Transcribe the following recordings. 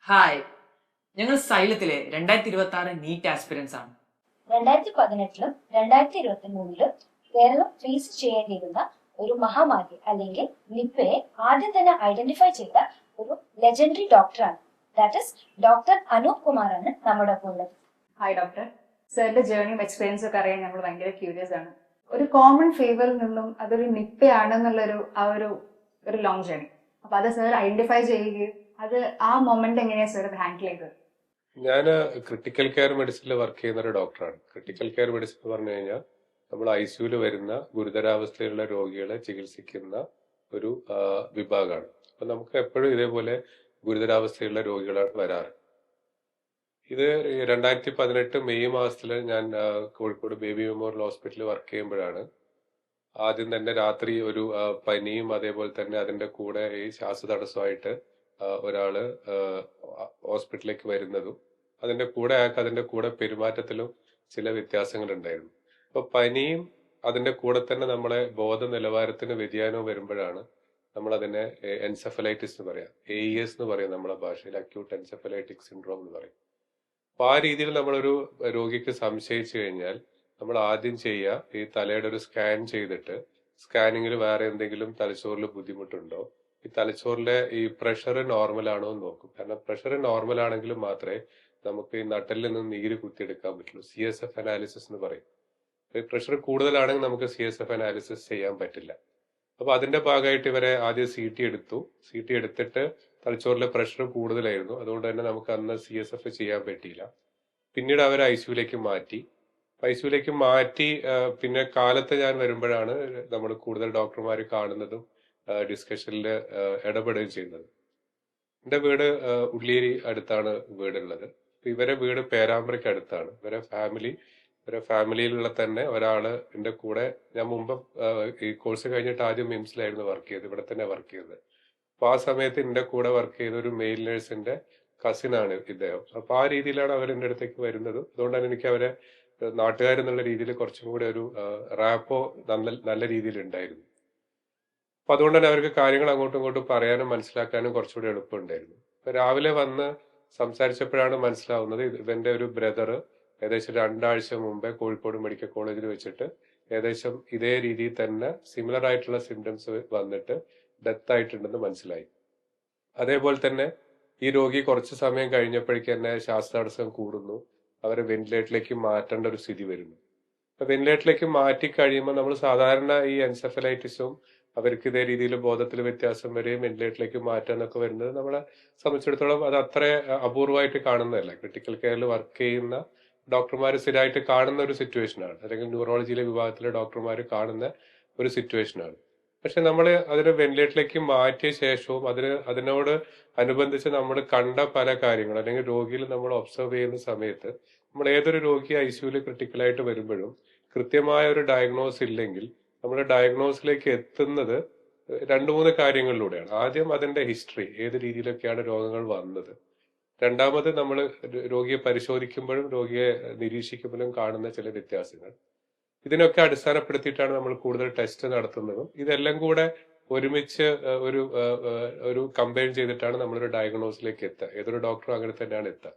Hi, ഞങ്ങൾ സൈലത്തിലെ 2026 NEET aspirants ആണ്. 2018-ലും 2023-ലും Keralam face ചെയ്യേണ്ടിയിരുന്ന ഒരു മഹാമാരി അല്ലെങ്കിൽ നിപ്പയെ ആദ്യം തന്നെ ഐഡന്റിഫൈ ചെയ്ത ഒരു ലെജൻഡറി ഡോക്ടറാണ്. ദാറ്റ് ഇസ് ഡോക്ടർ അനൂപ് കുമാറാണ് നമ്മുടെ ഒപ്പം ഉള്ളത്. Hi doctor. സാറിന്റെ ജേർണിയും എക്സ്പീരിയൻസും ഒക്കെ അറിയാൻ നമ്മൾ ഭയങ്കര ക്യൂരിയസ് ആണ്. ഒരു കോമൺ ഫീവറിൽ നിന്നും അതൊരു നിപ്പയാണെന്നുള്ളൊരു ഒരു ലോങ് ജേർണി. അപ്പൊ അത് സാർ ഐഡന്റിഫൈ ചെയ്യുകയും അത് ആ മൊമെന്റ് എങ്ങനെയാ സാർ അത് ഹാൻഡിൽ ചെയ്തത്? ഞാൻ ക്രിട്ടിക്കൽ കെയർ മെഡിസിനിൽ വർക്ക് ചെയ്യുന്ന ഒരു ഡോക്ടറാണ്. ക്രിട്ടിക്കൽ കെയർ മെഡിസിൻ എന്ന് പറഞ്ഞു കഴിഞ്ഞാൽ നമ്മൾ ഐസിയുയിൽ വരുന്ന ഗുരുതരാവസ്ഥയിലുള്ള രോഗികളെ ചികിത്സിക്കുന്ന ഒരു വിഭാഗമാണ്. അപ്പൊ നമുക്ക് എപ്പോഴും ഇതേപോലെ ഗുരുതരാവസ്ഥയുള്ള രോഗികളാണ് വരാറ്. ഇത് 2018 മെയ് മാസത്തിൽ ഞാൻ കോഴിക്കോട് ബേബി മെമ്മോറിയൽ ഹോസ്പിറ്റലിൽ വർക്ക് ചെയ്യുമ്പോഴാണ് ആദ്യം തന്നെ രാത്രി ഒരു പനിയും അതേപോലെ തന്നെ അതിന്റെ കൂടെ ഈ ശ്വാസതടസ്സമായിട്ട് ഒരാള് ഹോസ്പിറ്റലിലേക്ക് വരുന്നതും അതിന്റെ കൂടെ പെരുമാറ്റത്തിലും ചില വ്യത്യാസങ്ങൾ ഉണ്ടായിരുന്നു. അപ്പൊ പനിയും അതിന്റെ കൂടെ തന്നെ നമ്മളെ ബോധ നിലവാരത്തിന് വ്യതിയാനവും വരുമ്പോഴാണ് നമ്മൾ അതിനെ എൻസെഫലൈറ്റിസ് എന്ന് പറയാം, AES എന്ന് പറയും നമ്മളെ ഭാഷയിൽ, അക്യൂട്ട് എൻസെഫലൈറ്റിക് സിൻഡ്രോം എന്ന് പറയും. അപ്പൊ ആ രീതിയിൽ നമ്മളൊരു രോഗിക്ക് സംശയിച്ചു കഴിഞ്ഞാൽ നമ്മൾ ആദ്യം ചെയ്യുക ഈ തലയുടെ ഒരു സ്കാൻ ചെയ്തിട്ട് സ്കാനിങ്ങിൽ വേറെ എന്തെങ്കിലും തലച്ചോറിൽ ബുദ്ധിമുട്ടുണ്ടോ, ഈ തലച്ചോറിലെ ഈ പ്രഷർ നോർമൽ ആണോ എന്ന് നോക്കും. കാരണം പ്രഷർ നോർമൽ ആണെങ്കിൽ മാത്രമേ നമുക്ക് ഈ നട്ടലിൽ നിന്ന് നീര് കുത്തിയെടുക്കാൻ പറ്റുള്ളൂ. CSF അനാലിസിസ് എന്ന് പറയും. പ്രഷർ കൂടുതലാണെങ്കിൽ നമുക്ക് CSF അനാലിസിസ് ചെയ്യാൻ പറ്റില്ല. അപ്പൊ അതിന്റെ ഭാഗമായിട്ട് ഇവരെ ആദ്യം CT എടുത്തു. CT എടുത്തിട്ട് തലച്ചോറിലെ പ്രഷർ കൂടുതലായിരുന്നു, അതുകൊണ്ട് തന്നെ നമുക്ക് അന്ന് CSF ചെയ്യാൻ പറ്റിയില്ല. പിന്നീട് അവർ ICUലേക്ക് മാറ്റി. ICUലേക്ക് മാറ്റി പിന്നെ കാലത്ത് ഞാൻ വരുമ്പോഴാണ് നമ്മൾ കൂടുതൽ ഡോക്ടർമാർ കാണുന്നതും ഡിസ്കഷനിൽ ഇടപെടുകയും ചെയ്യുന്നത്. എന്റെ വീട് ഉള്ളിയേരി അടുത്താണ് വീടുള്ളത്. ഇവരെ വീട് പേരാമ്പ്രയ്ക്ക് അടുത്താണ്. ഇവരെ ഫാമിലിയിലുള്ള തന്നെ ഒരാള് എന്റെ കൂടെ, ഞാൻ മുമ്പ് ഈ കോഴ്സ് കഴിഞ്ഞിട്ട് ആദ്യം മിംസിലായിരുന്നു വർക്ക് ചെയ്തത്, ഇവിടെ തന്നെ വർക്ക് ചെയ്തത്. അപ്പൊ ആ സമയത്ത് എന്റെ കൂടെ വർക്ക് ചെയ്ത ഒരു മെയിൽ നേഴ്സിന്റെ കസിനാണ് ഇദ്ദേഹം. അപ്പൊ ആ രീതിയിലാണ് അവർ എന്റെ അടുത്തേക്ക് വരുന്നത്. അതുകൊണ്ടാണ് എനിക്ക് അവരെ നാട്ടുകാരെന്നുള്ള രീതിയിൽ കുറച്ചും കൂടെ ഒരു റാപ്പോ നല്ല രീതിയിൽ ഉണ്ടായിരുന്നു. അപ്പൊ അതുകൊണ്ട് തന്നെ അവർക്ക് കാര്യങ്ങൾ അങ്ങോട്ടും ഇങ്ങോട്ടും പറയാനും മനസ്സിലാക്കാനും കുറച്ചുകൂടി എളുപ്പമുണ്ടായിരുന്നു. അപ്പൊ രാവിലെ വന്ന് സംസാരിച്ചപ്പോഴാണ് മനസ്സിലാവുന്നത് ഇവന്റെ ഒരു ബ്രദർ ഏകദേശം 2 ആഴ്ച മുമ്പേ കോഴിക്കോട് മെഡിക്കൽ കോളേജിൽ വെച്ചിട്ട് ഏകദേശം ഇതേ രീതിയിൽ തന്നെ സിമിലർ ആയിട്ടുള്ള സിംറ്റംസ് വന്നിട്ട് ഡെത്ത് ആയിട്ടുണ്ടെന്ന് മനസ്സിലായി. അതേപോലെ തന്നെ ഈ രോഗി കുറച്ച് സമയം കഴിഞ്ഞപ്പോഴേക്ക് തന്നെ ശ്വാസതടസ്സം കൂടുന്നു, അവരെ വെന്റിലേറ്ററിലേക്ക് മാറ്റേണ്ട ഒരു സ്ഥിതി വരുന്നു. അപ്പൊ വെന്റിലേറ്ററിലേക്ക് മാറ്റി കഴിയുമ്പോൾ നമ്മൾ സാധാരണ ഈ എൻസെഫലൈറ്റിസും അവർക്ക് ഇതേ രീതിയിൽ ബോധത്തിൽ വ്യത്യാസം വരെയും വെന്റിലേറ്ററിലേക്ക് മാറ്റാന്നൊക്കെ വരുന്നത് നമ്മളെ സംബന്ധിച്ചിടത്തോളം അത് അത്ര അപൂർവമായിട്ട് കാണുന്നതല്ല. ക്രിട്ടിക്കൽ കെയറിൽ വർക്ക് ചെയ്യുന്ന ഡോക്ടർമാർ സ്ഥിരമായിട്ട് കാണുന്ന ഒരു സിറ്റുവേഷനാണ്, അല്ലെങ്കിൽ ന്യൂറോളജിയിലെ വിഭാഗത്തിലെ ഡോക്ടർമാർ കാണുന്ന ഒരു സിറ്റുവേഷനാണ്. പക്ഷെ നമ്മൾ അതിനെ വെന്റിലേറ്ററിലേക്ക് മാറ്റിയ ശേഷവും അതിനോട് അനുബന്ധിച്ച് നമ്മൾ കണ്ട പല കാര്യങ്ങൾ അല്ലെങ്കിൽ രോഗിയിൽ നമ്മൾ ഒബ്സർവ് ചെയ്യുന്ന സമയത്ത് നമ്മൾ ഏതൊരു രോഗി ICUവിൽ ക്രിട്ടിക്കലായിട്ട് വരുമ്പോഴും കൃത്യമായ ഒരു ഡയഗ്നോസ് ഇല്ലെങ്കിൽ നമ്മൾ ഡയഗ്നോസിലേക്ക് എത്തുന്നത് 2-3 കാര്യങ്ങളിലൂടെയാണ്. ആദ്യം അതിന്റെ ഹിസ്റ്ററി, ഏത് രീതിയിലൊക്കെയാണ് രോഗങ്ങൾ വന്നത്. രണ്ടാമത് നമ്മൾ രോഗിയെ പരിശോധിക്കുമ്പോഴും രോഗിയെ നിരീക്ഷിക്കുമ്പോഴും കാണുന്ന ചില വ്യത്യാസങ്ങൾ. ഇതിനൊക്കെ അടിസ്ഥാനപ്പെടുത്തിയിട്ടാണ് നമ്മൾ കൂടുതൽ ടെസ്റ്റ് നടത്തുന്നതും. ഇതെല്ലാം കൂടെ ഒരുമിച്ച് ഒരു കമ്പൈൻ ചെയ്തിട്ടാണ് നമ്മളൊരു ഡയഗ്നോസിലേക്ക് എത്തുക. ഏതൊരു ഡോക്ടറും അങ്ങനെ തന്നെയാണ് എത്തുക.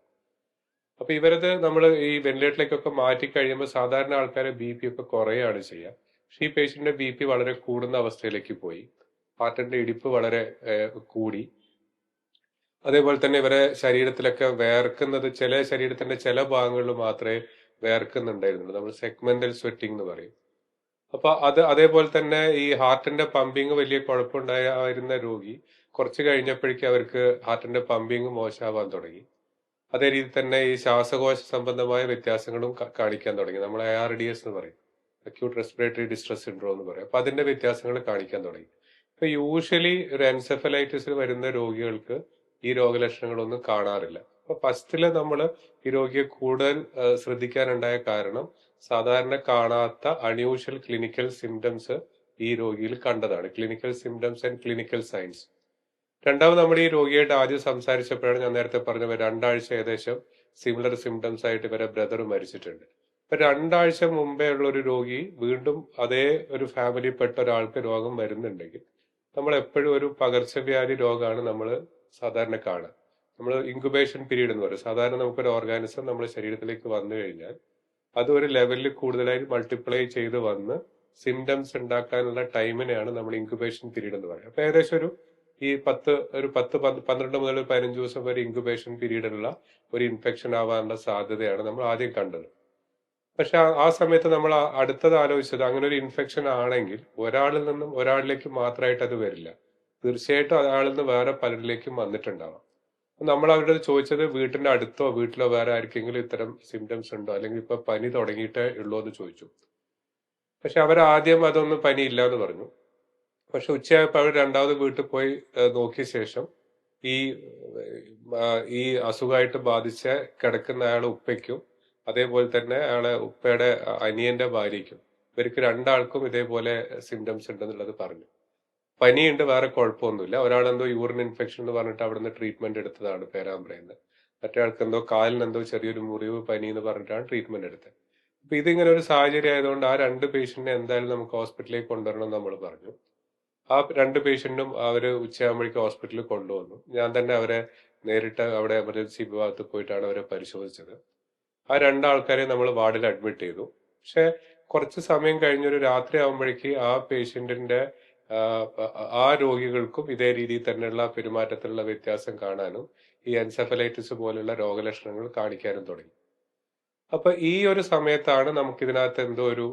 അപ്പൊ ഇവരത് നമ്മൾ ഈ വെന്റിലേറ്ററിലേക്കൊക്കെ മാറ്റി കഴിയുമ്പോൾ സാധാരണ ആൾക്കാരെ BP ഒക്കെ കുറയാണ് ചെയ്യുക. പക്ഷെ ഈ പേഷ്യന്റിന്റെ BP വളരെ കൂടുന്ന അവസ്ഥയിലേക്ക് പോയി. ഹാർട്ടിന്റെ ഇടിപ്പ് വളരെ കൂടി. അതേപോലെ തന്നെ ഇവരെ ശരീരത്തിലൊക്കെ വേർക്കുന്നത് ശരീരത്തിന്റെ ചില ഭാഗങ്ങളിൽ മാത്രമേ വേർക്കുന്നുണ്ടായിരുന്നുള്ളൂ. നമ്മൾ സെഗ്മെന്റൽ സ്വെറ്റിംഗ് എന്ന് പറയും. അപ്പൊ അതേപോലെ തന്നെ ഈ ഹാർട്ടിന്റെ പമ്പിങ് വലിയ കുഴപ്പമുണ്ടായിരുന്ന രോഗി കുറച്ച് കഴിഞ്ഞപ്പോഴേക്കും അവർക്ക് ഹാർട്ടിന്റെ പമ്പിങ് മോശമാവാൻ തുടങ്ങി. അതേ രീതി തന്നെ ഈ ശ്വാസകോശ സംബന്ധമായ വ്യത്യാസങ്ങളും കാണിക്കാൻ തുടങ്ങി. നമ്മൾ ARDS എന്ന് പറയും, അക്യൂട്ട് റെസ്പിറേറ്ററി ഡിസ്ട്രസ് സിൻഡ്രോം എന്ന് പറയും. അപ്പൊ അതിന്റെ വ്യത്യാസങ്ങൾ കാണിക്കാൻ തുടങ്ങി. ഇപ്പൊ യൂഷ്വലി ഒരു എൻസെഫലൈറ്റിസിൽ വരുന്ന രോഗികൾക്ക് ഈ രോഗലക്ഷണങ്ങളൊന്നും കാണാറില്ല. അപ്പൊ ഫസ്റ്റില് നമ്മൾ ഈ രോഗിയെ കൂടുതൽ ശ്രദ്ധിക്കാനുണ്ടായ കാരണം സാധാരണ കാണാത്ത അൺയൂഷ്വൽ ക്ലിനിക്കൽ സിംറ്റംസ് ഈ രോഗിയിൽ കണ്ടതാണ്. Clinical symptoms and clinical science. രണ്ടാമത് നമ്മൾ ഈ രോഗിയായിട്ട് ആദ്യം സംസാരിച്ചപ്പോഴാണ് ഞാൻ നേരത്തെ പറഞ്ഞ 2 ആഴ്ച ഏകദേശം സിമിലർ സിംറ്റംസ് ആയിട്ട് ഇവരെ ബ്രദർ മരിച്ചിട്ടുണ്ട്. ഇപ്പൊ 2 ആഴ്ച മുമ്പേ ഉള്ള ഒരു രോഗി വീണ്ടും അതേ ഒരു ഫാമിലിയിൽപ്പെട്ട ഒരാൾക്ക് രോഗം വരുന്നുണ്ടെങ്കിൽ നമ്മൾ എപ്പോഴും ഒരു പകർച്ചവ്യാധി രോഗമാണ് നമ്മൾ സാധാരണ കാണുക. നമ്മൾ ഇൻക്യുബേഷൻ പീരീഡ് എന്ന് പറയും. സാധാരണ നമുക്കൊരു ഓർഗാനിസം നമ്മുടെ ശരീരത്തിലേക്ക് വന്നു കഴിഞ്ഞാൽ അത് ഒരു ലെവലിൽ കൂടുതലായി മൾട്ടിപ്ലൈ ചെയ്ത് വന്ന് സിംറ്റംസ് ഉണ്ടാക്കാനുള്ള ടൈമിനെയാണ് നമ്മൾ ഇൻക്യുബേഷൻ പീരീഡ് എന്ന് പറയുന്നത്. അപ്പൊ ഏകദേശം ഒരു 12 മുതൽ 15 ദിവസം വരെ ഇൻക്യുബേഷൻ പീരീഡിലുള്ള ഒരു ഇൻഫെക്ഷൻ ആവാനുള്ള സാധ്യതയാണ് നമ്മൾ ആദ്യം കണ്ടത്. പക്ഷെ ആ സമയത്ത് നമ്മൾ അടുത്തത് ആലോചിച്ചത് അങ്ങനെ ഒരു ഇൻഫെക്ഷൻ ആണെങ്കിൽ ഒരാളിൽ നിന്നും ഒരാളിലേക്ക് മാത്രമായിട്ട് അത് വരില്ല. തീർച്ചയായിട്ടും അയാളിൽ നിന്ന് വേറെ പലരിലേക്കും വന്നിട്ടുണ്ടാവാം. നമ്മൾ അവരോട് ചോദിച്ചത് വീട്ടിന്റെ അടുത്തോ വീട്ടിലോ വേറെ ആർക്കെങ്കിലും ഇത്തരം സിംറ്റംസ് ഉണ്ടോ, അല്ലെങ്കിൽ ഇപ്പൊ പനി തുടങ്ങിയിട്ടേ ഉള്ളൂ എന്ന് ചോദിച്ചു. പക്ഷെ അവർ ആദ്യം അതൊന്നും പനി ഇല്ല എന്ന് പറഞ്ഞു. പക്ഷെ ഉച്ചയായപ്പോൾ അവർ രണ്ടാമത് വീട്ടിൽ പോയി നോക്കിയ ശേഷം ഈ ഈ അസുഖമായിട്ട് ബാധിച്ച കിടക്കുന്ന അയാളെ ഉപ്പയ്ക്കും അതേപോലെ തന്നെ അയാളെ ഉപ്പയുടെ അനിയന്റെ ഭാര്യയ്ക്കും ഇവർക്ക് രണ്ടാൾക്കും ഇതേപോലെ സിംറ്റംസ് ഉണ്ടെന്നുള്ളത് പറഞ്ഞു. പനിയുണ്ട്, വേറെ കുഴപ്പമൊന്നുമില്ല. ഒരാളെന്തോ യൂറിൻ ഇൻഫെക്ഷൻ എന്ന് പറഞ്ഞിട്ട് അവിടുന്ന് ട്രീറ്റ്മെന്റ് എടുത്തതാണ് പേരാമ്പ്രയിൽ. മറ്റേ ആൾക്ക് എന്തോ കാലിനെന്തോ ചെറിയൊരു മുറിവ് പനി എന്ന് പറഞ്ഞിട്ടാണ് ട്രീറ്റ്മെന്റ് എടുത്തത്. അപ്പൊ ഇതിങ്ങനെ ഒരു സാഹചര്യം ആയതുകൊണ്ട് ആ 2 പേഷ്യന്റിനെ എന്തായാലും നമുക്ക് ഹോസ്പിറ്റലിലേക്ക് കൊണ്ടുവരണം എന്ന് നമ്മൾ പറഞ്ഞു. ആ 2 പേഷ്യന്റും അവര് ഉച്ചയാകുമ്പോഴേക്കും ഹോസ്പിറ്റലിൽ കൊണ്ടുവന്നു. ഞാൻ തന്നെ അവരെ നേരിട്ട് അവിടെ എമർജൻസി വിഭാഗത്തിൽ പോയിട്ടാണ് അവരെ പരിശോധിച്ചത്. ആ 2 ആൾക്കാരെ നമ്മൾ വാർഡിൽ അഡ്മിറ്റ് ചെയ്തു. പക്ഷെ കുറച്ച് സമയം കഴിഞ്ഞൊരു രാത്രി ആകുമ്പോഴേക്ക് ആ പേഷ്യന്റിന്റെ ആ രോഗികൾക്കും ഇതേ രീതിയിൽ തന്നെയുള്ള പെരുമാറ്റത്തിലുള്ള വ്യത്യാസം കാണാനും ഈ എൻസെഫലൈറ്റിസ് പോലുള്ള രോഗലക്ഷണങ്ങൾ കാണിക്കാനും തുടങ്ങി. അപ്പൊ ഈ ഒരു സമയത്താണ് നമുക്ക് ഇതിനകത്ത് എന്തോ ഒരു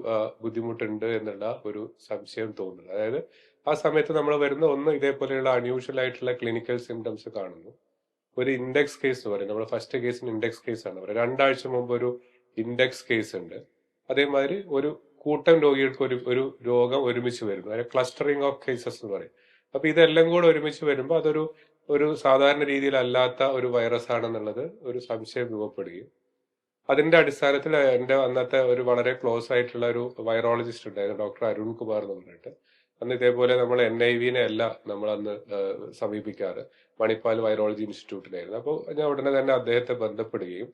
ബുദ്ധിമുട്ടുണ്ട് എന്നുള്ള ഒരു സംശയം തോന്നുന്നത്. അതായത് ആ സമയത്ത് നമ്മൾ വരുന്ന ഒന്ന് ഇതേപോലെയുള്ള അൺയൂഷ്വൽ ആയിട്ടുള്ള ക്ലിനിക്കൽ സിംറ്റംസ് കാണുന്നു. ഒരു ഇൻഡെക്സ് കേസ് എന്ന് പറയും. നമ്മൾ ഫസ്റ്റ് കേസിന് ഇൻഡെക്സ് കേസ് ആണ് പറയുന്നത്. 2 ആഴ്ച മുമ്പ് ഒരു ഇൻഡെക്സ് കേസ് ഉണ്ട്. അതേമാതിരി ഒരു കൂട്ടം രോഗികൾക്ക് ഒരു രോഗം ഒരുമിച്ച് വരുന്നു. അതായത് ക്ലസ്റ്ററിങ് ഓഫ് കേസസ് എന്ന് പറയും. അപ്പൊ ഇതെല്ലാം കൂടെ ഒരുമിച്ച് വരുമ്പോൾ ഒരു സാധാരണ രീതിയിലല്ലാത്ത ഒരു വൈറസ് ആണെന്നുള്ളത് ഒരു സംശയം രൂപപ്പെടുകയും അതിന്റെ അടിസ്ഥാനത്തിൽ എന്റെ അന്നത്തെ ഒരു വളരെ ക്ലോസ് ആയിട്ടുള്ള ഒരു വൈറോളജിസ്റ്റ് ഉണ്ടായിരുന്നു, ഡോക്ടർ അരുൺ കുമാർ എന്ന് പറഞ്ഞിട്ട്. അന്ന് ഇതേപോലെ നമ്മൾ NIV-നെ അല്ല നമ്മൾ അന്ന് സമീപിക്കാറ്, മണിപ്പാൽ വൈറോളജി ഇൻസ്റ്റിറ്റ്യൂട്ടിലായിരുന്നു. അപ്പോൾ ഞാൻ ഉടനെ തന്നെ അദ്ദേഹത്തെ ബന്ധപ്പെടുകയും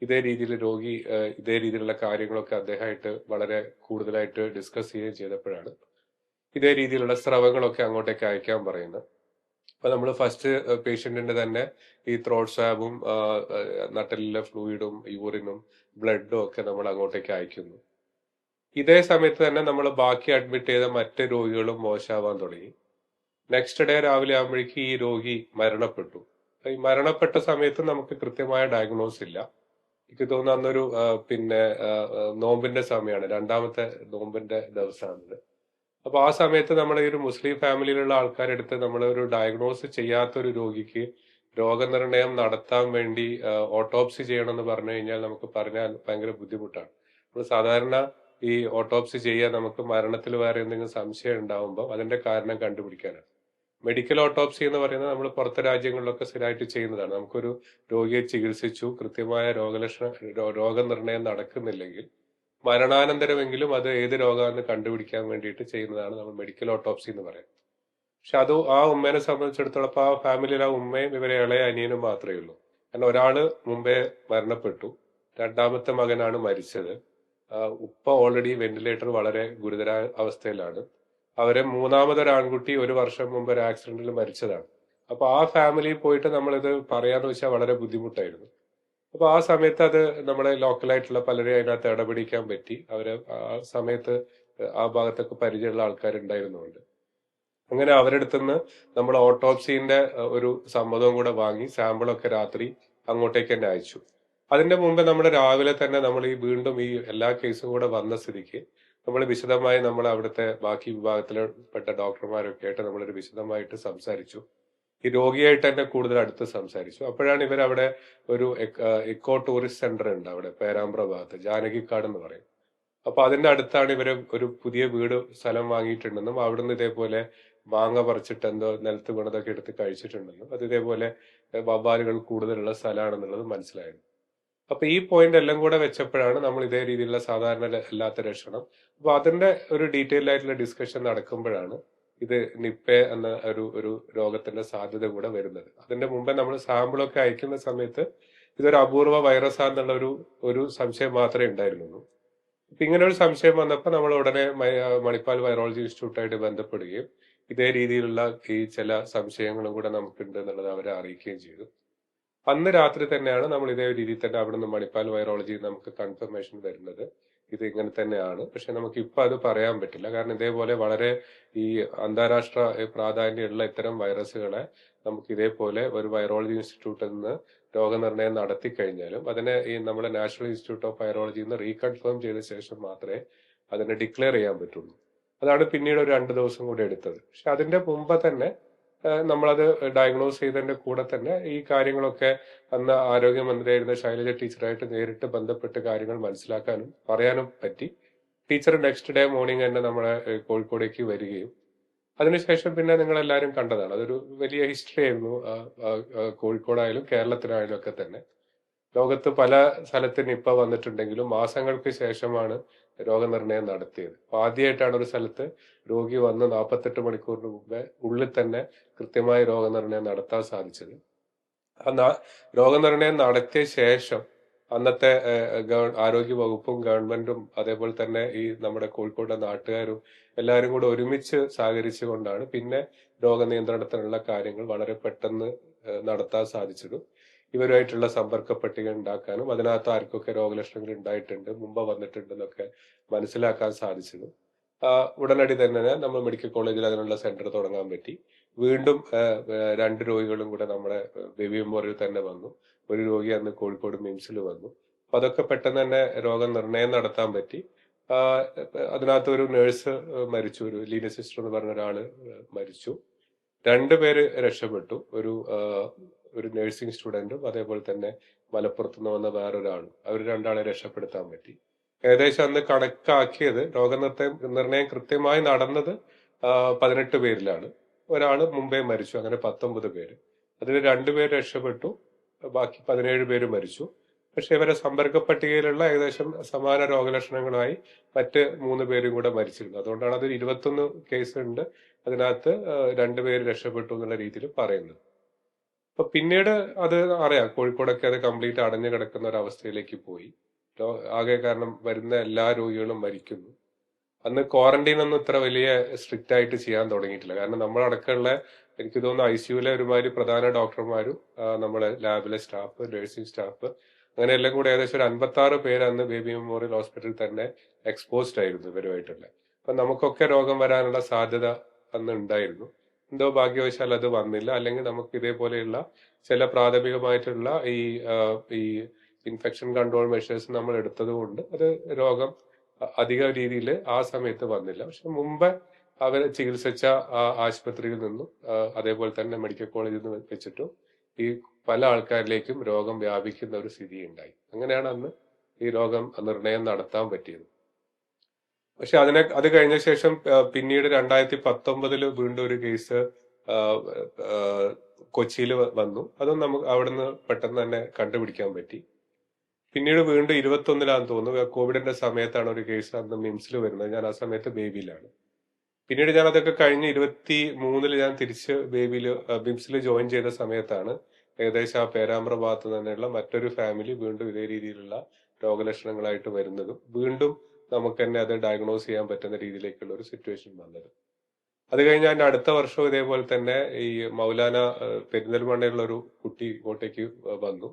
ഇതേ രീതിയിലുള്ള കാര്യങ്ങളൊക്കെ അദ്ദേഹമായിട്ട് വളരെ കൂടുതലായിട്ട് ഡിസ്കസ് ചെയ്യുകയും ചെയ്തപ്പോഴാണ് ഇതേ രീതിയിലുള്ള സ്രവങ്ങളൊക്കെ അങ്ങോട്ടേക്ക് അയക്കാൻ പറയുന്നത്. അപ്പൊ നമ്മൾ ഫസ്റ്റ് പേഷ്യന്റിന്റെ തന്നെ ഈ ത്രോട്ട് സ്വാബും നട്ടലിലെ ഫ്ലൂയിഡും യൂറിനും ബ്ലഡും ഒക്കെ നമ്മൾ അങ്ങോട്ടേക്ക് അയക്കുന്നു. ഇതേ സമയത്ത് തന്നെ നമ്മൾ ബാക്കി അഡ്മിറ്റ് ചെയ്ത മറ്റ് രോഗികളും മോശമാവാൻ തുടങ്ങി. നെക്സ്റ്റ് ഡേ രാവിലെ ആകുമ്പോഴേക്ക് ഈ രോഗി മരണപ്പെട്ടു. ഈ മരണപ്പെട്ട സമയത്ത് നമുക്ക് കൃത്യമായ ഡയഗ്നോസ് ഇല്ല. എനിക്ക് തോന്നുന്നു അന്നൊരു നോമ്പിന്റെ സമയമാണ്, 2ാമത്തെ നോമ്പിന്റെ ദിവസമാണിത്. അപ്പൊ ആ സമയത്ത് നമ്മൾ ഈ ഒരു മുസ്ലിം ഫാമിലിയിലുള്ള ആൾക്കാരെടുത്ത് നമ്മൾ ഒരു ഡയഗ്നോസ് ചെയ്യാത്തൊരു രോഗിക്ക് രോഗനിർണയം നടത്താൻ വേണ്ടി ഓട്ടോപ്സി ചെയ്യണമെന്ന് പറഞ്ഞു കഴിഞ്ഞാൽ നമുക്ക് പറഞ്ഞാൽ ഭയങ്കര ബുദ്ധിമുട്ടാണ്. നമ്മൾ സാധാരണ ഈ ഓട്ടോപ്സി ചെയ്യാൻ നമുക്ക് മരണത്തിൽ വേറെ എന്തെങ്കിലും സംശയം ഉണ്ടാവുമ്പോൾ അതിന്റെ കാരണം കണ്ടുപിടിക്കാനാണ്. മെഡിക്കൽ ഓട്ടോപ്സി എന്ന് പറയുന്നത് നമ്മൾ പുറത്തെ രാജ്യങ്ങളിലൊക്കെ സ്ഥിരമായിട്ട് ചെയ്യുന്നതാണ്. നമുക്കൊരു രോഗിയെ ചികിത്സിച്ചു, കൃത്യമായ രോഗനിർണയം നടക്കുന്നില്ലെങ്കിൽ മരണാനന്തരമെങ്കിലും അത് ഏത് രോഗമാണെന്ന് കണ്ടുപിടിക്കാൻ വേണ്ടിയിട്ട് ചെയ്യുന്നതാണ് നമ്മൾ മെഡിക്കൽ ഓട്ടോപ്സി എന്ന് പറയുന്നത്. പക്ഷെ അത് ആ ഉമ്മേനെ സംബന്ധിച്ചിടത്തോളം ആ ഫാമിലിയിൽ ആ ഉമ്മയും ഇവരെ ഇളയ അനിയനും മാത്രമേ ഉള്ളൂ. കാരണം ഒരാള് മുമ്പേ മരണപ്പെട്ടു, 2ാമത്തെ മകനാണ് മരിച്ചത്. ഉപ്പ ഓൾറെഡി വെന്റിലേറ്റർ വളരെ ഗുരുതര അവസ്ഥയിലാണ്. അവരെ 3ാമതൊരു ആൺകുട്ടി 1 വർഷം മുമ്പ് ഒരു ആക്സിഡന്റിൽ മരിച്ചതാണ്. അപ്പൊ ആ ഫാമിലിയിൽ പോയിട്ട് നമ്മളിത് പറയാന്ന് വെച്ചാൽ വളരെ ബുദ്ധിമുട്ടായിരുന്നു. അപ്പൊ ആ സമയത്ത് അത് നമ്മളെ ലോക്കലായിട്ടുള്ള പലരെയും അതിനകത്ത് ഇടപെടിക്കാൻ പറ്റി. അവര് ആ സമയത്ത് ആ ഭാഗത്തൊക്കെ പരിചയമുള്ള ആൾക്കാരുണ്ടായിരുന്നുണ്ട്. അങ്ങനെ അവരെടുത്തുനിന്ന് നമ്മൾ ഓട്ടോപ്സിന്റെ ഒരു സമ്മതവും കൂടെ വാങ്ങി സാമ്പിളൊക്കെ രാത്രി അങ്ങോട്ടേക്ക് തന്നെ അയച്ചു. അതിന്റെ മുമ്പ് നമ്മൾ രാവിലെ തന്നെ നമ്മൾ വീണ്ടും ഈ എല്ലാ കേസും കൂടെ വന്ന സ്ഥിതിക്ക് നമ്മൾ വിശദമായി നമ്മൾ അവിടുത്തെ ബാക്കി വിഭാഗത്തിൽപ്പെട്ട ഡോക്ടർമാരൊക്കെ ആയിട്ട് നമ്മളൊരു വിശദമായിട്ട് സംസാരിച്ചു. ഈ രോഗിയായിട്ട് തന്നെ കൂടുതൽ അടുത്ത് സംസാരിച്ചു. അപ്പോഴാണ് ഇവരവിടെ ഒരു എക്കോ ടൂറിസ്റ്റ് സെന്റർ ഉണ്ട് അവിടെ പേരാമ്പ്ര ഭാഗത്ത്, ജാനകിക്കാട് എന്ന് പറയും. അപ്പൊ അതിന്റെ അടുത്താണ് ഇവര് ഒരു പുതിയ സ്ഥലം വാങ്ങിയിട്ടുണ്ടെന്നും അവിടുന്ന് ഇതേപോലെ മാങ്ങ പറിച്ചിട്ട് എന്തോ നിലത്ത് വീണതൊക്കെ എടുത്ത് കഴിച്ചിട്ടുണ്ടെന്നും അത് ഇതേപോലെ വവ്വാലുകൾ കൂടുതലുള്ള സ്ഥലമാണെന്നുള്ളത് മനസ്സിലായത്. അപ്പൊ ഈ പോയിന്റ് എല്ലാം കൂടെ വെച്ചപ്പോഴാണ് നമ്മൾ ഇതേ രീതിയിലുള്ള സാധാരണ അല്ലാത്ത ലക്ഷണം. അപ്പൊ അതിന്റെ ഒരു ഡീറ്റെയിൽ ആയിട്ടുള്ള ഡിസ്കഷൻ നടക്കുമ്പോഴാണ് ഇത് നിപ്പ എന്ന ഒരു രോഗത്തിന്റെ സാധ്യത കൂടെ വരുന്നത്. അതിന്റെ മുമ്പേ നമ്മൾ സാമ്പിളൊക്കെ അയക്കുന്ന സമയത്ത് ഇതൊരു അപൂർവ വൈറസ് ആണെന്നുള്ള ഒരു സംശയം മാത്രമേ ഉണ്ടായിരുന്നുള്ളൂ. അപ്പൊ ഇങ്ങനെ ഒരു സംശയം വന്നപ്പോൾ നമ്മൾ ഉടനെ മണിപ്പാൽ വൈറോളജി ഇൻസ്റ്റിറ്റ്യൂട്ടായിട്ട് ബന്ധപ്പെടുകയും ഇതേ രീതിയിലുള്ള ഈ ചില സംശയങ്ങളും കൂടെ നമുക്കുണ്ട് എന്നുള്ളത് അവരെ അറിയിക്കുകയും ചെയ്തു. അന്ന് രാത്രി തന്നെയാണ് നമ്മൾ ഇതേ രീതിയിൽ തന്നെ അവിടെ നിന്ന് മണിപ്പാൽ വൈറോളജി നമുക്ക് കൺഫർമേഷൻ വരുന്നത്. ഇത് ഇങ്ങനെ തന്നെയാണ്. പക്ഷെ നമുക്ക് ഇപ്പൊ അത് പറയാൻ പറ്റില്ല. കാരണം ഇതേപോലെ വളരെ ഈ അന്താരാഷ്ട്ര പ്രാധാന്യമുള്ള ഇത്തരം വൈറസുകളെ നമുക്ക് ഇതേപോലെ ഒരു വൈറോളജി ഇൻസ്റ്റിറ്റ്യൂട്ടിൽ നിന്ന് രോഗനിർണയം നടത്തി കഴിഞ്ഞാലും അതിനെ ഈ നമ്മുടെ നാഷണൽ ഇൻസ്റ്റിറ്റ്യൂട്ട് ഓഫ് വൈറോളജിയിൽ നിന്ന് റീകൺഫേം ചെയ്ത ശേഷം മാത്രമേ അതിനെ ഡിക്ലെയർ ചെയ്യാൻ പറ്റുള്ളൂ. അതാണ് പിന്നീട് ഒരു 2 ദിവസം കൂടി എടുത്തത്. പക്ഷെ അതിന്റെ മുമ്പ് തന്നെ നമ്മളത് ഡയഗ്നോസ് ചെയ്തതിന്റെ കൂടെ തന്നെ ഈ കാര്യങ്ങളൊക്കെ അന്ന് ആരോഗ്യമന്ത്രിയായിരുന്ന ശൈലജ ടീച്ചറായിട്ട് നേരിട്ട് ബന്ധപ്പെട്ട് കാര്യങ്ങൾ മനസ്സിലാക്കാനും പറയാനും പറ്റി. ടീച്ചർ നെക്സ്റ്റ് ഡേ മോർണിംഗ് തന്നെ നമ്മളെ കോഴിക്കോടേക്ക് വരികയും അതിനുശേഷം പിന്നെ നിങ്ങൾ എല്ലാവരും കണ്ടതാണ്. അതൊരു വലിയ ഹിസ്റ്ററി ആയിരുന്നു. കോഴിക്കോടായാലും കേരളത്തിലായാലും ഒക്കെ തന്നെ ലോകത്ത് പല സ്ഥലത്ത് നിപ്പ വന്നിട്ടുണ്ടെങ്കിലും മാസങ്ങൾക്ക് ശേഷമാണ് രോഗനിർണയം നടത്തിയത്. അപ്പൊ ആദ്യമായിട്ടാണ് ഒരു സ്ഥലത്ത് രോഗി വന്ന് 48 മണിക്കൂറിന് മുമ്പേ ഉള്ളിൽ തന്നെ കൃത്യമായി രോഗനിർണയം നടത്താൻ സാധിച്ചത്. ആ രോഗനിർണയം നടത്തിയ ശേഷം അന്നത്തെ ആരോഗ്യ വകുപ്പും ഗവൺമെന്റും അതേപോലെ തന്നെ ഈ നമ്മുടെ കോഴിക്കോട്ടെ നാട്ടുകാരും എല്ലാവരും കൂടെ ഒരുമിച്ച് സഹകരിച്ചുകൊണ്ടാണ് പിന്നെ രോഗനിയന്ത്രണത്തിനുള്ള കാര്യങ്ങൾ വളരെ പെട്ടെന്ന് നടത്താൻ സാധിച്ചത്. ഇവരുമായിട്ടുള്ള സമ്പർക്ക പട്ടിക ഉണ്ടാക്കാനും അതിനകത്ത് ആർക്കൊക്കെ രോഗലക്ഷണങ്ങൾ ഉണ്ടായിട്ടുണ്ട്, മുമ്പ് വന്നിട്ടുണ്ടെന്നൊക്കെ മനസ്സിലാക്കാൻ സാധിച്ചത്. ഉടനടി തന്നെ നമ്മൾ മെഡിക്കൽ കോളേജിൽ അതിനുള്ള സെന്റർ തുടങ്ങാൻ പറ്റി. വീണ്ടും 2 രോഗികളും കൂടെ നമ്മുടെ ബേബി മെമ്മോറിയൽ തന്നെ വന്നു. ഒരു രോഗി അന്ന് കോഴിക്കോട് മിംസിൽ വന്നു. അപ്പൊ അതൊക്കെ പെട്ടെന്ന് തന്നെ രോഗനിർണയം നടത്താൻ പറ്റി. അതിനകത്ത് ഒരു നേഴ്സ് മരിച്ചു, ഒരു ലീന സിസ്റ്റർ എന്ന് പറഞ്ഞ ഒരാള് മരിച്ചു. 2 പേര് രക്ഷപ്പെട്ടു. ഒരു നഴ്സിംഗ് സ്റ്റുഡന്റും അതേപോലെ തന്നെ മലപ്പുറത്ത് നിന്ന് വന്ന വേറൊരാളും. അവർ 2 ആളെ രക്ഷപ്പെടുത്താൻ പറ്റി. ഏകദേശം അന്ന് കണക്കാക്കിയത് രോഗനിർണയം കൃത്യമായി നടന്നത് 18 പേരിലാണ്. ഒരാള് മുമ്പേ മരിച്ചു. അങ്ങനെ 19 പേര്. അതിൽ 2 പേര് രക്ഷപ്പെട്ടു, ബാക്കി 17 പേര് മരിച്ചു. പക്ഷെ ഇവരെ സമ്പർക്ക പട്ടികയിലുള്ള ഏകദേശം സമാന രോഗലക്ഷണങ്ങളായി മറ്റ് 3 പേരും കൂടെ മരിച്ചിരുന്നു. അതുകൊണ്ടാണ് അത് 21 കേസ് ഉണ്ട്, അതിനകത്ത് 2 പേര് രക്ഷപ്പെട്ടു എന്നുള്ള രീതിയിൽ പറയുന്നത്. അപ്പൊ പിന്നീട് അത് അറിയാം, കോഴിക്കോടൊക്കെ അത് കംപ്ലീറ്റ് അടഞ്ഞു കിടക്കുന്ന ഒരു അവസ്ഥയിലേക്ക് പോയി. ആകെ കാരണം വരുന്ന എല്ലാ രോഗികളും മരിക്കുന്നു. അന്ന് ക്വാറന്റൈൻ ഒന്നും ഇത്ര വലിയ സ്ട്രിക്റ്റ് ആയിട്ട് ചെയ്യാൻ തുടങ്ങിയിട്ടില്ല. കാരണം നമ്മളടക്കമുള്ള എനിക്ക് തോന്നുന്നു ICUലെ ഒരുമാതിരി പ്രധാന ഡോക്ടർമാരും നമ്മളെ ലാബിലെ സ്റ്റാഫ്, നഴ്സിംഗ് സ്റ്റാഫ്, അങ്ങനെ എല്ലാം കൂടെ ഏകദേശം ഒരു 56 പേര് അന്ന് ബേബി മെമ്മോറിയൽ ഹോസ്പിറ്റലിൽ തന്നെ എക്സ്പോസ്ഡ് ആയിരുന്നു ഇവരുമായിട്ടുള്ള. അപ്പൊ നമുക്കൊക്കെ രോഗം വരാനുള്ള സാധ്യത അന്ന് ഉണ്ടായിരുന്നു. എന്തോ ഭാഗ്യവശാൽ അത് വന്നില്ല. അല്ലെങ്കിൽ നമുക്ക് ഇതേപോലെയുള്ള ചില പ്രാഥമികമായിട്ടുള്ള ഈ ഇൻഫെക്ഷൻ കൺട്രോൾ മെഷേഴ്സ് നമ്മൾ എടുത്തത് കൊണ്ട് അത് രോഗം അധിക രീതിയിൽ ആ സമയത്ത് വന്നില്ല. പക്ഷെ മുമ്പ് അവരെ ചികിത്സിച്ച ആശുപത്രിയിൽ നിന്നും അതേപോലെ തന്നെ മെഡിക്കൽ കോളേജിൽ നിന്ന് വെച്ചിട്ടും ഈ പല ആൾക്കാരിലേക്കും രോഗം വ്യാപിക്കുന്ന ഒരു സ്ഥിതി ഉണ്ടായി. അങ്ങനെയാണ് അന്ന് ഈ രോഗം നിർണയം നടത്താൻ പറ്റിയത്. പക്ഷെ അത് കഴിഞ്ഞ ശേഷം പിന്നീട് 2019 വീണ്ടും ഒരു കേസ് കൊച്ചിയിൽ വന്നു. അതും നമുക്ക് അവിടുന്ന് പെട്ടെന്ന് തന്നെ കണ്ടുപിടിക്കാൻ പറ്റി. പിന്നീട് വീണ്ടും 21 തോന്നുന്നു, കോവിഡിന്റെ സമയത്താണ് ഒരു കേസ് അന്ന് മിംസിൽ വരുന്നത്. ഞാൻ ആ സമയത്ത് ബേബിയിലാണ്. പിന്നീട് ഞാൻ അതൊക്കെ കഴിഞ്ഞ് 23 ഞാൻ തിരിച്ച് മിംസിൽ ജോയിൻ ചെയ്ത സമയത്താണ് ഏകദേശം ആ പേരാമ്പ്ര ഭാഗത്ത് തന്നെയുള്ള മറ്റൊരു ഫാമിലി വീണ്ടും ഇതേ രീതിയിലുള്ള രോഗലക്ഷണങ്ങളായിട്ട് വരുന്നതും വീണ്ടും നമുക്ക് തന്നെ അത് ഡയഗ്നോസ് ചെയ്യാൻ പറ്റുന്ന രീതിയിലേക്കുള്ള ഒരു സിറ്റുവേഷൻ വന്നത്. അത് കഴിഞ്ഞ് അതിന്റെ അടുത്ത വർഷം ഇതേപോലെ തന്നെ ഈ മൗലാന പെരിന്തൽമണ്ണയുള്ള ഒരു കുട്ടി ഇങ്ങോട്ടേക്ക് വന്നു.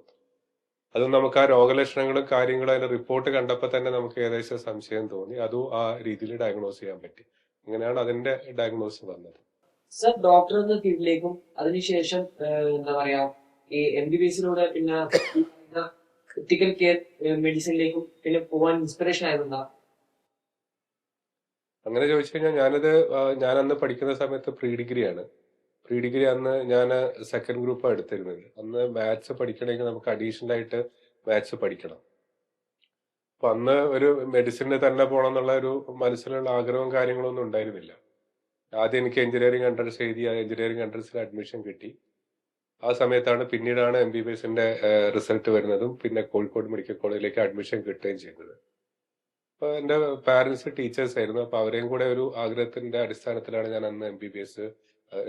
അതും നമുക്ക് ആ രോഗലക്ഷണങ്ങളും കാര്യങ്ങളും അതിന്റെ റിപ്പോർട്ട് കണ്ടപ്പോൾ തന്നെ നമുക്ക് ഏകദേശം സംശയം തോന്നി. അതും ആ രീതിയിൽ ഡയഗ്നോസ് ചെയ്യാൻ പറ്റി. അങ്ങനെയാണ് അതിന്റെ ഡയഗ്നോസ് വന്നത്. സർ, ഡോക്ടർ എന്ന ഫീൽഡിലേക്കും അതിനുശേഷം എന്താ പറയാ ഈ MBBSലൂടെ പിന്നെ ക്രിട്ടിക്കൽ കെയർ മെഡിസിനിലേക്കും പിന്നെ പോവാൻ ഇൻസ്പിറേഷൻ ആയിരുന്നാ? അങ്ങനെ ചോദിച്ചു കഴിഞ്ഞാൽ ഞാൻ അന്ന് പഠിക്കുന്ന സമയത്ത് പ്രീ ഡിഗ്രിയാണ്. പ്രീ ഡിഗ്രി അന്ന് ഞാൻ സെക്കൻഡ് ഗ്രൂപ്പാണ് എടുത്തിരുന്നത്. അന്ന് മാത്സ് പഠിക്കണമെങ്കിൽ നമുക്ക് അഡീഷണൽ ആയിട്ട് മാത്സ് പഠിക്കണം. അപ്പൊ അന്ന് ഒരു മെഡിസിന് തന്നെ പോകണം എന്നുള്ള ഒരു മനസ്സിലുള്ള ആഗ്രഹവും കാര്യങ്ങളൊന്നും ഉണ്ടായിരുന്നില്ല. ആദ്യം എനിക്ക് എഞ്ചിനീയറിംഗ് എൻട്രൻസ് എഴുതി, ആ എഞ്ചിനീയറിംഗ് എൻട്രൻസിൽ അഡ്മിഷൻ പിന്നീടാണ് MBBSന്റെ റിസൾട്ട് വരുന്നതും പിന്നെ കോഴിക്കോട് മെഡിക്കൽ കോളേജിലേക്ക് അഡ്മിഷൻ കിട്ടുകയും ചെയ്തത്. അപ്പൊ എന്റെ പാരന്റ്സ് ടീച്ചേഴ്സ് ആയിരുന്നു. അപ്പൊ അവരെയും കൂടെ ഒരു ആഗ്രഹത്തിന്റെ അടിസ്ഥാനത്തിലാണ് ഞാൻ അന്ന് MBBS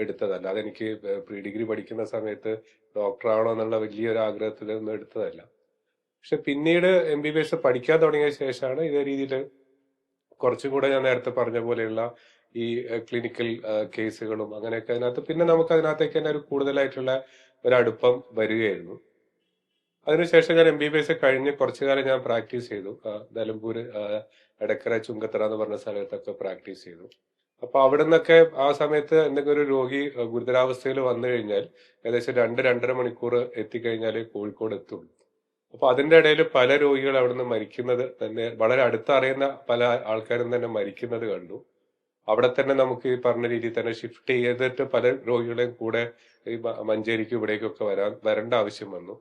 എടുത്തതല്ല. അതെനിക്ക് പ്രീ ഡിഗ്രി പഠിക്കുന്ന സമയത്ത് ഡോക്ടർ ആവണം എന്നുള്ള വലിയൊരു ആഗ്രഹത്തിലൊന്നും എടുത്തതല്ല. പക്ഷെ പിന്നീട് MBBS പഠിക്കാൻ തുടങ്ങിയ ശേഷമാണ് ഇതേ രീതിയിൽ കുറച്ചും കൂടെ ഞാൻ നേരത്തെ പറഞ്ഞ പോലെയുള്ള ഈ ക്ലിനിക്കൽ കേസുകളും അങ്ങനെയൊക്കെ അതിനകത്ത് പിന്നെ നമുക്ക് അതിനകത്തേക്ക് തന്നെ ഒരു കൂടുതലായിട്ടുള്ള ഒരു അടുപ്പം വരികയായിരുന്നു. അതിനുശേഷം ഞാൻ MBBS കഴിഞ്ഞ് കുറച്ചു കാലം ഞാൻ പ്രാക്ടീസ് ചെയ്തു. നിലമ്പൂര്, എടക്കര, ചുങ്കത്തറ എന്ന് പറഞ്ഞ സ്ഥലത്തൊക്കെ പ്രാക്ടീസ് ചെയ്തു. അപ്പൊ അവിടെ നിന്നൊക്കെ ആ സമയത്ത് എന്തെങ്കിലും ഒരു രോഗി ഗുരുതരാവസ്ഥയിൽ വന്നു കഴിഞ്ഞാൽ ഏകദേശം 2-2.5 മണിക്കൂർ എത്തിക്കഴിഞ്ഞാലേ കോഴിക്കോട് എത്തുള്ളൂ. അപ്പൊ അതിന്റെ ഇടയിൽ പല രോഗികൾ അവിടെ നിന്ന് മരിക്കുന്നത് തന്നെ, വളരെ അടുത്തറിയുന്ന പല ആൾക്കാരും തന്നെ മരിക്കുന്നത് കണ്ടു. അവിടെ തന്നെ നമുക്ക് ഈ പറഞ്ഞ രീതിയിൽ തന്നെ ഷിഫ്റ്റ് ചെയ്തിട്ട് പല രോഗികളെയും കൂടെ ഈ മഞ്ചേരിക്കും ഇവിടേക്കൊക്കെ വരേണ്ട ആവശ്യം വന്നു.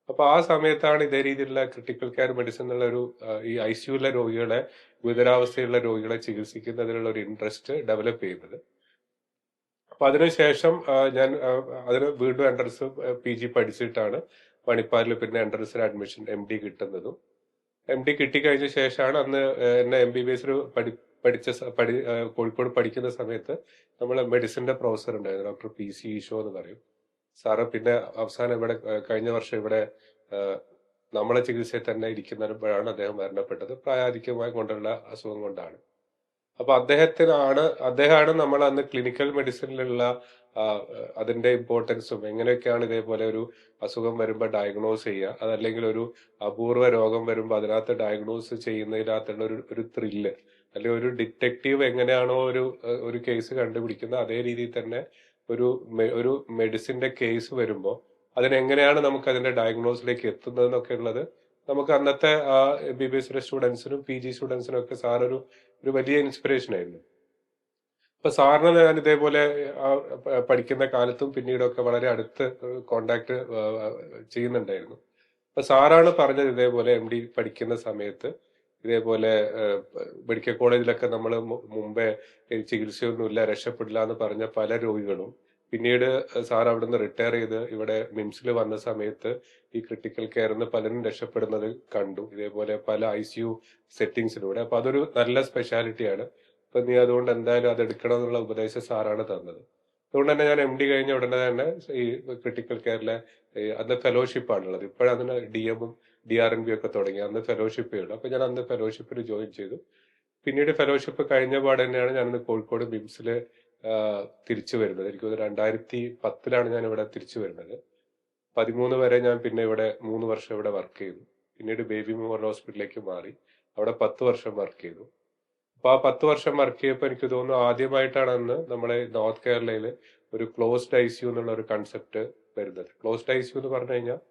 അപ്പൊ ആ സമയത്താണ് ഇതേ രീതിയിലുള്ള ക്രിട്ടിക്കൽ കെയർ മെഡിസിൻ എന്നുള്ള ഒരു ഈ ICUലെ രോഗികളെ, ഗുരുതരാവസ്ഥയുള്ള രോഗികളെ ചികിത്സിക്കുന്നതിനുള്ള ഒരു ഇൻട്രസ്റ്റ് ഡെവലപ്പ് ചെയ്യുന്നത്. അപ്പൊ അതിനുശേഷം ഞാൻ അതിന് വീണ്ടും എൻട്രൻസ് PG പഠിച്ചിട്ടാണ് മണിപ്പാലിൽ പിന്നെ എൻട്രൻസിന് അഡ്മിഷൻ MD കിട്ടുന്നതും. MD കിട്ടിക്കഴിഞ്ഞ ശേഷമാണ് അന്ന് എന്നെ MBBS കോഴിക്കോട് പഠിക്കുന്ന സമയത്ത് നമ്മൾ മെഡിസിന്റെ പ്രൊഫസർ ഉണ്ടായിരുന്നു, ഡോക്ടർ PC ഈശോ എന്ന് പറയും സാറ്. പിന്നെ അവസാനം ഇവിടെ കഴിഞ്ഞ വർഷം ഇവിടെ നമ്മളെ ചികിത്സയിൽ തന്നെ ഇരിക്കുന്നപ്പോഴാണ് അദ്ദേഹം മരണപ്പെട്ടത്. പ്രായാധിക്യമായി കൊണ്ടുള്ള അസുഖം കൊണ്ടാണ്. അപ്പൊ അദ്ദേഹമാണ് നമ്മൾ അന്ന് ക്ലിനിക്കൽ മെഡിസിനിലുള്ള അതിന്റെ ഇമ്പോർട്ടൻസും എങ്ങനെയൊക്കെയാണ് ഇതേപോലെ ഒരു അസുഖം വരുമ്പോൾ ഡയഗ്നോസ് ചെയ്യുക, അതല്ലെങ്കിൽ ഒരു അപൂർവ രോഗം വരുമ്പോൾ അതിനകത്ത് ഡയഗ്നോസ് ചെയ്യുന്നതിനകത്തുള്ള ഒരു ത്രില്ല്, അല്ലെങ്കിൽ ഒരു ഡിറ്റക്റ്റീവ് എങ്ങനെയാണോ ഒരു കേസ് കണ്ടുപിടിക്കുന്നത്, അതേ രീതിയിൽ തന്നെ ഒരു മെഡിസിന്റെ കേസ് വരുമ്പോൾ അതിനെങ്ങനെയാണ് നമുക്ക് അതിന്റെ ഡയഗ്നോസിലേക്ക് എത്തുന്നത് എന്നൊക്കെ ഉള്ളത് നമുക്ക് അന്നത്തെ MBBS സ്റ്റുഡൻസിനും PG സ്റ്റുഡൻസിനും ഒക്കെ സാർ ഒരു വലിയ ഇൻസ്പിറേഷൻ ആയിരുന്നു. അപ്പൊ സാറിന് ഞാൻ ഇതേപോലെ പഠിക്കുന്ന കാലത്തും പിന്നീടൊക്കെ വളരെ അടുത്ത് കോണ്ടാക്ട് ചെയ്യുന്നുണ്ടായിരുന്നു. അപ്പൊ സാറാണ് പറഞ്ഞത് ഇതേപോലെ MD പഠിക്കുന്ന സമയത്ത് ഇതേപോലെ മെഡിക്കൽ കോളേജിലൊക്കെ നമ്മൾ മുമ്പേ ചികിത്സയൊന്നുമില്ല, രക്ഷപ്പെടില്ല എന്ന് പറഞ്ഞ പല രോഗികളും പിന്നീട് സാർ അവിടുന്ന് റിട്ടയർ ചെയ്ത് ഇവിടെ മിംസിൽ വന്ന സമയത്ത് ഈ ക്രിട്ടിക്കൽ കെയറിന്ന് പലരും രക്ഷപ്പെടുന്നത് കണ്ടു, ഇതേപോലെ പല ICU സെറ്റിങ്സിലൂടെ. അപ്പൊ അതൊരു നല്ല സ്പെഷ്യാലിറ്റിയാണ്. അപ്പൊ നീ അതുകൊണ്ട് എന്തായാലും അത് എടുക്കണം എന്നുള്ള ഉപദേശം സാറാണ് തന്നത്. അതുകൊണ്ട് തന്നെ ഞാൻ MD കഴിഞ്ഞ ഉടനെ തന്നെ ഈ ക്രിട്ടിക്കൽ കെയറിലെ അന്ന് ഫെലോഷിപ്പ് ആണുള്ളത്. ഇപ്പോഴതിന് DM-ഉം DRNB ഒക്കെ തുടങ്ങി. അന്ന് ഫെലോഷിപ്പേ ഉള്ളൂ. അപ്പൊ ഞാൻ അന്ന് ഫെലോഷിപ്പിൽ ജോയിൻ ചെയ്തു. പിന്നീട് ഫെലോഷിപ്പ് കഴിഞ്ഞ പാട് തന്നെയാണ് ഞാനിന്ന് കോഴിക്കോട് മിംസില് തിരിച്ചു വരുന്നത്. എനിക്ക് 2010 ഞാൻ ഇവിടെ തിരിച്ചു വരുന്നത്. 13 വരെ ഞാൻ പിന്നെ ഇവിടെ 3 വർഷം ഇവിടെ വർക്ക് ചെയ്തു. പിന്നീട് ബേബി മെമ്മോറിയൽ ഹോസ്പിറ്റലിലേക്ക് മാറി. അവിടെ 10 വർഷം വർക്ക് ചെയ്തു. അപ്പൊ ആ 10 വർഷം വർക്ക് ചെയ്തപ്പോൾ എനിക്ക് തോന്നുന്നു ആദ്യമായിട്ടാണ് അന്ന് നമ്മളെ നോർത്ത് കേരളയിൽ ഒരു ക്ലോസ്ഡ് ICU എന്നുള്ള ഒരു കൺസെപ്റ്റ് വരുന്നത്. ക്ലോസ്ഡ് ICU എന്ന് പറഞ്ഞു കഴിഞ്ഞാൽ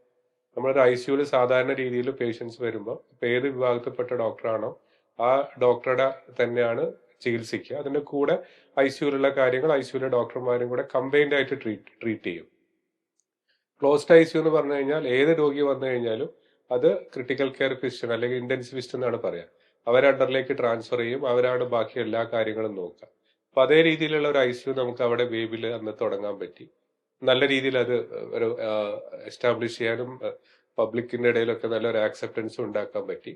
നമ്മളൊരു ICUവിൽ സാധാരണ രീതിയിൽ പേഷ്യൻസ് വരുമ്പോൾ ഇപ്പൊ ഏത് വിഭാഗത്തിൽപ്പെട്ട ഡോക്ടറാണോ ആ ഡോക്ടറുടെ തന്നെയാണ് ചികിത്സിക്കുക. അതിന്റെ കൂടെ ICUവിലുള്ള കാര്യങ്ങൾ ICUവിലെ ഡോക്ടർമാരും കൂടെ കമ്പൈൻഡ് ആയിട്ട് ട്രീറ്റ് ചെയ്യും. ക്ലോസ്ഡ് ICU എന്ന് പറഞ്ഞു കഴിഞ്ഞാൽ ഏത് രോഗി വന്നു കഴിഞ്ഞാലും അത് ക്രിട്ടിക്കൽ കെയർ ഫിസിഷ്യൻ അല്ലെങ്കിൽ ഇന്റൻസിവിസ്റ്റ് എന്നാണ് പറയാ, അവരെ അണ്ടറിലേക്ക് ട്രാൻസ്ഫർ ചെയ്യും. അവരാണ് ബാക്കി എല്ലാ കാര്യങ്ങളും നോക്കുക. അപ്പൊ അതേ രീതിയിലുള്ള ഒരു ICU നമുക്ക് അവിടെ ബേബിയിൽ അന്ന് തുടങ്ങാൻ പറ്റി. നല്ല രീതിയിൽ അത് ഒരു എസ്റ്റാബ്ലിഷ് ചെയ്യാനും പബ്ലിക്കിന്റെ ഇടയിലൊക്കെ നല്ലൊരു ആക്സെപ്റ്റൻസും ഉണ്ടാക്കാൻ പറ്റി.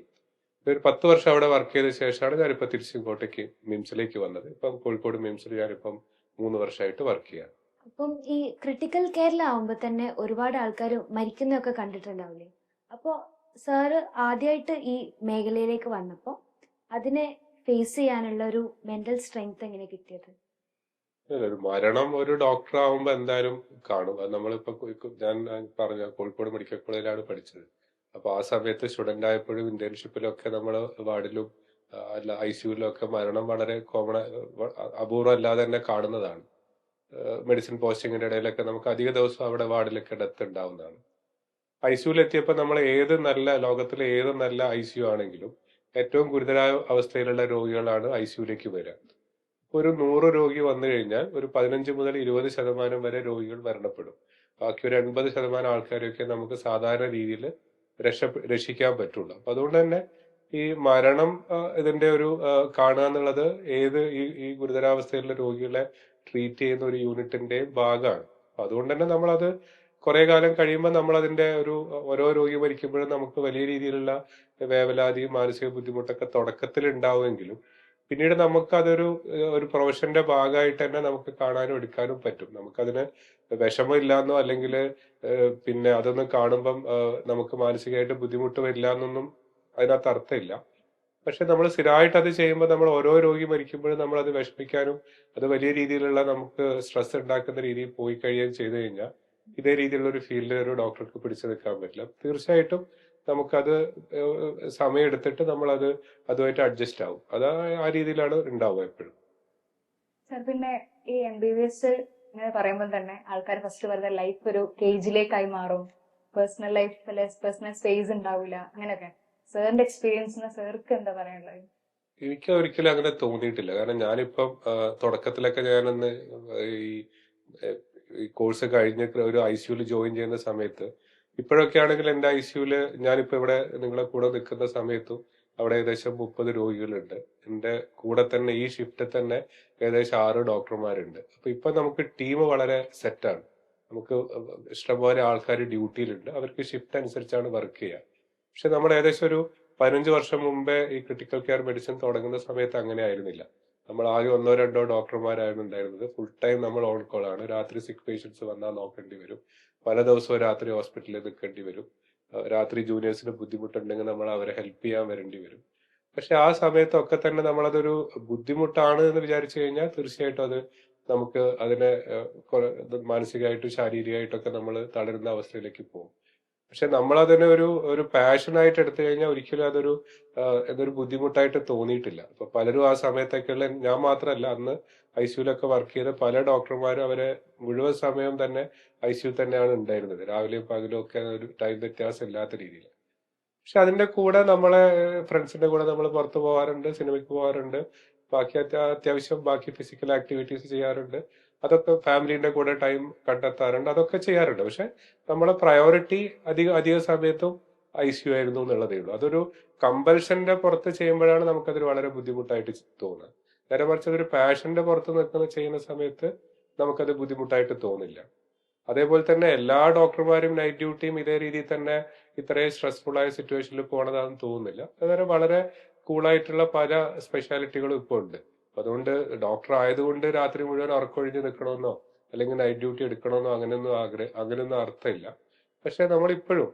ഒരു 10 വർഷം അവിടെ വർക്ക് ചെയ്ത ശേഷമാണ് ഞാനിപ്പോ തിരിച്ചിങ്ങോട്ടേക്ക് മിംസിലേക്ക് വന്നത്. ഇപ്പം കോഴിക്കോട് മിംസിൽ ഞാനിപ്പം 3 വർഷമായിട്ട് വർക്ക് ചെയ്യാം. അപ്പം ഈ ക്രിട്ടിക്കൽ കെയറിലാവുമ്പോ തന്നെ ഒരുപാട് ആൾക്കാർ മരിക്കുന്നതൊക്കെ കണ്ടിട്ടുണ്ടാവില്ലേ? അപ്പോ സാറ് ആദ്യമായിട്ട് ഈ മേഖലയിലേക്ക് വന്നപ്പോ അതിനെ ഫേസ് ചെയ്യാനുള്ള ഒരു മെന്റൽ സ്ട്രെങ്ത് എങ്ങനെ കിട്ടിയത്? ഒരു മരണം ഒരു ഡോക്ടർ ആവുമ്പോ എന്തായാലും കാണും. അത് നമ്മളിപ്പോ ഞാൻ പറഞ്ഞ കോഴിക്കോട് മെഡിക്കൽ കോളേജിലാണ് പഠിച്ചത്. അപ്പൊ ആ സമയത്ത് സ്റ്റുഡന്റ് ആയപ്പോഴും ഇന്റേൺഷിപ്പിലൊക്കെ നമ്മൾ വാർഡിലും അല്ല ICUവിലും ഒക്കെ മരണം വളരെ കോമൺ, അപൂർവം അല്ലാതെ തന്നെ കാണുന്നതാണ്. മെഡിസിൻ പോസ്റ്റിങ്ങിന്റെ ഇടയിലൊക്കെ നമുക്ക് അധിക ദിവസം അവിടെ വാർഡിലൊക്കെ ഡെത്ത് ഉണ്ടാവുന്നതാണ്. ICUവിൽ എത്തിയപ്പോൾ നമ്മൾ ലോകത്തിലെ ഏത് നല്ല ICU ആണെങ്കിലും ഏറ്റവും ഗുരുതരായ അവസ്ഥയിലുള്ള രോഗികളാണ് ICUവിലേക്ക് വരിക. ഒരു 100 രോഗി വന്നു കഴിഞ്ഞാൽ ഒരു 15 മുതൽ 20% വരെ രോഗികൾ മരണപ്പെടും. ബാക്കി ഒരു 80% ആൾക്കാരെയൊക്കെ നമുക്ക് സാധാരണ രീതിയിൽ രക്ഷിക്കാൻ പറ്റുള്ളൂ. അപ്പൊ അതുകൊണ്ട് തന്നെ ഈ മരണം ഇതിന്റെ ഒരു കാണുക എന്നുള്ളത് ഈ ഗുരുതരാവസ്ഥയിലുള്ള രോഗികളെ ട്രീറ്റ് ചെയ്യുന്ന ഒരു യൂണിറ്റിന്റെ ഭാഗമാണ്. അപ്പൊ അതുകൊണ്ട് തന്നെ നമ്മളത് കുറെ കാലം കഴിയുമ്പോൾ നമ്മൾ അതിന്റെ ഓരോ രോഗി മരിക്കുമ്പോഴും നമുക്ക് വലിയ രീതിയിലുള്ള വേവലാതിയും മാനസിക ബുദ്ധിമുട്ടൊക്കെ തുടക്കത്തിൽ ഉണ്ടാവുമെങ്കിലും പിന്നീട് നമുക്ക് അതൊരു പ്രൊഫഷന്റെ ഭാഗമായിട്ട് തന്നെ നമുക്ക് കാണാനും എടുക്കാനും പറ്റും. നമുക്കതിന് വിഷമമില്ലാന്നോ അല്ലെങ്കിൽ പിന്നെ അതൊന്നും കാണുമ്പം നമുക്ക് മാനസികമായിട്ട് ബുദ്ധിമുട്ട് വരില്ല എന്നൊന്നും അതിനകത്ത് അർത്ഥമില്ല. പക്ഷെ നമ്മൾ സ്ഥിരമായിട്ട് അത് ചെയ്യുമ്പോൾ നമ്മൾ ഓരോ രോഗി മരിക്കുമ്പോഴും നമ്മൾ അത് വിഷമിക്കാനും അത് വലിയ രീതിയിലുള്ള നമുക്ക് സ്ട്രെസ് ഉണ്ടാക്കുന്ന രീതിയിൽ പോയി കഴിയുകയും ചെയ്തു കഴിഞ്ഞാൽ ഇതേ രീതിയിലുള്ള ഒരു ഫീൽഡിൽ ഒരു ഡോക്ടർക്ക് പിടിച്ചു നിൽക്കാൻ പറ്റില്ല. തീർച്ചയായിട്ടും നമുക്കത് സമയം എടുത്തിട്ട് നമ്മളത് അതുമായിട്ട് അഡ്ജസ്റ്റ് ആവും. അത് ആ രീതിയിലാണ് ഉണ്ടാവുക എപ്പോഴും. സർ പിന്നെ ഈ MBBS ഇങ്ങനെ പറയുമ്പോൾ തന്നെ ആൾക്കാർ ഫസ്റ്റ് പറയുന്ന ലൈഫ് ഒരു കേജിലേക്കായി മാറും, പേഴ്സണൽ ലൈഫ് പേഴ്സണൽ സ്പേസ് ഉണ്ടാവില്ല, അങ്ങനെയൊക്കെ. സാറിന്റെ എക്സ്പീരിയൻസിന് സാർക്ക് എന്താ പറയാനുള്ളത്? എനിക്ക് ഒരിക്കലും അങ്ങനെ തോന്നിയിട്ടില്ല. കാരണം ഞാനിപ്പം തുടക്കത്തിലൊക്കെ ഞാനൊന്ന് ഈ ഈ കോഴ്സ് കഴിഞ്ഞ് ഒരു ICUവിൽ ജോയിൻ ചെയ്യുന്ന സമയത്ത്, ഇപ്പോഴൊക്കെ ആണെങ്കിൽ എന്റെ ICUവില് ഞാനിപ്പോ ഇവിടെ നിങ്ങളെ കൂടെ നിൽക്കുന്ന സമയത്തും അവിടെ ഏകദേശം 30 രോഗികളുണ്ട്. എന്റെ കൂടെ തന്നെ ഈ ഷിഫ്റ്റിൽ തന്നെ ഏകദേശം 6 ഡോക്ടർമാരുണ്ട്. അപ്പൊ ഇപ്പൊ നമുക്ക് ടീം വളരെ സെറ്റാണ്. നമുക്ക് ഇഷ്ടംപോലെ ആൾക്കാർ ഡ്യൂട്ടിയിലുണ്ട്. അവർക്ക് ഷിഫ്റ്റ് അനുസരിച്ചാണ് വർക്ക് ചെയ്യുക. പക്ഷെ നമ്മൾ ഏകദേശം ഒരു 15 വർഷം മുമ്പേ ഈ ക്രിട്ടിക്കൽ കെയർ മെഡിസിൻ തുടങ്ങുന്ന സമയത്ത് അങ്ങനെ ആയിരുന്നില്ല. നമ്മൾ ആകെ 1-2 ഡോക്ടർമാരായിരുന്നു ഉണ്ടായിരുന്നത്. ഫുൾ ടൈം നമ്മൾ ഓൺ കോൾ ആണ്. രാത്രി സിക്ക് പേഷ്യൻസ് വന്നാൽ നോക്കേണ്ടി വരും. പല ദിവസവും രാത്രി ഹോസ്പിറ്റലിൽ നിൽക്കേണ്ടി വരും. രാത്രി ജൂനിയേഴ്സിന് ബുദ്ധിമുട്ടുണ്ടെങ്കിൽ നമ്മൾ അവരെ ഹെൽപ്പ് ചെയ്യാൻ വരേണ്ടി വരും. പക്ഷെ ആ സമയത്തൊക്കെ തന്നെ നമ്മളതൊരു ബുദ്ധിമുട്ടാണ് എന്ന് വിചാരിച്ചു കഴിഞ്ഞാൽ തീർച്ചയായിട്ടും അത് നമുക്ക് അതിനെ മാനസികമായിട്ടും ശാരീരികമായിട്ടൊക്കെ നമ്മൾ തളരുന്ന അവസ്ഥയിലേക്ക് പോകും. പക്ഷെ നമ്മളതിനെ ഒരു പാഷനായിട്ട് എടുത്തു കഴിഞ്ഞാൽ ഒരിക്കലും അതൊരു ബുദ്ധിമുട്ടായിട്ട് തോന്നിയിട്ടില്ല. അപ്പൊ പലരും ആ സമയത്തൊക്കെയുള്ള, ഞാൻ മാത്രമല്ല, അന്ന് ICUവിലൊക്കെ വർക്ക് ചെയ്ത പല ഡോക്ടർമാരും അവരെ മുഴുവൻ സമയം തന്നെ ICU തന്നെയാണ് ഉണ്ടായിരുന്നത്. രാവിലെയും പകലും ഒക്കെ ഒരു ടൈം വ്യത്യാസം ഇല്ലാത്ത രീതിയിൽ. പക്ഷെ അതിന്റെ കൂടെ നമ്മളെ ഫ്രണ്ട്സിന്റെ കൂടെ നമ്മൾ പുറത്തു പോകാറുണ്ട്, സിനിമയ്ക്ക് പോകാറുണ്ട്, ബാക്കി അത്യാവശ്യം ബാക്കി ഫിസിക്കൽ ആക്ടിവിറ്റീസ് ചെയ്യാറുണ്ട്. അതൊക്കെ ഫാമിലിന്റെ കൂടെ ടൈം കണ്ടെത്താറുണ്ട്, അതൊക്കെ ചെയ്യാറുണ്ട്. പക്ഷെ നമ്മളെ പ്രയോറിറ്റി അധിക സമയത്തും ICU ആയിരുന്നു എന്നുള്ളതേ ഉള്ളൂ. അതൊരു കമ്പൽഷന്റെ പുറത്ത് ചെയ്യുമ്പോഴാണ് നമുക്കതൊരു വളരെ ബുദ്ധിമുട്ടായിട്ട് തോന്നുന്നത്. നേരെ മറിച്ച് അതൊരു പാഷന്റെ പുറത്ത് ചെയ്യുന്ന സമയത്ത് നമുക്കത് ബുദ്ധിമുട്ടായിട്ട് തോന്നില്ല. അതേപോലെ തന്നെ എല്ലാ ഡോക്ടർമാരും നൈറ്റ് ഡ്യൂട്ടിയും ഇതേ രീതിയിൽ തന്നെ ഇത്രയും സ്ട്രെസ്ഫുൾ ആയ സിറ്റുവേഷനിൽ പോകണതാണെന്ന് തോന്നുന്നില്ല. അതുവരെ വളരെ കൂളായിട്ടുള്ള പല സ്പെഷ്യാലിറ്റികളും ഇപ്പോൾ ഉണ്ട്. അപ്പൊ അതുകൊണ്ട് ഡോക്ടർ ആയതുകൊണ്ട് രാത്രി മുഴുവൻ ഉറക്കൊഴിഞ്ഞ് നിൽക്കണമെന്നോ അല്ലെങ്കിൽ നൈറ്റ് ഡ്യൂട്ടി എടുക്കണമെന്നോ അങ്ങനെയൊന്നും അർത്ഥമില്ല. പക്ഷെ നമ്മളിപ്പോഴും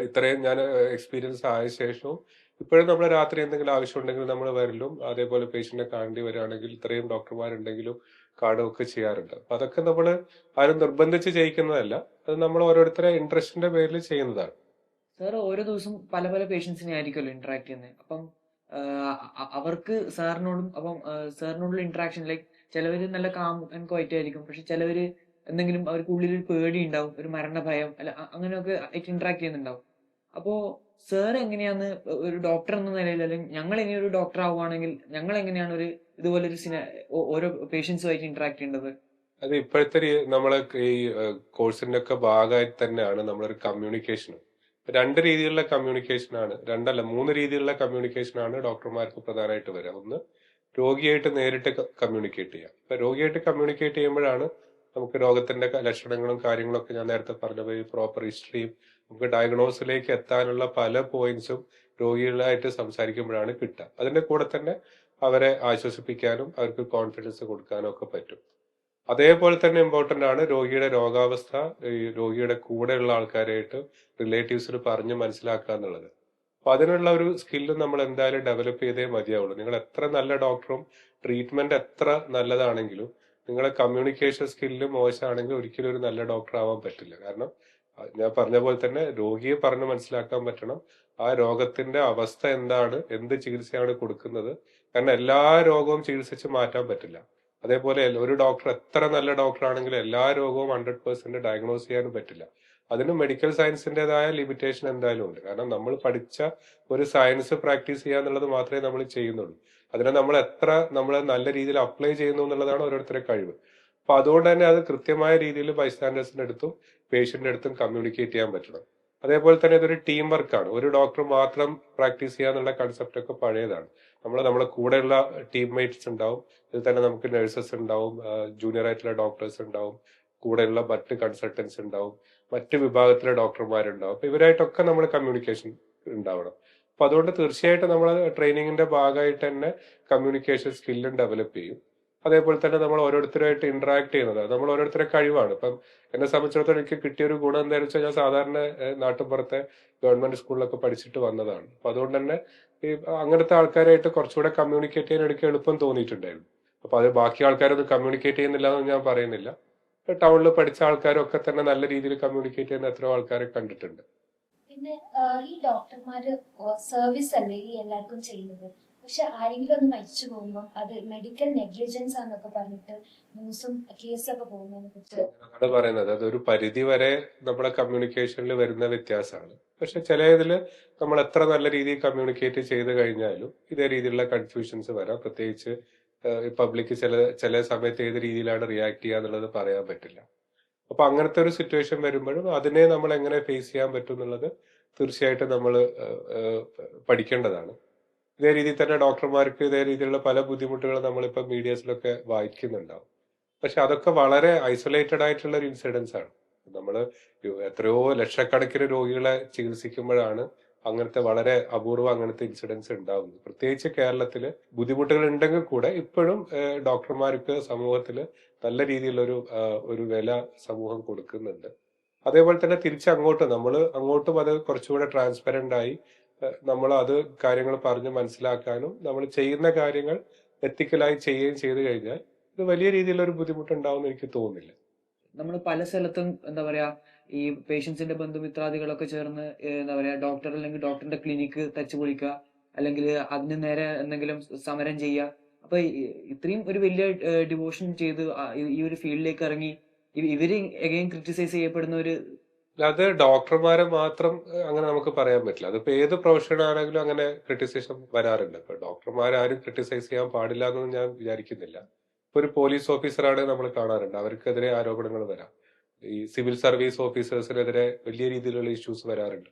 ഇത്രയും ഞാൻ എക്സ്പീരിയൻസ് ആയ ശേഷവും ഇപ്പോഴും നമ്മൾ രാത്രി എന്തെങ്കിലും ആവശ്യമുണ്ടെങ്കിൽ നമ്മൾ വരലും, അതേപോലെ പേഷ്യന്റിനെ കാണേണ്ടി വരികയാണെങ്കിൽ ഇത്രയും ഡോക്ടർമാരുണ്ടെങ്കിലും കാണുകയൊക്കെ ചെയ്യാറുണ്ട്. അപ്പൊ അതൊക്കെ നമ്മൾ ആരും നിർബന്ധിച്ച് ചെയ്യിക്കുന്നതല്ല, അത് നമ്മൾ ഓരോരുത്തരെ ഇൻട്രസ്റ്റിന്റെ പേരിൽ ചെയ്യുന്നതാണ്. സാർ ഓരോ ദിവസം പല പല പേഷ്യൻസിനെ ആയിരിക്കുമല്ലോ ഇന്ററാക്ട് ചെയ്യുന്നത്. അപ്പം അവർക്ക് സാറിനോടും അപ്പം സാറിനോടുള്ള ഇന്ററാക്ഷൻ ലൈക്ക് ചിലവര് നല്ല കാം ആൻഡ് ക്വൈറ്റ് ആയിരിക്കും, പക്ഷെ ചിലവര് എന്തെങ്കിലും അവർക്ക് ഉള്ളിൽ ഒരു പേടി ഉണ്ടാവും, ഒരു മരണ ഭയം അല്ല അങ്ങനെയൊക്കെ ആയിട്ട് ഇന്ററാക്ട് ചെയ്യുന്നുണ്ടാവും. അപ്പോ സാർ എങ്ങനെയാണ് ഒരു ഡോക്ടർ എന്ന നിലയിൽ, അല്ലെങ്കിൽ ഞങ്ങൾ ഇനി ഒരു ഡോക്ടർ ആവുകയാണെങ്കിൽ ഞങ്ങൾ എങ്ങനെയാണ് ഇതുപോലെ ഓരോ പേഷ്യൻസുമായിട്ട് ഇന്ററാക്ട് ചെയ്യേണ്ടത്? അത് ഇപ്പോഴത്തെ നമ്മളെ ഈ കോഴ്സിന്റെ ഒക്കെ ഭാഗമായിട്ട് തന്നെയാണ് നമ്മളൊരു കമ്മ്യൂണിക്കേഷൻ. 2 രീതിയിലുള്ള കമ്മ്യൂണിക്കേഷൻ ആണ്, 2 അല്ല 3 രീതിയിലുള്ള കമ്മ്യൂണിക്കേഷൻ ആണ് ഡോക്ടർമാർക്ക് പ്രധാനമായിട്ട് വരിക. ഒന്ന്, രോഗിയായിട്ട് നേരിട്ട് കമ്മ്യൂണിക്കേറ്റ് ചെയ്യാം. അപ്പൊ രോഗിയായിട്ട് കമ്മ്യൂണിക്കേറ്റ് ചെയ്യുമ്പോഴാണ് നമുക്ക് രോഗത്തിന്റെ ലക്ഷണങ്ങളും കാര്യങ്ങളൊക്കെ ഞാൻ നേരത്തെ പറഞ്ഞ പ്രോപ്പർ ഹിസ്റ്ററിയും നമുക്ക് ഡയഗ്നോസിലേക്ക് എത്താനുള്ള പല പോയിന്റ്സും രോഗികളായിട്ട് സംസാരിക്കുമ്പോഴാണ് കിട്ടുക. അതിന്റെ കൂടെ തന്നെ അവരെ ആശ്വസിപ്പിക്കാനും അവർക്ക് കോൺഫിഡൻസ് കൊടുക്കാനും ഒക്കെ പറ്റും. അതേപോലെ തന്നെ ഇമ്പോർട്ടന്റ് ആണ് രോഗിയുടെ രോഗാവസ്ഥ ഈ രോഗിയുടെ കൂടെയുള്ള ആൾക്കാരായിട്ട് റിലേറ്റീവ്സിന് പറഞ്ഞ് മനസ്സിലാക്കുക എന്നുള്ളത്. അപ്പൊ അതിനുള്ള ഒരു സ്കില്ല് നമ്മൾ എന്തായാലും ഡെവലപ്പ് ചെയ്തേ മതിയാവുള്ളൂ. നിങ്ങൾ എത്ര നല്ല ഡോക്ടറും ട്രീറ്റ്മെന്റ് എത്ര നല്ലതാണെങ്കിലും നിങ്ങളെ കമ്മ്യൂണിക്കേഷൻ സ്കില്ല് മോശമാണെങ്കിൽ ഒരിക്കലും ഒരു നല്ല ഡോക്ടർ ആവാൻ പറ്റില്ല. കാരണം ഞാൻ പറഞ്ഞ പോലെ തന്നെ രോഗിയെ പറഞ്ഞ് മനസ്സിലാക്കാൻ പറ്റണം, ആ രോഗത്തിന്റെ അവസ്ഥ എന്താണ്, എന്ത് ചികിത്സയാണ് കൊടുക്കുന്നത്. കാരണം എല്ലാ രോഗവും ചികിത്സിച്ച് മാറ്റാൻ പറ്റില്ല. അതേപോലെ ഒരു ഡോക്ടർ എത്ര നല്ല ഡോക്ടർ ആണെങ്കിലും എല്ലാ രോഗവും 100% ഡയഗ്നോസ് ചെയ്യാനും പറ്റില്ല. അതിന് മെഡിക്കൽ സയൻസിന്റേതായ ലിമിറ്റേഷൻ എന്തായാലും ഉണ്ട്. കാരണം നമ്മൾ പഠിച്ച ഒരു സയൻസ് പ്രാക്ടീസ് ചെയ്യുക എന്നുള്ളത് മാത്രമേ നമ്മൾ ചെയ്യുന്നുള്ളൂ. അതിനെ നമ്മൾ നല്ല രീതിയിൽ അപ്ലൈ ചെയ്യുന്നു എന്നുള്ളതാണ് ഓരോരുത്തരുടെ കഴിവ്. അപ്പൊ അതുകൊണ്ട് തന്നെ അത് കൃത്യമായ രീതിയിൽ ബൈസ്റ്റാൻഡേഴ്സിന്റെ അടുത്തും പേഷ്യന്റിന്റെ അടുത്തും കമ്മ്യൂണിക്കേറ്റ് ചെയ്യാൻ പറ്റണം. അതേപോലെ തന്നെ ഇതൊരു ടീം വർക്കാണ്. ഒരു ഡോക്ടർ മാത്രം പ്രാക്ടീസ് ചെയ്യാന്നുള്ള കൺസെപ്റ്റ് ഒക്കെ പഴയതാണ്. നമ്മളെ കൂടെയുള്ള ടീംമേറ്റ്സ് ഉണ്ടാവും. ഇതിൽ തന്നെ നമുക്ക് നഴ്സസ് ഉണ്ടാവും, ജൂനിയർ ആയിട്ടുള്ള ഡോക്ടേഴ്സ് ഉണ്ടാവും, കൂടെയുള്ള മറ്റ് കൺസൾട്ടൻസ് ഉണ്ടാവും, മറ്റ് വിഭാഗത്തിലെ ഡോക്ടർമാരുണ്ടാവും. അപ്പൊ ഇവരായിട്ടൊക്കെ നമ്മൾ കമ്മ്യൂണിക്കേഷൻ ഉണ്ടാവണം. അപ്പൊ അതുകൊണ്ട് തീർച്ചയായിട്ടും നമ്മൾ ട്രെയിനിങ്ങിന്റെ ഭാഗമായിട്ട് തന്നെ കമ്മ്യൂണിക്കേഷൻ സ്കില്ലും ഡെവലപ്പ് ചെയ്യും. അതേപോലെ തന്നെ നമ്മൾ ഓരോരുത്തരുമായിട്ട് ഇന്ററാക്ട് ചെയ്യുന്നത് നമ്മൾ ഓരോരുത്തരുടെ കഴിവാണ്. ഇപ്പം എന്നെ സംബന്ധിച്ചിടത്തോളം എനിക്ക് കിട്ടിയൊരു ഗുണം എന്താണെന്ന് വെച്ചാൽ ഞാൻ സാധാരണ നാട്ടുപുറത്തെ ഗവൺമെന്റ് സ്കൂളിലൊക്കെ പഠിച്ചിട്ട് വന്നതാണ്. അപ്പൊ അതുകൊണ്ട് തന്നെ ഈ അങ്ങനത്തെ ആൾക്കാരായിട്ട് കുറച്ചുകൂടെ കമ്മ്യൂണിക്കേറ്റ് ചെയ്യാൻ എനിക്ക് എളുപ്പം തോന്നിയിട്ടുണ്ടായിരുന്നു. അപ്പൊ അത് ബാക്കി ആൾക്കാരൊന്നും കമ്മ്യൂണിക്കേറ്റ് ചെയ്യുന്നില്ല എന്ന് ഞാൻ പറയുന്നില്ല. ടൗണിൽ പഠിച്ച ആൾക്കാരും ഒക്കെ തന്നെ നല്ല രീതിയിൽ കമ്മ്യൂണിക്കേറ്റ് ചെയ്യുന്ന എത്രയോ ആൾക്കാരെ കണ്ടിട്ടുണ്ട്. പിന്നെ ഈ ഡോക്ടർമാര് സർവീസ് അല്ലേ ഈ എല്ലാവർക്കും ചെയ്യുന്നത്. പക്ഷെ ആരെങ്കിലും ഒന്ന് മരിച്ചു പോകുമ്പോൾ അത് മെഡിക്കൽ നെഗ്ലിജൻസ് ആണെന്നൊക്കെ പറഞ്ഞിട്ട് ന്യൂസും കേസൊക്കെ പോകുന്നതിനെ കുറിച്ച് അതാണ് പറയുന്നത്. അതൊരു പരിധി വരെ നമ്മുടെ കമ്മ്യൂണിക്കേഷനിൽ വരുന്ന വ്യത്യാസമാണ്. പക്ഷെ ചില ഇതിൽ നമ്മൾ എത്ര നല്ല രീതിയിൽ കമ്മ്യൂണിക്കേറ്റ് ചെയ്ത് കഴിഞ്ഞാലും ഇതേ രീതിയിലുള്ള കൺഫ്യൂഷൻസ് വരാം. പ്രത്യേകിച്ച് പബ്ലിക് ചില സമയത്ത് ഏത് രീതിയിലാണ് റിയാക്ട് ചെയ്യുക എന്നുള്ളത് പറയാൻ പറ്റില്ല. അപ്പൊ അങ്ങനത്തെ ഒരു സിറ്റുവേഷൻ വരുമ്പോഴും അതിനെ നമ്മൾ എങ്ങനെ ഫേസ് ചെയ്യാൻ പറ്റും എന്നുള്ളത് തീർച്ചയായിട്ടും നമ്മൾ പഠിക്കേണ്ടതാണ്. ഇതേ രീതിയിൽ തന്നെ ഡോക്ടർമാർക്ക് ഇതേ രീതിയിലുള്ള പല ബുദ്ധിമുട്ടുകളും നമ്മളിപ്പോ മീഡിയസിലൊക്കെ വായിക്കുന്നുണ്ടാവും. പക്ഷെ അതൊക്കെ വളരെ ഐസൊലേറ്റഡ് ആയിട്ടുള്ള ഒരു ഇൻസിഡൻസ് ആണ്. നമ്മൾ എത്രയോ ലക്ഷക്കണക്കിന് രോഗികളെ ചികിത്സിക്കുമ്പോഴാണ് അങ്ങനത്തെ വളരെ അപൂർവം അങ്ങനത്തെ ഇൻസിഡൻസ് ഉണ്ടാവുന്നത്. പ്രത്യേകിച്ച് കേരളത്തിൽ ബുദ്ധിമുട്ടുകൾ ഉണ്ടെങ്കിൽ കൂടെ ഇപ്പോഴും ഡോക്ടർമാർക്ക് സമൂഹത്തിൽ നല്ല രീതിയിലൊരു ഒരു വില സമൂഹം കൊടുക്കുന്നുണ്ട്. അതേപോലെ തന്നെ തിരിച്ച് അങ്ങോട്ടും അത് കുറച്ചുകൂടെ ട്രാൻസ്പെറന്റ് ആയി നമ്മൾ അത് കാര്യങ്ങൾ പറഞ്ഞ് മനസ്സിലാക്കാനും നമ്മൾ ചെയ്യുന്ന കാര്യങ്ങൾ എത്തിക്കലായി ചെയ്യുകയും ചെയ്തു കഴിഞ്ഞാൽ ഇത് വലിയ രീതിയിലൊരു ബുദ്ധിമുട്ടുണ്ടാവുമെന്ന് എനിക്ക് തോന്നുന്നില്ല. നമ്മൾ പല സ്ഥലത്തും എന്താ പറയാ ഈ പേഷ്യൻസിന്റെ ബന്ധുമിത്രാദികളൊക്കെ ചേർന്ന് എന്താ പറയാ ഡോക്ടർ അല്ലെങ്കിൽ ഡോക്ടറിന്റെ ക്ലിനിക്ക് തച്ചു പൊളിക്കുക, അല്ലെങ്കിൽ അതിന് നേരെ എന്തെങ്കിലും സമരം ചെയ്യുക. അപ്പൊ ഇത്രയും ഒരു വലിയ ഡിവോഷൻ ചെയ്ത് ഈ ഒരു ഫീൽഡിലേക്ക് ഇറങ്ങി ഇവര് എഗെയിൻ ക്രിറ്റിസൈസ് ചെയ്യപ്പെടുന്ന ഒരു അത് ഡോക്ടർമാരെ മാത്രം അങ്ങനെ നമുക്ക് പറയാൻ പറ്റില്ല. അതിപ്പോ ഏത് പ്രൊഫഷൻ ആണെങ്കിലും അങ്ങനെ ക്രിറ്റിസിസം വരാറുണ്ട്. ഇപ്പൊ ഡോക്ടർമാരാരും ക്രിട്ടിസൈസ് ചെയ്യാൻ പാടില്ല എന്നൊന്നും ഞാൻ വിചാരിക്കുന്നില്ല. ഇപ്പൊ ഒരു പോലീസ് ഓഫീസറാണ് നമ്മൾ കാണാറുണ്ട്, അവർക്കെതിരെ ആരോപണങ്ങൾ വരാം. ഈ സിവിൽ സർവീസ് ഓഫീസേഴ്സിനെതിരെ വലിയ രീതിയിലുള്ള ഇഷ്യൂസ് വരാറുണ്ട്.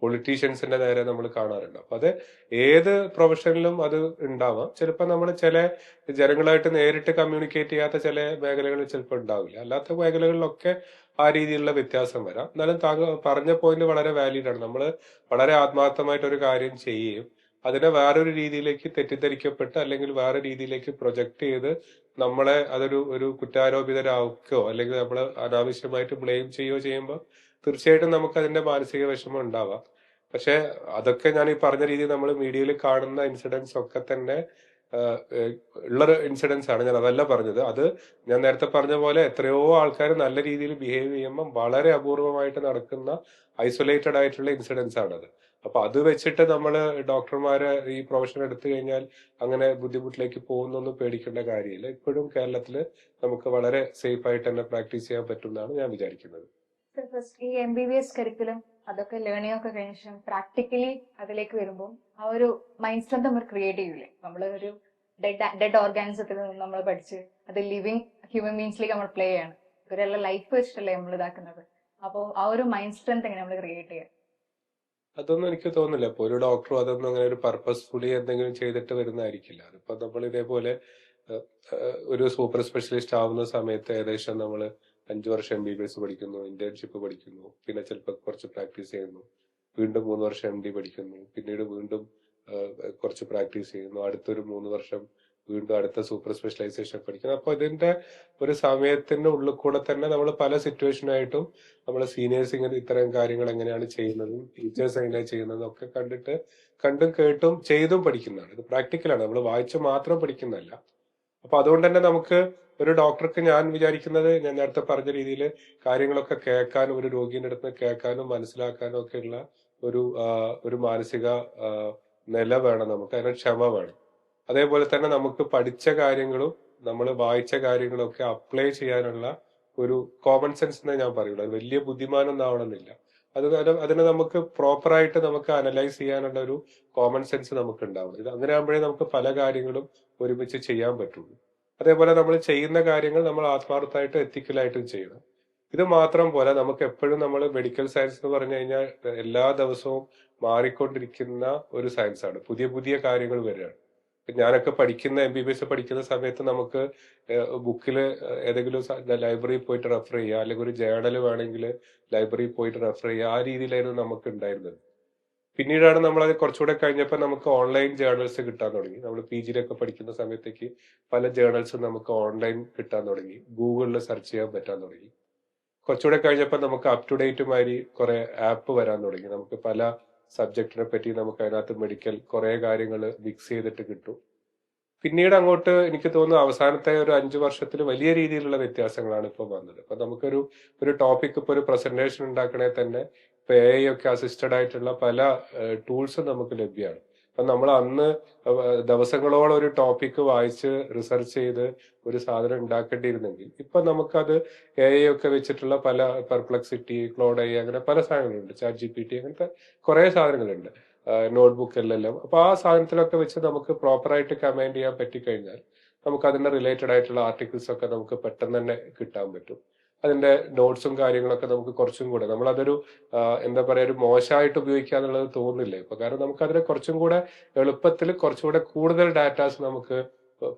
പൊളിറ്റീഷ്യൻസിന്റെ നേരെ നമ്മൾ കാണാറുണ്ട്. അപ്പൊ അത് ഏത് പ്രൊഫഷനിലും അത് ഉണ്ടാവാം. ചിലപ്പോൾ നമ്മൾ ചില ജനങ്ങളായിട്ട് നേരിട്ട് കമ്മ്യൂണിക്കേറ്റ് ചെയ്യാത്ത ചില മേഖലകളിൽ ചിലപ്പോൾ ഉണ്ടാവില്ല. അല്ലാത്ത മേഖലകളിലൊക്കെ ആ രീതിയിലുള്ള വ്യത്യാസം വരാം. എന്നാലും താങ്കൾ പറഞ്ഞ പോയിന്റ് വളരെ വാലിഡ് ആണ്. നമ്മൾ വളരെ ആത്മാർത്ഥമായിട്ട് ഒരു കാര്യം ചെയ്യുകയും അതിനെ വേറൊരു രീതിയിലേക്ക് തെറ്റിദ്ധരിക്കപ്പെട്ട് അല്ലെങ്കിൽ വേറെ രീതിയിലേക്ക് പ്രൊജക്ട് ചെയ്ത് നമ്മളെ ഒരു കുറ്റാരോപിതരാക്കുകയോ അല്ലെങ്കിൽ നമ്മൾ അനാവശ്യമായിട്ട് ബ്ലെയിം ചെയ്യുകയോ ചെയ്യുമ്പോൾ തീർച്ചയായിട്ടും നമുക്ക് അതിന്റെ മാനസിക വിഷമം ഉണ്ടാവാം. പക്ഷെ അതൊക്കെ ഞാൻ ഈ പറഞ്ഞ രീതിയിൽ നമ്മൾ മീഡിയയിൽ കാണുന്ന ഇൻസിഡൻസ് ഒക്കെ തന്നെ ഉള്ള ഇൻസിഡൻസ് ആണ്. ഞാൻ അതല്ല പറഞ്ഞത്. അത് ഞാൻ നേരത്തെ പറഞ്ഞ പോലെ എത്രയോ ആൾക്കാർ നല്ല രീതിയിൽ ബിഹേവ് ചെയ്യുമ്പോൾ വളരെ അപൂർവമായിട്ട് നടക്കുന്ന ഐസൊലേറ്റഡ് ആയിട്ടുള്ള ഇൻസിഡൻസ് ആണത്. അപ്പൊ അത് വെച്ചിട്ട് നമ്മൾ ഡോക്ടർമാരെ ഈ പ്രൊഫഷൻ എടുത്തു കഴിഞ്ഞാൽ അങ്ങനെ ബുദ്ധിമുട്ടിലേക്ക് പോകുന്നൊന്നും പേടിക്കേണ്ട കാര്യമില്ല. ഇപ്പോഴും കേരളത്തിൽ നമുക്ക് വളരെ സേഫ് ആയിട്ട് തന്നെ പ്രാക്ടീസ് ചെയ്യാൻ പറ്റും എന്നാണ് ഞാൻ വിചാരിക്കുന്നത്. ഈ MBBS കരിക്കുലം അതൊക്കെ ലേണിംഗ് ഒക്കെ കഴിഞ്ഞ ശേഷം പ്രാക്ടിക്കലി അതിലേക്ക് വരുമ്പോൾ ആ ഒരു മൈൻഡ് സ്ട്രെങ്ത് നമ്മൾ ക്രിയേറ്റ് ചെയ്യൂലേ. നമ്മൾ ഒരു ഡെഡ് ഓർഗാനിസത്തിൽ നിന്ന് നമ്മൾ പഠിച്ച് അത് ലിവിങ് ഹ്യൂമൻ ബീങ്സിലേക്ക് നമ്മൾ പ്ലേ ചെയ്യാണ്. ഇവരെല്ലാം ലൈഫ് വെച്ചിട്ടല്ലേ നമ്മൾ ഇതാക്കുന്നത്. അപ്പോൾ ആ ഒരു മൈൻഡ് സ്ട്രെങ്ത് എങ്ങനെ നമ്മൾ ക്രിയേറ്റ് ചെയ്യാം? അതൊന്നും എനിക്ക് തോന്നുന്നില്ല. ഇപ്പൊ ഒരു ഡോക്ടറും അതൊന്നും അങ്ങനെ ഒരു പർപ്പസ്ഫുള്ളി എന്തെങ്കിലും ചെയ്തിട്ട് വരുന്നതായിരിക്കില്ല. അതിപ്പോ നമ്മൾ ഇതേപോലെ ഒരു സൂപ്പർ സ്പെഷ്യലിസ്റ്റ് ആവുന്ന സമയത്ത് ഏകദേശം നമ്മൾ 5 വർഷം MBBS പഠിക്കുന്നു, ഇന്റേൺഷിപ്പ് പഠിക്കുന്നു, പിന്നെ ചിലപ്പോൾ കുറച്ച് പ്രാക്ടീസ് ചെയ്യുന്നു, വീണ്ടും 3 വർഷം MD പഠിക്കുന്നു, പിന്നീട് വീണ്ടും കുറച്ച് പ്രാക്ടീസ് ചെയ്യുന്നു, അടുത്തൊരു 3 വർഷം വീണ്ടും അടുത്ത സൂപ്പർ സ്പെഷ്യലൈസേഷൻ പഠിക്കുന്നു. അപ്പൊ ഇതിന്റെ ഒരു സമയത്തിന്റെ ഉള്ളിൽ കൂടെ തന്നെ നമ്മൾ പല സിറ്റുവേഷനായിട്ടും നമ്മളെ സീനിയേഴ്സ് ഇങ്ങനെ ഇത്തരം കാര്യങ്ങൾ എങ്ങനെയാണ് ചെയ്യുന്നതും ടീച്ചേഴ്സ് എങ്ങനെയാണ് ചെയ്യുന്നതും ഒക്കെ കണ്ടിട്ട് കണ്ടും കേട്ടും ചെയ്തും പഠിക്കുന്നതാണ്. ഇത് പ്രാക്ടിക്കലാണ്, നമ്മൾ വായിച്ച് മാത്രം പഠിക്കുന്നതല്ല. അപ്പൊ അതുകൊണ്ട് തന്നെ നമുക്ക് ഒരു ഡോക്ടർക്ക് ഞാൻ വിചാരിക്കുന്നത്, ഞാൻ നേരത്തെ പറഞ്ഞ രീതിയിൽ കാര്യങ്ങളൊക്കെ കേൾക്കാനും ഒരു രോഗീന്റെ അടുത്ത് കേൾക്കാനും മനസ്സിലാക്കാനും ഒക്കെ ഉള്ള ഒരു മാനസിക നില വേണം നമുക്ക്. അതിന് ക്ഷമ വേണം. അതേപോലെ തന്നെ നമുക്ക് പഠിച്ച കാര്യങ്ങളും നമ്മൾ വായിച്ച കാര്യങ്ങളും ഒക്കെ അപ്ലൈ ചെയ്യാനുള്ള ഒരു കോമൺ സെൻസ് എന്നേ ഞാൻ പറയുള്ളൂ. അത് വലിയ ബുദ്ധിമാനൊന്നും ആവണമെന്നില്ല. അതിനെ നമുക്ക് പ്രോപ്പറായിട്ട് നമുക്ക് അനലൈസ് ചെയ്യാനുള്ള ഒരു കോമൺ സെൻസ് നമുക്ക് ഉണ്ടാവണം. ഇത് അങ്ങനെ ആകുമ്പോഴേ നമുക്ക് പല കാര്യങ്ങളും ഒരുമിച്ച് ചെയ്യാൻ പറ്റുള്ളൂ. അതേപോലെ നമ്മൾ ചെയ്യുന്ന കാര്യങ്ങൾ നമ്മൾ ആത്മാർത്ഥമായിട്ട് എത്തിക്കലായിട്ടും ചെയ്യണം. ഇത് മാത്രം പോലെ നമുക്ക് എപ്പോഴും നമ്മൾ മെഡിക്കൽ സയൻസ് എന്ന് പറഞ്ഞു കഴിഞ്ഞാൽ എല്ലാ ദിവസവും മാറിക്കൊണ്ടിരിക്കുന്ന ഒരു സയൻസ് ആണ്. പുതിയ പുതിയ കാര്യങ്ങൾ വരികയാണ്. ഞാനൊക്കെ MBBS പഠിക്കുന്ന സമയത്ത് നമുക്ക് ബുക്കിൽ ഏതെങ്കിലും ലൈബ്രറിയിൽ പോയിട്ട് റെഫർ ചെയ്യുക, അല്ലെങ്കിൽ ഒരു ജേർണൽ വേണമെങ്കിൽ ലൈബ്രറിയിൽ പോയിട്ട് റെഫർ ചെയ്യുക, ആ രീതിയിലായിരുന്നു നമുക്ക് ഉണ്ടായിരുന്നത്. പിന്നീടാണ് നമ്മൾ അത് കുറച്ചുകൂടെ കഴിഞ്ഞപ്പോൾ നമുക്ക് ഓൺലൈൻ ജേർണൽസ് കിട്ടാൻ തുടങ്ങി. നമ്മൾ PGയിലൊക്കെ പഠിക്കുന്ന സമയത്തേക്ക് പല ജേർണൽസും നമുക്ക് ഓൺലൈൻ കിട്ടാൻ തുടങ്ങി, ഗൂഗിളിൽ സെർച്ച് ചെയ്യാൻ പറ്റാൻ തുടങ്ങി. കുറച്ചുകൂടെ കഴിഞ്ഞപ്പോൾ നമുക്ക് അപ് ടു ഡേറ്റ് മാതിരി കുറെ ആപ്പ് വരാൻ തുടങ്ങി. നമുക്ക് പല സബ്ജക്റ്റിനെ പറ്റി നമുക്ക് അതിനകത്ത് മെഡിക്കൽ കുറെ കാര്യങ്ങൾ മിക്സ് ചെയ്തിട്ട് കിട്ടും. പിന്നീട് അങ്ങോട്ട് എനിക്ക് തോന്നുന്നു അവസാനത്തെ ഒരു 5 വർഷത്തിൽ വലിയ രീതിയിലുള്ള വ്യത്യാസങ്ങളാണ് ഇപ്പൊ വന്നത്. അപ്പൊ നമുക്കൊരു ഒരു ടോപ്പിക് ഇപ്പൊ ഒരു പ്രസന്റേഷൻ ഉണ്ടാക്കണേ തന്നെ ഇപ്പൊ AI ഒക്കെ അസിസ്റ്റഡ് ആയിട്ടുള്ള പല ടൂൾസും നമുക്ക് ലഭ്യമാണ്. അപ്പൊ നമ്മൾ അന്ന് ദിവസങ്ങളോളം ഒരു ടോപ്പിക് വായിച്ച് റിസർച്ച് ചെയ്ത് ഒരു സാധനം ഉണ്ടാക്കേണ്ടിയിരുന്നെങ്കിൽ ഇപ്പൊ നമുക്കത് AI ഒക്കെ വെച്ചിട്ടുള്ള പല പെർപ്ലക്സിറ്റി, ക്ലോഡ് AI അങ്ങനെ പല സാധനങ്ങളുണ്ട്, ചാറ്റ് GPT അങ്ങനത്തെ കുറെ സാധനങ്ങളുണ്ട്, നോട്ട്ബുക്കിലെല്ലാം. അപ്പൊ ആ സാധനത്തിലൊക്കെ വെച്ച് നമുക്ക് പ്രോപ്പറായിട്ട് കമാൻഡ് ചെയ്യാൻ പറ്റിക്കഴിഞ്ഞാൽ നമുക്ക് അതിന്റെ റിലേറ്റഡ് ആയിട്ടുള്ള ആർട്ടിക്കിൾസ് ഒക്കെ നമുക്ക് പെട്ടെന്ന് തന്നെ കിട്ടാൻ പറ്റും. അതിന്റെ നോട്ട്സും കാര്യങ്ങളൊക്കെ നമുക്ക് കുറച്ചും കൂടെ നമ്മളതൊരു എന്താ പറയാ ഒരു മോശമായിട്ട് ഉപയോഗിക്കുക എന്നുള്ളത് തോന്നുന്നില്ല ഇപ്പൊ. കാരണം നമുക്ക് അതിനെ കുറച്ചും കൂടെ എളുപ്പത്തിൽ കുറച്ചുകൂടെ കൂടുതൽ ഡാറ്റാസ് നമുക്ക്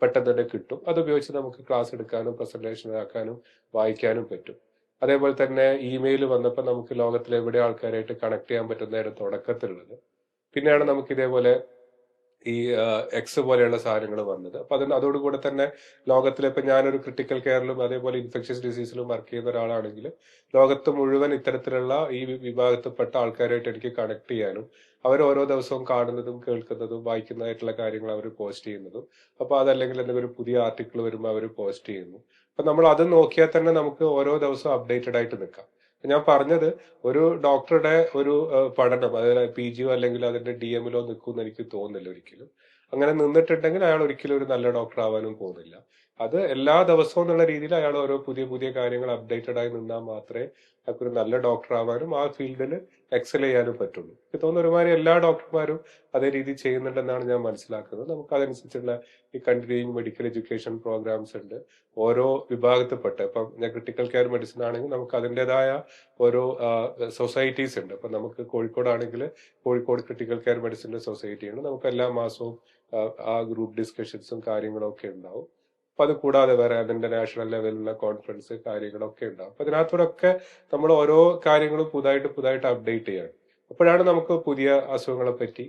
പെട്ടെന്ന് തന്നെ കിട്ടും. അത് ഉപയോഗിച്ച് നമുക്ക് ക്ലാസ് എടുക്കാനും പ്രസന്റേഷൻ ആക്കാനും വായിക്കാനും പറ്റും. അതേപോലെ തന്നെ ഇമെയിൽ വന്നപ്പോൾ നമുക്ക് ലോകത്തിലെ എവിടെ ആൾക്കാരായിട്ട് കണക്ട് ചെയ്യാൻ പറ്റുന്നതായിരുന്നു തുടക്കത്തിലുള്ളത്. പിന്നെയാണ് നമുക്ക് ഇതേപോലെ ഈ എക്സ് പോലെയുള്ള സാധനങ്ങൾ വന്നത്. അപ്പൊ അതോടുകൂടെ തന്നെ ലോകത്തിലെ ഇപ്പൊ ഞാനൊരു ക്രിട്ടിക്കൽ കെയറിലും അതേപോലെ ഇൻഫെക്ഷ്യസ് ഡിസീസിലും വർക്ക് ചെയ്യുന്ന ഒരാളാണെങ്കിൽ ലോകത്ത് മുഴുവൻ ഇത്തരത്തിലുള്ള ഈ വിഭാഗത്തിൽപ്പെട്ട ആൾക്കാരായിട്ട് എനിക്ക് കണക്ട് ചെയ്യാനും അവർ ഓരോ ദിവസവും കാണുന്നതും കേൾക്കുന്നതും വായിക്കുന്നതായിട്ടുള്ള കാര്യങ്ങൾ അവർ പോസ്റ്റ് ചെയ്യുന്നതും, അപ്പൊ അതല്ലെങ്കിൽ എന്തെങ്കിലും ഒരു പുതിയ ആർട്ടിക്കിൾ വരുമ്പോൾ അവർ പോസ്റ്റ് ചെയ്യുന്നു. അപ്പൊ നമ്മൾ അത് നോക്കിയാൽ തന്നെ നമുക്ക് ഓരോ ദിവസവും അപ്ഡേറ്റഡ് ആയിട്ട് നിൽക്കാം. ഞാൻ പറഞ്ഞത് ഒരു ഡോക്ടറുടെ ഒരു പഠനം, അതായത് PGയോ അല്ലെങ്കിൽ അതിന്റെ DMലോ നിൽക്കുമെന്ന് എനിക്ക് തോന്നുന്നില്ല ഒരിക്കലും. അങ്ങനെ നിന്നിട്ടുണ്ടെങ്കിൽ അയാൾ ഒരിക്കലും ഒരു നല്ല ഡോക്ടർ ആവാനും പോകുന്നില്ല. അത് എല്ലാ ദിവസവും എന്നുള്ള രീതിയിൽ അയാൾ ഓരോ പുതിയ പുതിയ കാര്യങ്ങൾ അപ്ഡേറ്റഡ് ആയി നിന്നാൽ മാത്രമേ അയാൾക്ക് ഒരു നല്ല ഡോക്ടർ ആവാനും ആ ഫീൽഡിൽ എക്സൽ ചെയ്യാനും പറ്റുള്ളൂ. എനിക്ക് തോന്നുന്നു ഒരുമാതിരി എല്ലാ ഡോക്ടർമാരും അതേ രീതിയിൽ ചെയ്യുന്നുണ്ടെന്നാണ് ഞാൻ മനസ്സിലാക്കുന്നത്. നമുക്ക് അതനുസരിച്ചുള്ള ഈ കണ്ടിന്യൂയിങ് മെഡിക്കൽ എഡ്യൂക്കേഷൻ പ്രോഗ്രാംസ് ഉണ്ട് ഓരോ വിഭാഗത്തിൽപ്പെട്ട. ഇപ്പം ഞാൻ ക്രിട്ടിക്കൽ കെയർ മെഡിസിൻ ആണെങ്കിൽ നമുക്ക് അതിൻ്റെതായ ഓരോ സൊസൈറ്റീസ് ഉണ്ട്. അപ്പൊ നമുക്ക് കോഴിക്കോടാണെങ്കിൽ കോഴിക്കോട് ക്രിട്ടിക്കൽ കെയർ മെഡിസിന്റെ സൊസൈറ്റി ഉണ്ട്. നമുക്ക് എല്ലാ മാസവും ആ ഗ്രൂപ്പ് ഡിസ്കഷൻസും കാര്യങ്ങളും ഒക്കെ ഉണ്ടാവും. അപ്പൊ അത് കൂടാതെ വേറെ അതിന്റെ നാഷണൽ ലെവലിലുള്ള കോൺഫറൻസ് കാര്യങ്ങളൊക്കെ ഉണ്ടാവും. അപ്പൊ അതിനകത്തൂടെ നമ്മൾ ഓരോ കാര്യങ്ങളും പുതുതായിട്ട് അപ്ഡേറ്റ് ചെയ്യണം. അപ്പോഴാണ് നമുക്ക് പുതിയ അസുഖങ്ങളെ പറ്റി,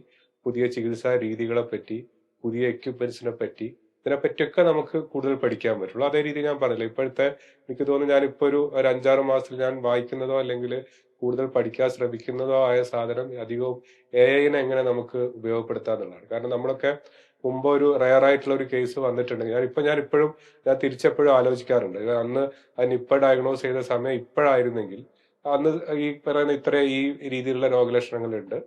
പുതിയ ചികിത്സാ രീതികളെ പറ്റി, പുതിയ എക്യുപ്മെന്റ്സിനെ പറ്റി, ഇതിനെപ്പറ്റിയൊക്കെ നമുക്ക് കൂടുതൽ പഠിക്കാൻ പറ്റുള്ളൂ. അതേ രീതി ഞാൻ പറഞ്ഞില്ല, ഇപ്പോഴത്തെ എനിക്ക് തോന്നുന്നു ഞാൻ ഇപ്പൊ ഒരു 5-6 മാസത്തിൽ ഞാൻ വായിക്കുന്നതോ അല്ലെങ്കിൽ കൂടുതൽ പഠിക്കാൻ ശ്രമിക്കുന്നതോ ആയ സാധനം അധികവും AI-നെ എങ്ങനെ നമുക്ക് ഉപയോഗപ്പെടുത്താന്നുള്ളതാണ്. കാരണം നമ്മളൊക്കെ മുമ്പ് ഒരു റയർ ആയിട്ടുള്ള ഒരു കേസ് വന്നിട്ടുണ്ടെങ്കിൽ ഞാൻ ഇപ്പോഴും തിരിച്ചെപ്പോഴും ആലോചിക്കാറുണ്ട്. അന്ന് ആ നിപ്പ ഡയഗ്നോസ് ചെയ്ത സമയം ഇപ്പോഴായിരുന്നെങ്കിൽ അന്ന് ഈ പറയുന്ന ഇത്ര ഈ രീതിയിലുള്ള രോഗലക്ഷണങ്ങളുണ്ട്,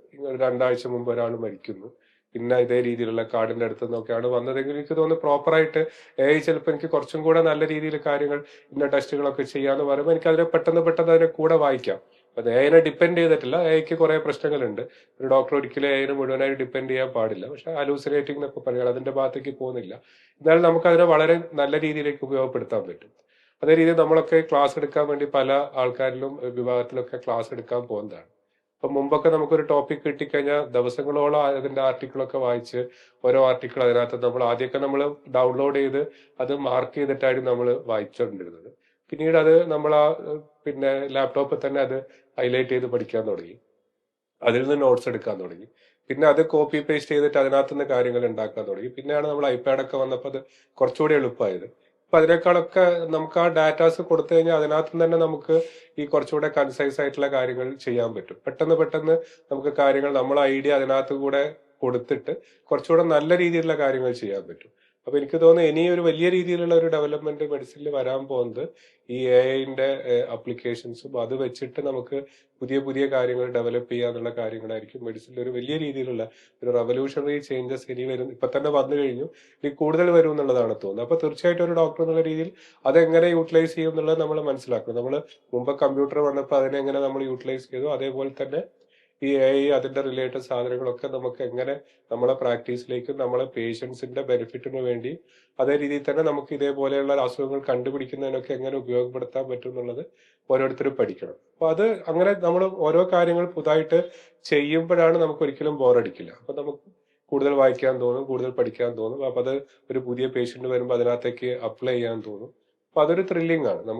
2 ആഴ്ച മുമ്പ് ഒരാൾ മരിക്കുന്നു, പിന്നെ ഇതേ രീതിയിലുള്ള കാർഡിന്റെ അടുത്ത് നിന്നൊക്കെയാണ് വന്നതെങ്കിൽ എനിക്ക് തോന്നുന്നു പ്രോപ്പറായിട്ട് AI ചിലപ്പോൾ എനിക്ക് കുറച്ചും കൂടെ നല്ല രീതിയിൽ കാര്യങ്ങൾ ഇന്ന ടെസ്റ്റുകളൊക്കെ ചെയ്യാന്ന് പറയുമ്പോൾ എനിക്ക് അതിനെ പെട്ടെന്ന് അതിനെ കൂടെ വായിക്കാം. അത് AI-നെ ഡിപ്പെൻഡ് ചെയ്തിട്ടില്ല. AI-ക്ക് കുറെ പ്രശ്നങ്ങളുണ്ട്. ഒരു ഡോക്ടർ ഒരിക്കലും AI-നെ മുഴുവനായി ഡിപ്പെൻഡ് ചെയ്യാൻ പാടില്ല. പക്ഷെ ഹലൂസിനേറ്റിംഗ് എന്നൊക്കെ പറഞ്ഞാൽ അതിന്റെ ഭാഗത്തേക്ക് പോകുന്നില്ല. എന്നാലും നമുക്ക് അതിനെ വളരെ നല്ല രീതിയിലേക്ക് ഉപയോഗപ്പെടുത്താൻ പറ്റും. അതേ രീതിയിൽ നമ്മളൊക്കെ ക്ലാസ് എടുക്കാൻ വേണ്ടി പല ആൾക്കാരിലും വിഭാഗത്തിലൊക്കെ ക്ലാസ് എടുക്കാൻ പോകുന്നതാണ്. അപ്പൊ മുമ്പൊക്കെ നമുക്കൊരു ടോപ്പിക് കിട്ടിക്കഴിഞ്ഞാൽ ദിവസങ്ങളോളം അതിന്റെ ആർട്ടിക്കിളൊക്കെ വായിച്ച് ഓരോ ആർട്ടിക്കിൾ അതിനകത്ത് നമ്മൾ ആദ്യമൊക്കെ നമ്മൾ ഡൗൺലോഡ് ചെയ്ത് അത് മാർക്ക് ചെയ്തിട്ടായിരുന്നു നമ്മൾ വായിച്ചുകൊണ്ടിരുന്നത്. പിന്നീട് അത് നമ്മൾ പിന്നെ ലാപ്ടോപ്പിൽ തന്നെ അത് ഹൈലൈറ്റ് ചെയ്ത് പഠിക്കാൻ തുടങ്ങി, അതിൽ നിന്ന് നോട്ട്സ് എടുക്കാൻ തുടങ്ങി. പിന്നെ അത് കോപ്പി പേസ്റ്റ് ചെയ്തിട്ട് അതിനകത്ത് നിന്ന് കാര്യങ്ങൾ ഉണ്ടാക്കാൻ തുടങ്ങി. പിന്നെയാണ് നമ്മൾ ഐപാഡൊക്കെ വന്നപ്പോൾ അത് കുറച്ചുകൂടി എളുപ്പമായത്. അപ്പൊ അതിനേക്കാളൊക്കെ നമുക്ക് ആ ഡാറ്റാസ് കൊടുത്തു കഴിഞ്ഞാൽ അതിനകത്ത് തന്നെ നമുക്ക് ഈ കുറച്ചുകൂടെ കൺസൈസ് ആയിട്ടുള്ള കാര്യങ്ങൾ ചെയ്യാൻ പറ്റും. പെട്ടെന്ന് നമുക്ക് കാര്യങ്ങൾ നമ്മളെ ഐഡിയ അതിനകത്ത് കൂടെ കൊടുത്തിട്ട് കുറച്ചുകൂടെ നല്ല രീതിയിലുള്ള കാര്യങ്ങൾ ചെയ്യാൻ പറ്റും. അപ്പൊ എനിക്ക് തോന്നുന്നു ഇനി ഒരു വലിയ രീതിയിലുള്ള ഒരു ഡെവലപ്മെന്റ് മെഡിസിനിൽ വരാൻ പോകുന്നത് ഈ AI-ന്റെ അപ്ലിക്കേഷൻസും അത് വെച്ചിട്ട് നമുക്ക് പുതിയ കാര്യങ്ങൾ ഡെവലപ്പ് ചെയ്യാന്നുള്ള കാര്യങ്ങളായിരിക്കും മെഡിസിനിൽ ഒരു വലിയ രീതിയിലുള്ള ഒരു റവല്യൂഷണറി ചേഞ്ചസ് ഇനി വരും. ഇപ്പൊ തന്നെ വന്നു കഴിഞ്ഞു, ഇനി കൂടുതൽ വരും എന്നുള്ളതാണ് തോന്നുന്നത്. അപ്പൊ തീർച്ചയായിട്ടും ഒരു ഡോക്ടർ എന്നുള്ള രീതിയിൽ അതെങ്ങനെ യൂട്ടിലൈസ് ചെയ്യും എന്നുള്ളത് നമ്മൾ മനസ്സിലാക്കണം. നമ്മൾ മുമ്പ് കമ്പ്യൂട്ടർ വന്നപ്പോൾ അതിനെങ്ങനെ നമ്മൾ യൂട്ടിലൈസ് ചെയ്തു, അതേപോലെ തന്നെ ഈ AI അതിന്റെ റിലേറ്റഡ് സാധനങ്ങളൊക്കെ നമുക്ക് എങ്ങനെ നമ്മളെ പ്രാക്ടീസിലേക്കും നമ്മളെ പേഷ്യൻസിന്റെ ബെനിഫിറ്റിന് വേണ്ടി അതേ രീതിയിൽ തന്നെ നമുക്ക് ഇതേപോലെയുള്ള അസുഖങ്ങൾ കണ്ടുപിടിക്കുന്നതിനൊക്കെ എങ്ങനെ ഉപയോഗപ്പെടുത്താൻ പറ്റും എന്നുള്ളത് ഓരോരുത്തരും പഠിക്കണം. അപ്പൊ അത് അങ്ങനെ നമ്മൾ ഓരോ കാര്യങ്ങൾ പുതുതായിട്ട് ചെയ്യുമ്പോഴാണ് നമുക്ക് ഒരിക്കലും ബോറടിക്കില്ല. അപ്പൊ നമുക്ക് കൂടുതൽ വായിക്കാൻ തോന്നും, കൂടുതൽ പഠിക്കാൻ തോന്നും. അപ്പൊ അത് ഒരു പുതിയ പേഷ്യന്റ് വരുമ്പോൾ അതിനകത്തേക്ക് അപ്ലൈ ചെയ്യാൻ തോന്നും. അപ്പൊ അതൊരു ത്രില്ലിംഗ് ആണ്.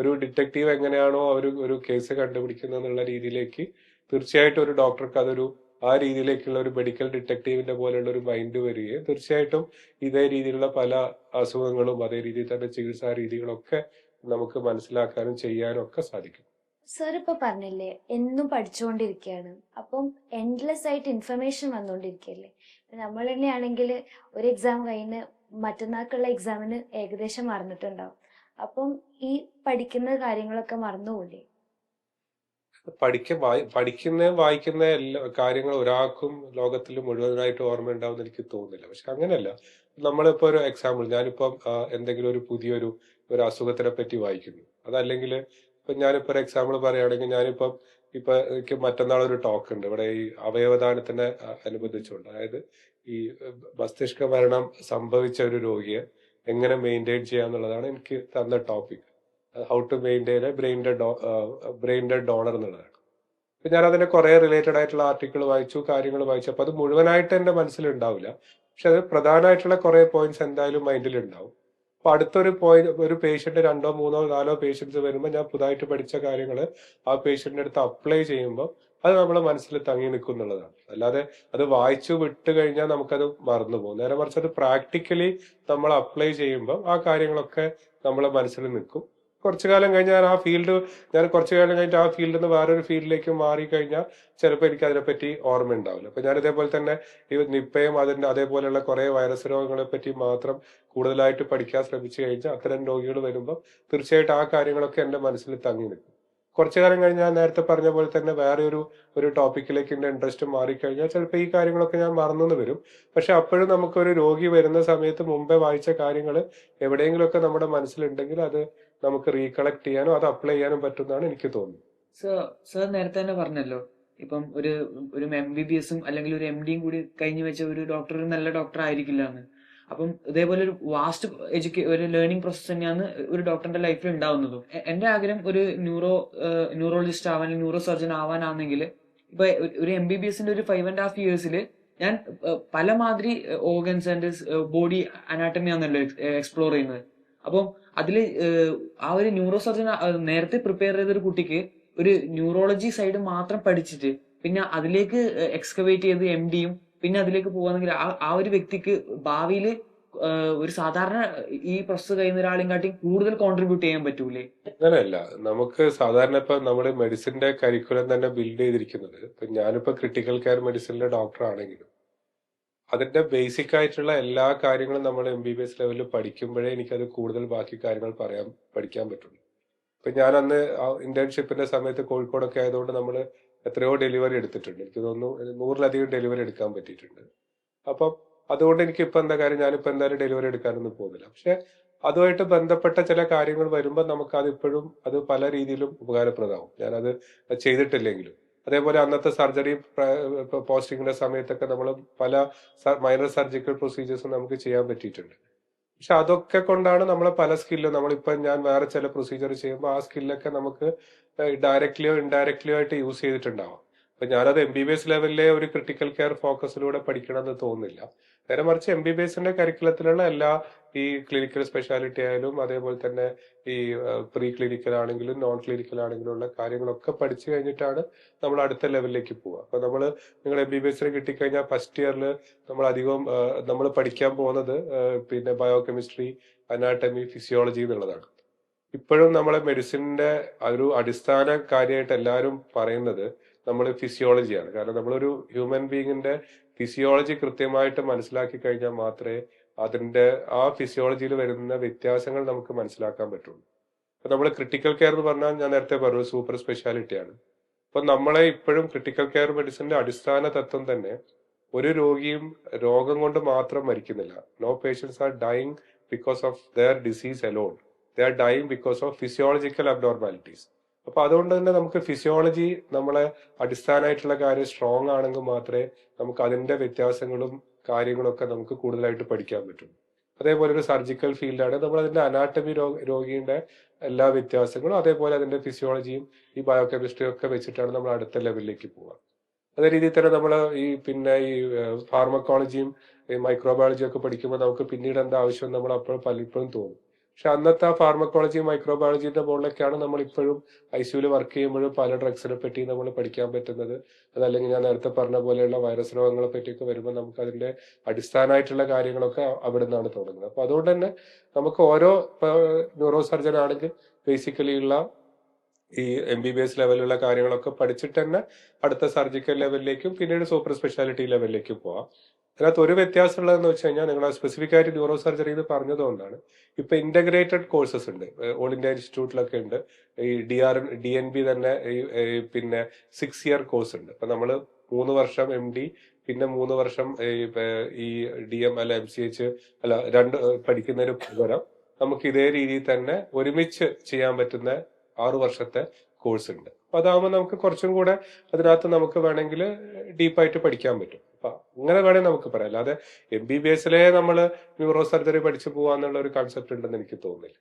ഒരു ഡിറ്റക്റ്റീവ് എങ്ങനെയാണോ ഒരു കേസ് കണ്ടുപിടിക്കുന്നത് എന്നുള്ള രീതിയിലേക്ക് തീർച്ചയായിട്ടും ഒരു ഡോക്ടർക്ക് അതൊരു ആ രീതിയിലേക്കുള്ള ഒരു മെഡിക്കൽ ഡിറ്റക്റ്റീവിന്റെ പോലെയുള്ള ഒരു മൈൻഡ് വരികയും തീർച്ചയായിട്ടും ഇതേ രീതിയിലുള്ള പല അസുഖങ്ങളും അതേ രീതിയിൽ തന്നെ ചികിത്സാ രീതികളൊക്കെ നമുക്ക് മനസ്സിലാക്കാനും ചെയ്യാനും ഒക്കെ സാധിക്കും. സർ ഇപ്പൊ പറഞ്ഞില്ലേ എന്നും പഠിച്ചുകൊണ്ടിരിക്കുകയാണ്, അപ്പം എൻഡ്ലെസ് ആയിട്ട് ഇൻഫർമേഷൻ വന്നുകൊണ്ടിരിക്കുകയല്ലേ. നമ്മൾ തന്നെയാണെങ്കിൽ ഒരു എക്സാം കഴിഞ്ഞ് മറ്റന്നാൾക്കുള്ള എക്സാമിന് ഏകദേശം മറന്നിട്ടുണ്ടാവും. അപ്പം ഈ പഠിക്കുന്ന കാര്യങ്ങളൊക്കെ മറന്നുപോകില്ലേ? പഠിക്കുന്ന വായിക്കുന്ന എല്ലാ കാര്യങ്ങളും ഒരാൾക്കും ലോകത്തിൽ മുഴുവനായിട്ട് ഓർമ്മ ഉണ്ടാവുമെന്ന് എനിക്ക് തോന്നുന്നില്ല. പക്ഷെ അങ്ങനെയല്ല. നമ്മളിപ്പോ ഒരു എക്സാമ്പിൾ, ഞാനിപ്പം എന്തെങ്കിലും ഒരു പുതിയൊരു അസുഖത്തിനെ പറ്റി വായിക്കുന്നു. അതല്ലെങ്കിൽ ഇപ്പൊ ഞാനിപ്പോ ഒരു എക്സാമ്പിൾ പറയുകയാണെങ്കിൽ, ഇപ്പൊ എനിക്ക് മറ്റന്നാൾ ഒരു ടോക്ക് ഉണ്ട് ഇവിടെ ഈ അവയവദാനത്തിനെ അനുബന്ധിച്ചുകൊണ്ട്. അതായത് ഈ മസ്തിഷ്ക മരണം സംഭവിച്ച ഒരു രോഗിയെ എങ്ങനെ മെയിൻറ്റെയിൻ ചെയ്യാന്നുള്ളതാണ് എനിക്ക് തന്ന topic. How to maintain a brain dead donor എന്നുള്ളതാണ്. അപ്പൊ ഞാൻ അതിന്റെ കുറെ റിലേറ്റഡ് ആയിട്ടുള്ള ആർട്ടിക്കിൾ വായിച്ചു, കാര്യങ്ങൾ വായിച്ചു. അപ്പൊ അത് മുഴുവനായിട്ട് എന്റെ മനസ്സിലുണ്ടാവില്ല. പക്ഷെ അത് പ്രധാനമായിട്ടുള്ള കുറെ പോയിന്റ്സ് എന്തായാലും മൈൻഡിൽ ഉണ്ടാവും. അപ്പൊ അടുത്തൊരു ഒരു പേഷ്യന്റ് 2 3 4 പേഷ്യൻസ് വരുമ്പോൾ ഞാൻ പുതുതായിട്ട് പഠിച്ച കാര്യങ്ങൾ ആ പേഷ്യന്റിന്റെ അടുത്ത് അപ്ലൈ ചെയ്യുമ്പോൾ അത് നമ്മളെ മനസ്സിൽ തങ്ങി നിൽക്കും എന്നുള്ളതാണ്. അല്ലാതെ അത് വായിച്ചു വിട്ട് കഴിഞ്ഞാൽ നമുക്കത് മറന്നു പോകും. നേരെ മറിച്ച് അത് പ്രാക്ടിക്കലി നമ്മൾ അപ്ലൈ ചെയ്യുമ്പോൾ ആ കാര്യങ്ങളൊക്കെ നമ്മളെ മനസ്സിൽ നിൽക്കും. കുറച്ചു കാലം കഴിഞ്ഞാൽ കുറച്ചു കാലം കഴിഞ്ഞിട്ട് ആ ഫീൽഡിൽ നിന്ന് വേറൊരു ഫീൽഡിലേക്ക് മാറി കഴിഞ്ഞാൽ ചിലപ്പോൾ എനിക്ക് അതിനെപ്പറ്റി ഓർമ്മ ഉണ്ടാവില്ല. അപ്പൊ ഞാൻ ഇതേപോലെ തന്നെ ഈ നിപ്പയും അതേപോലെയുള്ള കുറെ വൈറസ് രോഗങ്ങളെ പറ്റി മാത്രം കൂടുതലായിട്ട് പഠിക്കാൻ ശ്രമിച്ചു കഴിഞ്ഞാൽ അത്തരം രോഗികൾ വരുമ്പോൾ തീർച്ചയായിട്ടും ആ കാര്യങ്ങളൊക്കെ എന്റെ മനസ്സിൽ തങ്ങി നിൽക്കും. കുറച്ചു കാലം കഴിഞ്ഞാൽ നേരത്തെ പറഞ്ഞ പോലെ തന്നെ വേറെ ഒരു ടോപ്പിക്കിലേക്ക് എന്റെ ഇൻട്രസ്റ്റ് മാറിക്കഴിഞ്ഞാൽ ചിലപ്പോൾ ഈ കാര്യങ്ങളൊക്കെ ഞാൻ മറന്നു വരും. പക്ഷെ അപ്പോഴും നമുക്കൊരു രോഗി വരുന്ന സമയത്ത് മുമ്പേ വായിച്ച കാര്യങ്ങൾ എവിടെയെങ്കിലുമൊക്കെ നമ്മുടെ മനസ്സിലുണ്ടെങ്കിൽ അത് നമുക്ക് റീകളക്ട് ചെയ്യാനും അത് അപ്ലൈ ചെയ്യാനും പറ്റുന്നതാണ് എനിക്ക് തോന്നുന്നത്. സർ നേരത്തെ തന്നെ പറഞ്ഞല്ലോ, ഇപ്പം ഒരു MBBS അല്ലെങ്കിൽ ഒരു MDയും കൂടി കഴിഞ്ഞു വെച്ച ഒരു ഡോക്ടർ ഒരു നല്ല ഡോക്ടർ ആയിരിക്കില്ല എന്ന്. അപ്പം ഇതേപോലെ ഒരു വാസ്റ്റ് ഒരു ലേണിംഗ് പ്രോസസ് തന്നെയാണ് ഒരു ഡോക്ടറിന്റെ ലൈഫിൽ ഉണ്ടാവുന്നതും. എന്റെ ആഗ്രഹം ഒരു ന്യൂറോളജിസ്റ്റ് ആവാൻ, ന്യൂറോ സർജൻ ആവാനാണെങ്കിൽ ഇപ്പൊ ഒരു MBBSന്റെ ഒരു 5.5 yearsൽ ഞാൻ പല മാതിരി ഓർഗൻസ് ആൻഡ് ബോഡി അനാട്ടമി ആണല്ലോ എക്സ്പ്ലോർ ചെയ്യുന്നത്. അപ്പം അതില് ആ ഒരു ന്യൂറോ സർജൻ നേരത്തെ പ്രിപ്പയർ ചെയ്ത ഒരു കുട്ടിക്ക് ഒരു ന്യൂറോളജി സൈഡ് മാത്രം പഠിച്ചിട്ട് പിന്നെ അതിലേക്ക് എക്സ്കവേറ്റ് ചെയ്ത് MDയും പിന്നെ അതിലേക്ക് പോവാണെങ്കിൽ ആ ഒരു വ്യക്തിക്ക് ഭാവിയിൽ ഒരു സാധാരണ ഈ പ്രോസസ് കഴിയുന്ന ഒരാളെയും കാട്ടി കൂടുതൽ കോൺട്രിബ്യൂട്ട് ചെയ്യാൻ പറ്റൂലേ? അങ്ങനെയല്ല. നമുക്ക് സാധാരണ ഇപ്പൊ നമ്മുടെ മെഡിസിന്റെ കരിക്കുലം തന്നെ ബിൽഡ് ചെയ്തിരിക്കുന്നത്, ഇപ്പൊ ഞാനിപ്പോ ക്രിട്ടിക്കൽ കെയർ മെഡിസിനിലെ ഡോക്ടർ ആണെങ്കിലും അതിന്റെ ബേസിക് ആയിട്ടുള്ള എല്ലാ കാര്യങ്ങളും നമ്മൾ MBBS ലെവലിൽ പഠിക്കുമ്പോഴേ എനിക്കത് കൂടുതൽ ബാക്കി കാര്യങ്ങൾ പഠിക്കാൻ പറ്റുള്ളൂ. ഇപ്പൊ ഞാൻ അന്ന് ഇന്റേൺഷിപ്പിന്റെ സമയത്ത് കോഴിക്കോടൊക്കെ ആയതുകൊണ്ട് നമ്മൾ എത്രയോ ഡെലിവറി എടുത്തിട്ടുണ്ട്. എനിക്ക് തോന്നുന്നു 100-ലധികം ഡെലിവറി എടുക്കാൻ പറ്റിയിട്ടുണ്ട്. അപ്പം അതുകൊണ്ട് എനിക്ക് ഇപ്പൊ എന്താ കാര്യം, ഞാനിപ്പോ എന്തായാലും ഡെലിവറി എടുക്കാനൊന്നും പോകുന്നില്ല. പക്ഷെ അതുമായിട്ട് ബന്ധപ്പെട്ട ചില കാര്യങ്ങൾ വരുമ്പോൾ നമുക്ക് അതിപ്പോഴും അത് പല രീതിയിലും ഉപകാരപ്രദമാവും, ഞാനത് ചെയ്തിട്ടില്ലെങ്കിലും. അതേപോലെ അന്നത്തെ സർജറി പോസ്റ്റിങ്ങിന്റെ സമയത്തൊക്കെ നമ്മൾ പല മൈനർ സർജിക്കൽ പ്രൊസീജിയേഴ്സും നമുക്ക് ചെയ്യാൻ പറ്റിയിട്ടുണ്ട്. പക്ഷെ അതൊക്കെ കൊണ്ടാണ് നമ്മളെ പല സ്കില്ലും ഞാൻ വേറെ ചില പ്രൊസീജിയർ ചെയ്യുമ്പോൾ ആ സ്കില്ലൊക്കെ നമുക്ക് ഡയറക്ട്ലിയോ ഇൻഡയറക്ട്ലിയോ ആയിട്ട് യൂസ് ചെയ്തിട്ടുണ്ടാവാം. അപ്പൊ ഞാനത് MBBS ലെവലിലെ ഒരു ക്രിട്ടിക്കൽ കെയർ ഫോക്കസിലൂടെ പഠിക്കണമെന്ന് തോന്നുന്നില്ല. നേരെ മറിച്ച് MBBSന്റെ കരിക്കുലത്തിലുള്ള എല്ലാ ഈ ക്ലിനിക്കൽ സ്പെഷ്യാലിറ്റി ആയാലും അതേപോലെ തന്നെ ഈ പ്രീ ക്ലിനിക്കൽ ആണെങ്കിലും നോൺ ക്ലിനിക്കൽ ആണെങ്കിലും ഉള്ള കാര്യങ്ങളൊക്കെ പഠിച്ചു കഴിഞ്ഞിട്ടാണ് നമ്മൾ അടുത്ത ലെവലിലേക്ക് പോവുക. അപ്പൊ നിങ്ങൾ MBBSന് കിട്ടിക്കഴിഞ്ഞാൽ ഫസ്റ്റ് ഇയറിൽ നമ്മൾ അധികവും നമ്മൾ പഠിക്കാൻ പോകുന്നത് പിന്നെ ബയോകെമിസ്ട്രി, അനാട്ടമി, ഫിസിയോളജി എന്നുള്ളതാണ്. ഇപ്പോഴും നമ്മളെ മെഡിസിന്റെ ഒരു അടിസ്ഥാന കാര്യമായിട്ട് എല്ലാവരും പറയുന്നത് നമ്മൾ ഫിസിയോളജിയാണ്. കാരണം നമ്മളൊരു ഹ്യൂമൻ ബീങ്ങിന്റെ ഫിസിയോളജി കൃത്യമായിട്ട് മനസ്സിലാക്കി കഴിഞ്ഞാൽ മാത്രമേ അതിന്റെ ആ ഫിസിയോളജിയിൽ വരുന്ന വ്യത്യാസങ്ങൾ നമുക്ക് മനസ്സിലാക്കാൻ പറ്റുള്ളൂ. അപ്പൊ നമ്മൾ ക്രിട്ടിക്കൽ കെയർ എന്ന് പറഞ്ഞാൽ ഞാൻ നേരത്തെ പറഞ്ഞു സൂപ്പർ സ്പെഷ്യാലിറ്റിയാണ്. അപ്പൊ നമ്മളെ ഇപ്പോഴും ക്രിട്ടിക്കൽ കെയർ മെഡിസിന്റെ അടിസ്ഥാന തത്വം തന്നെ ഒരു രോഗിയും രോഗം കൊണ്ട് മാത്രം മരിക്കുന്നില്ല. No patients are dying because of their disease alone, they are dying because of physiological abnormalities. അപ്പൊ അതുകൊണ്ട് തന്നെ നമുക്ക് ഫിസിയോളജി നമ്മളെ അടിസ്ഥാനമായിട്ടുള്ള കാര്യം സ്ട്രോങ് ആണെങ്കിൽ മാത്രമേ നമുക്ക് അതിന്റെ വ്യത്യാസങ്ങളും കാര്യങ്ങളൊക്കെ നമുക്ക് കൂടുതലായിട്ട് പഠിക്കാൻ പറ്റും. അതേപോലെ ഒരു സർജിക്കൽ ഫീൽഡാണ്, നമ്മൾ അതിന്റെ അനാട്ടമി രോഗിയുടെ എല്ലാ വ്യത്യാസങ്ങളും അതേപോലെ അതിന്റെ ഫിസിയോളജിയും ഈ ബയോകെമിസ്ട്രിയും ഒക്കെ വെച്ചിട്ടാണ് നമ്മൾ അടുത്ത ലെവലിലേക്ക് പോവുക. അതേ രീതിയിൽ തന്നെ നമ്മൾ ഈ ഫാർമക്കോളജിയും മൈക്രോബയോളജിയും ഒക്കെ പഠിക്കുമ്പോൾ നമുക്ക് പിന്നീട് എന്താ ആവശ്യം നമ്മൾ അപ്പോൾ പലപ്പോഴും തോന്നും. പക്ഷെ അന്നത്തെ ആ ഫാർമക്കോളജിയും മൈക്രോബയോളജിന്റെ മുകളിലൊക്കെയാണ് നമ്മൾ ഇപ്പോഴും ICUവിൽ വർക്ക് ചെയ്യുമ്പോഴും പല ഡ്രഗ്സിനെ പറ്റി നമ്മൾ പഠിക്കാൻ പറ്റുന്നത്. അതല്ലെങ്കിൽ ഞാൻ നേരത്തെ പറഞ്ഞ പോലെയുള്ള വൈറസ് രോഗങ്ങളെ പറ്റിയൊക്കെ വരുമ്പോൾ നമുക്ക് അതിന്റെ അടിസ്ഥാനമായിട്ടുള്ള കാര്യങ്ങളൊക്കെ അവിടെ നിന്നാണ് തുടങ്ങുന്നത്. അപ്പൊ അതുകൊണ്ട് തന്നെ നമുക്ക് ഓരോ ന്യൂറോ സർജൻ ആണെങ്കിൽ ബേസിക്കലി ഉള്ള ഈ MBBS ലെവലിലുള്ള കാര്യങ്ങളൊക്കെ പഠിച്ചിട്ട് തന്നെ അടുത്ത സർജിക്കൽ ലെവലിലേക്കും പിന്നീട് സൂപ്പർ സ്പെഷ്യാലിറ്റി ലെവലിലേക്കും പോവാം. അതിനകത്ത് ഒരു വ്യത്യാസം ഉള്ളതെന്ന് വെച്ച് കഴിഞ്ഞാൽ നിങ്ങൾ സ്പെസിഫിക് ആയിട്ട് ന്യൂറോ സർജറി എന്ന് പറഞ്ഞതുകൊണ്ടാണ് ഇപ്പൊ ഇന്റഗ്രേറ്റഡ് കോഴ്സസ് ഉണ്ട്. ഓൾ ഇന്ത്യ ഇൻസ്റ്റിറ്റ്യൂട്ടിലൊക്കെ ഉണ്ട്. ഈ DNB തന്നെ പിന്നെ 6 ഇയർ കോഴ്സ് ഉണ്ട്. അപ്പൊ നമ്മള് 3 വർഷം MD പിന്നെ 3 വർഷം ഈ DM അല്ല MCH അല്ല പഠിക്കുന്നതിന് പകരം നമുക്ക് ഇതേ രീതിയിൽ തന്നെ ഒരുമിച്ച് ചെയ്യാൻ പറ്റുന്ന 6 വർഷത്തെ കോഴ്സ് ഉണ്ട്. അപ്പൊ അതാകുമ്പോൾ നമുക്ക് കുറച്ചും കൂടെ അതിനകത്ത് നമുക്ക് വേണമെങ്കിൽ ഡീപ്പായിട്ട് പഠിക്കാൻ പറ്റും. അപ്പൊ അങ്ങനെ വേണമെങ്കിൽ നമുക്ക് പറയാം. അല്ലാതെ MBBSലെ നമ്മള് ന്യൂറോ സർജറി പഠിച്ചു പോവാന്നുള്ള ഒരു കൺസെപ്റ്റ് ഉണ്ടെന്ന് എനിക്ക് തോന്നുന്നില്ല.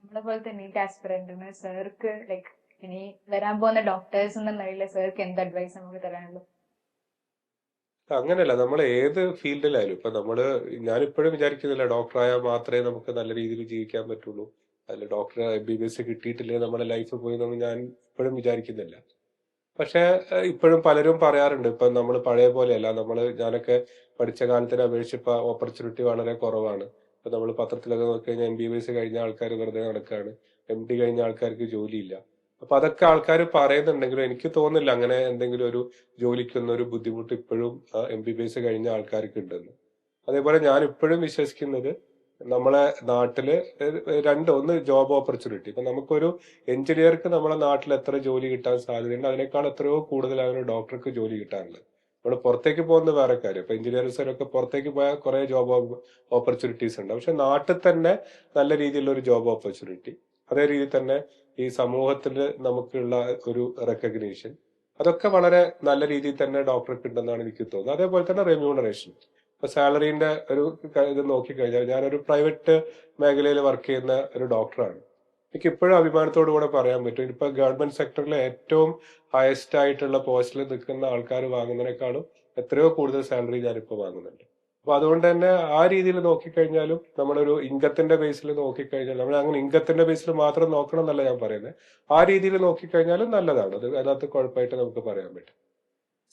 നമ്മളെ പോലത്തെ നീറ്റ് ആസ്പിറന്റിന് സാർക്ക് ലൈക്ക് ഇനി വരാൻ പോകുന്ന ഡോക്ടേഴ്സ് എന്നുള്ള സാർക്ക് എന്ത് അഡ്വൈസ് നമുക്ക് തരാനുള്ളൂ? അങ്ങനെയല്ല, നമ്മൾ ഏത് ഫീൽഡിലായാലും ഇപ്പൊ ഞാനിപ്പോഴും വിചാരിക്കുന്നില്ല ഡോക്ടറായാൽ മാത്രമേ നമുക്ക് നല്ല രീതിയിൽ ജീവിക്കാൻ പറ്റുള്ളൂ, അല്ല ഡോക്ടർ MBBS കിട്ടിയിട്ടില്ലേ നമ്മുടെ ലൈഫ് പോയി എന്നൊന്നും ഞാൻ ഇപ്പോഴും വിചാരിക്കുന്നില്ല. പക്ഷെ ഇപ്പോഴും പലരും പറയാറുണ്ട്, ഇപ്പൊ നമ്മൾ പഴയ പോലെയല്ല. ഞാനൊക്കെ പഠിച്ച കാലത്തിനെ അപേക്ഷിച്ച് ഇപ്പൊ ഓപ്പർച്യൂണിറ്റി വളരെ കുറവാണ്. ഇപ്പൊ നമ്മൾ പത്രത്തിലൊക്കെ നോക്കി കഴിഞ്ഞാൽ MBBS കഴിഞ്ഞ ആൾക്കാർ വെറുതെ നടക്കുകയാണ്, MD കഴിഞ്ഞ ആൾക്കാർക്ക് ജോലിയില്ല. അപ്പൊ അതൊക്കെ ആൾക്കാർ പറയുന്നുണ്ടെങ്കിലും എനിക്ക് തോന്നുന്നില്ല അങ്ങനെ എന്തെങ്കിലും ഒരു ജോലിക്കൊന്നും ഒരു ബുദ്ധിമുട്ട് ഇപ്പോഴും MBBS കഴിഞ്ഞ ആൾക്കാർക്ക് ഉണ്ടെന്ന്. അതേപോലെ ഞാൻ ഇപ്പോഴും വിശ്വസിക്കുന്നത് നമ്മളെ നാട്ടില് ഒന്ന് ജോബ് ഓപ്പർച്യൂണിറ്റി. ഇപ്പൊ നമുക്കൊരു എഞ്ചിനീയർക്ക് നമ്മളെ നാട്ടിൽ എത്ര ജോലി കിട്ടാൻ സാധ്യതയുണ്ട്, അതിനേക്കാൾ എത്രയോ കൂടുതലാണ് ഒരു ഡോക്ടർക്ക് ജോലി കിട്ടാനുള്ളത്. നമ്മൾ പുറത്തേക്ക് പോകുന്ന വേറെ കാര്യം. ഇപ്പൊ എഞ്ചിനീയർസിനൊക്കെ പുറത്തേക്ക് പോയാൽ കുറെ ജോബ് ഓപ്പർച്യൂണിറ്റീസ് ഉണ്ട്. പക്ഷെ നാട്ടിൽ തന്നെ നല്ല രീതിയിലുള്ള ഒരു ജോബ് ഓപ്പർച്യൂണിറ്റി, അതേ രീതിയിൽ തന്നെ ഈ സമൂഹത്തിൽ നമുക്കുള്ള ഒരു റെക്കഗ്നീഷൻ, അതൊക്കെ വളരെ നല്ല രീതിയിൽ തന്നെ ഡോക്ടർക്ക് ഉണ്ടെന്നാണ് എനിക്ക് തോന്നുന്നത്. അതേപോലെ തന്നെ റെമ്യൂണറേഷൻ. ഇപ്പൊ സാലറീന്റെ ഇത് നോക്കിക്കഴിഞ്ഞാൽ ഞാനൊരു പ്രൈവറ്റ് മേഖലയിൽ വർക്ക് ചെയ്യുന്ന ഒരു ഡോക്ടറാണ്. എനിക്ക് ഇപ്പോഴും അഭിമാനത്തോടു കൂടെ പറയാൻ പറ്റും, ഇപ്പൊ ഗവൺമെന്റ് സെക്ടറിലെ ഏറ്റവും ഹയസ്റ്റ് ആയിട്ടുള്ള പോസ്റ്റിൽ നിൽക്കുന്ന ആൾക്കാർ വാങ്ങുന്നതിനേക്കാളും എത്രയോ കൂടുതൽ സാലറി ഞാനിപ്പോ വാങ്ങുന്നുണ്ട്. അപ്പൊ അതുകൊണ്ട് തന്നെ ആ രീതിയിൽ നോക്കിക്കഴിഞ്ഞാലും നമ്മളൊരു ഇൻകത്തിന്റെ ബേസിൽ നോക്കിക്കഴിഞ്ഞാൽ, നമ്മൾ അങ്ങനെ ഇൻകത്തിന്റെ ബേസിൽ മാത്രം നോക്കണം എന്നല്ല ഞാൻ പറയുന്നത്, ആ രീതിയിൽ നോക്കിക്കഴിഞ്ഞാലും നല്ലതാണ്. അതിനകത്ത് കുഴപ്പമായിട്ട് നമുക്ക് പറയാൻ പറ്റും.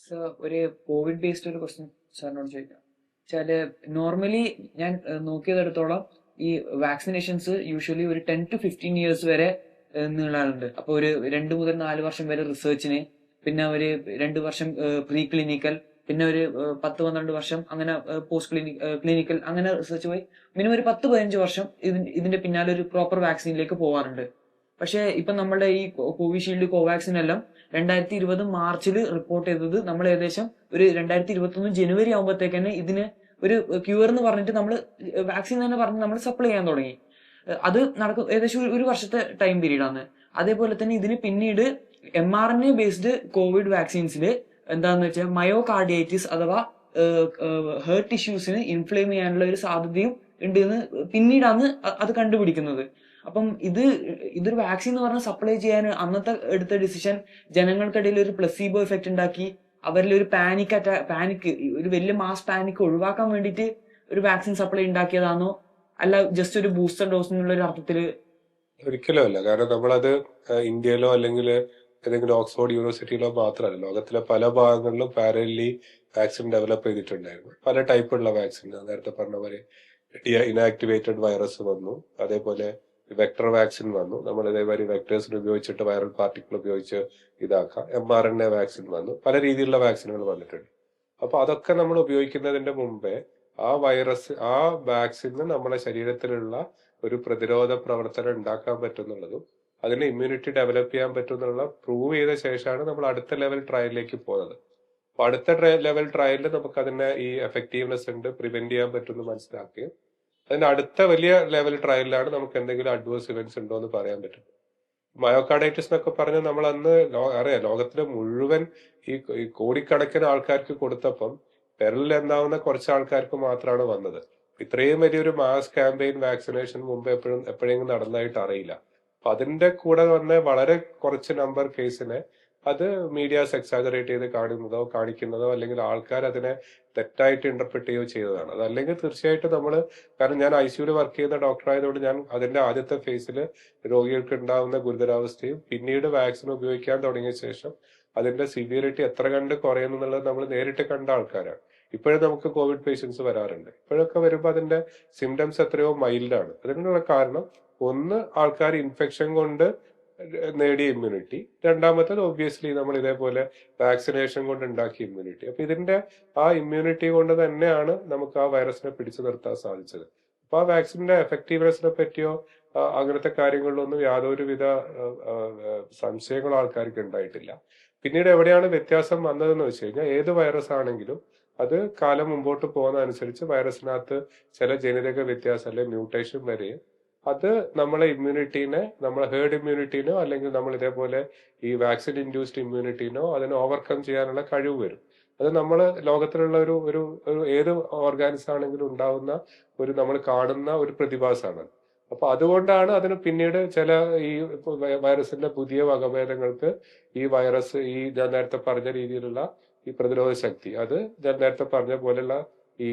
സർ, ഒരു കോവിഡ് ബേസ്ഡ് ഒരു ക്വസ്റ്റ്യൻ സാറിനോട് ചോദിക്കാം. വെച്ചാല് നോർമലി ഞാൻ നോക്കിയതെടുത്തോളം ഈ വാക്സിനേഷൻസ് യൂഷ്വലി ഒരു 10 to 15 ഇയേഴ്സ് വരെ നീളാറുണ്ട്. അപ്പൊ ഒരു 2 മുതൽ 4 വർഷം വരെ റിസർച്ചിന്, പിന്നെ ഒരു 2 വർഷം പ്രീ ക്ലിനിക്കൽ, പിന്നെ ഒരു 10-12 വർഷം അങ്ങനെ പോസ്റ്റ് ക്ലിനിക്കൽ അങ്ങനെ റിസർച്ച് പോയി മിനിമം ഒരു 10-15 വർഷം ഇതിന്റെ പിന്നാലെ ഒരു പ്രോപ്പർ വാക്സിനിലേക്ക് പോകാറുണ്ട്. പക്ഷെ ഇപ്പൊ നമ്മുടെ ഈ കോവിഷീൽഡ് കോവാക്സിൻ എല്ലാം 2020 മാർച്ചിൽ റിപ്പോർട്ട് ചെയ്തത് നമ്മൾ ഏകദേശം ഒരു 2021 ജനുവരി ആകുമ്പോഴത്തേക്ക് തന്നെ ഇതിന് ഒരു ക്യൂർ എന്ന് പറഞ്ഞിട്ട് നമ്മൾ വാക്സിൻ തന്നെ പറഞ്ഞ് നമ്മൾ സപ്ലൈ ചെയ്യാൻ തുടങ്ങി. അത് നടക്കും ഏകദേശം ഒരു വർഷത്തെ ടൈം പീരീഡ് ആണ്. അതേപോലെ തന്നെ ഇതിന് പിന്നീട് mRNA ബേസ്ഡ് കോവിഡ് വാക്സിൻസിൽ എന്താന്ന് വെച്ചാൽ മയോകാർഡിയൈറ്റിസ് അഥവാ ഹേർട്ട് ടിഷ്യൂസിന് ഇൻഫ്ലെയിം ചെയ്യാനുള്ള ഒരു സാധ്യതയും ഉണ്ട് എന്ന് പിന്നീടാണ് അത് കണ്ടുപിടിക്കുന്നത്. അപ്പം ഇതൊരു വാക്സിൻ എന്ന് പറഞ്ഞാൽ സപ്ലൈ ചെയ്യാൻ അന്നത്തെ എടുത്ത ഡിസിഷൻ ജനങ്ങൾക്കിടയിൽ ഒരു പ്ലസീബോ എഫക്ട് ഉണ്ടാക്കി അവരിൽ ഒരു പാനിക് ഒരു വലിയ മാസ് പാനിക് ഒഴിവാക്കാൻ വേണ്ടിയിട്ട് ഒരു വാക്സിൻ സപ്ലൈ ഉണ്ടാക്കിയതാണോ, അല്ല ജസ്റ്റ് ഒരു ബൂസ്റ്റർ ഡോസ് എന്നുള്ള ഒരു അർത്ഥത്തില്? ഒരിക്കലും അല്ല. കാരണം നമ്മളത് ഇന്ത്യയിലോ അല്ലെങ്കിൽ ഏതെങ്കിലും ഓക്സ്ഫോർഡ് യൂണിവേഴ്സിറ്റിയിലോ മാത്രമല്ല, ലോകത്തിലെ പല ഭാഗങ്ങളിലും പാരലി വാക്സിൻ ഡെവലപ്പ് ചെയ്തിട്ടുണ്ടായിരുന്നു. പല ടൈപ്പുള്ള വാക്സിൻ, നേരത്തെ പറഞ്ഞ പോലെ ഇനാക്ടിവേറ്റഡ് വൈറസ് വന്നു, അതേപോലെ വെക്ടർ വാക്സിൻ വന്നു. നമ്മൾ ഇതേമാതിരി വെക്ടേഴ്സിന് ഉപയോഗിച്ചിട്ട് വൈറൽ പാർട്ടിക്കിൾ ഉപയോഗിച്ച് ഇതാക്കാം. mRNA വാക്സിൻ വന്നു, പല രീതിയിലുള്ള വാക്സിനുകൾ വന്നിട്ടുണ്ട്. അപ്പൊ അതൊക്കെ നമ്മൾ ഉപയോഗിക്കുന്നതിന്റെ മുമ്പേ ആ വാക്സിന് നമ്മുടെ ശരീരത്തിലുള്ള ഒരു പ്രതിരോധ പ്രവർത്തനം ഉണ്ടാക്കാൻ പറ്റുന്നുള്ളതും അതിന് ഇമ്മ്യൂണിറ്റി ഡെവലപ്പ് ചെയ്യാൻ പറ്റുന്നുള്ള പ്രൂവ് ചെയ്ത ശേഷമാണ് നമ്മൾ അടുത്ത ലെവൽ ട്രയലിലേക്ക് പോകുന്നത്. അപ്പൊ അടുത്ത ലെവൽ ട്രയലിൽ നമുക്ക് അതിന്റെ ഈ എഫക്റ്റീവ്നെസ് ഉണ്ട്, പ്രിവെന്റ് ചെയ്യാൻ പറ്റുമെന്ന് മനസ്സിലാക്കുകയും അതിന്റെ അടുത്ത വലിയ ലെവൽ ട്രയലിലാണ് നമുക്ക് എന്തെങ്കിലും അഡ്വേഴ്സ് ഇവന്റ്സ് ഉണ്ടോ എന്ന് പറയാൻ പറ്റും. മയോകാർഡൈറ്റിസ് എന്നൊക്കെ പറഞ്ഞാൽ നമ്മൾ അന്ന് അറിയാം, ലോകത്തിലെ മുഴുവൻ ഈ കോടിക്കണക്കിന് ആൾക്കാർക്ക് കൊടുത്തപ്പം പെരലിൽ എന്താവുന്ന കുറച്ച് ആൾക്കാർക്ക് മാത്രമാണ് വന്നത്. ഇത്രയും വലിയൊരു മാസ് ക്യാമ്പയിൻ വാക്സിനേഷൻ മുമ്പ് എപ്പോഴെങ്കിലും നടന്നതായിട്ട് അറിയില്ല. അപ്പൊ അതിന്റെ കൂടെ വന്ന വളരെ കുറച്ച് നമ്പർ കേസിനെ അത് മീഡിയാസ് എക്സാജറേറ്റ് ചെയ്ത് കാണിക്കുന്നതോ അല്ലെങ്കിൽ ആൾക്കാർ അതിനെ തെറ്റായിട്ട് ഇന്റർപ്രിറ്റ് ചെയ്യുകയോ ചെയ്തതാണ്. അതല്ലെങ്കിൽ തീർച്ചയായിട്ടും കാരണം ഞാൻ ICUവിൽ വർക്ക് ചെയ്യുന്ന ഡോക്ടർ ആയതുകൊണ്ട് ഞാൻ അതിന്റെ ആദ്യത്തെ ഫേസിൽ രോഗികൾക്ക് ഉണ്ടാവുന്ന ഗുരുതരാവസ്ഥയും പിന്നീട് വാക്സിൻ ഉപയോഗിക്കാൻ തുടങ്ങിയ ശേഷം അതിന്റെ സിവിയറിറ്റി എത്ര കണ്ട് കുറയുന്നു എന്നുള്ളത് നമ്മൾ നേരിട്ട് കണ്ട ആൾക്കാരാണ്. ഇപ്പോഴും നമുക്ക് കോവിഡ് പേഷ്യൻസ് വരാറുണ്ട്. ഇപ്പോഴൊക്കെ വരുമ്പോൾ അതിന്റെ സിംറ്റംസ് എത്രയോ മൈൽഡാണ്. അതിനുള്ള കാരണം ഒന്ന്, ആൾക്കാർ ഇൻഫെക്ഷൻ കൊണ്ട് നേടിയ ഇമ്മ്യൂണിറ്റി, രണ്ടാമത്തേത് ഒബ്വിയസ്ലി നമ്മൾ ഇതേപോലെ വാക്സിനേഷൻ കൊണ്ട് ഉണ്ടാക്കിയ ഇമ്മ്യൂണിറ്റി. അപ്പൊ ഇതിന്റെ ആ ഇമ്മ്യൂണിറ്റി കൊണ്ട് തന്നെയാണ് നമുക്ക് ആ വൈറസിനെ പിടിച്ചു നിർത്താൻ സാധിച്ചത്. അപ്പൊ ആ വാക്സിന്റെ എഫക്റ്റീവ്നെസിനെ പറ്റിയോ അങ്ങനത്തെ കാര്യങ്ങളിലൊന്നും യാതൊരുവിധ സംശയങ്ങളോ ആൾക്കാർക്ക് ഉണ്ടായിട്ടില്ല. പിന്നീട് എവിടെയാണ് വ്യത്യാസം വന്നതെന്ന് വെച്ച് കഴിഞ്ഞാൽ ഏത് വൈറസ് ആണെങ്കിലും അത് കാലം മുമ്പോട്ട് പോകുന്നതനുസരിച്ച് വൈറസിനകത്ത് ചില ജനിതക വ്യത്യാസം അല്ലെങ്കിൽ മ്യൂട്ടേഷൻ വരെയും അത് നമ്മളെ ഇമ്മ്യൂണിറ്റീനെ, നമ്മളെ ഹേർഡ് ഇമ്മ്യൂണിറ്റീനോ അല്ലെങ്കിൽ നമ്മൾ ഇതേപോലെ ഈ വാക്സിൻ ഇൻഡ്യൂസ്ഡ് ഇമ്മ്യൂണിറ്റീനോ അതിനെ ഓവർകം ചെയ്യാനുള്ള കഴിവ് വരും. അത് നമ്മൾ ലോകത്തിലുള്ള ഒരു ഒരു ഒരു ഏത് ഓർഗാനിസം ആണെങ്കിലും ഉണ്ടാവുന്ന ഒരു നമ്മൾ കാണുന്ന ഒരു പ്രതിഭാസമാണ്. അപ്പൊ അതുകൊണ്ടാണ് അതിന് പിന്നീട് ചില ഈ വൈറസിന്റെ പുതിയ വകഭേദങ്ങൾക്ക് ഈ വൈറസ് ഈ ഞാൻ നേരത്തെ പറഞ്ഞ രീതിയിലുള്ള ഈ പ്രതിരോധ ശക്തി അത് ഞാൻ നേരത്തെ പറഞ്ഞ പോലെയുള്ള ഈ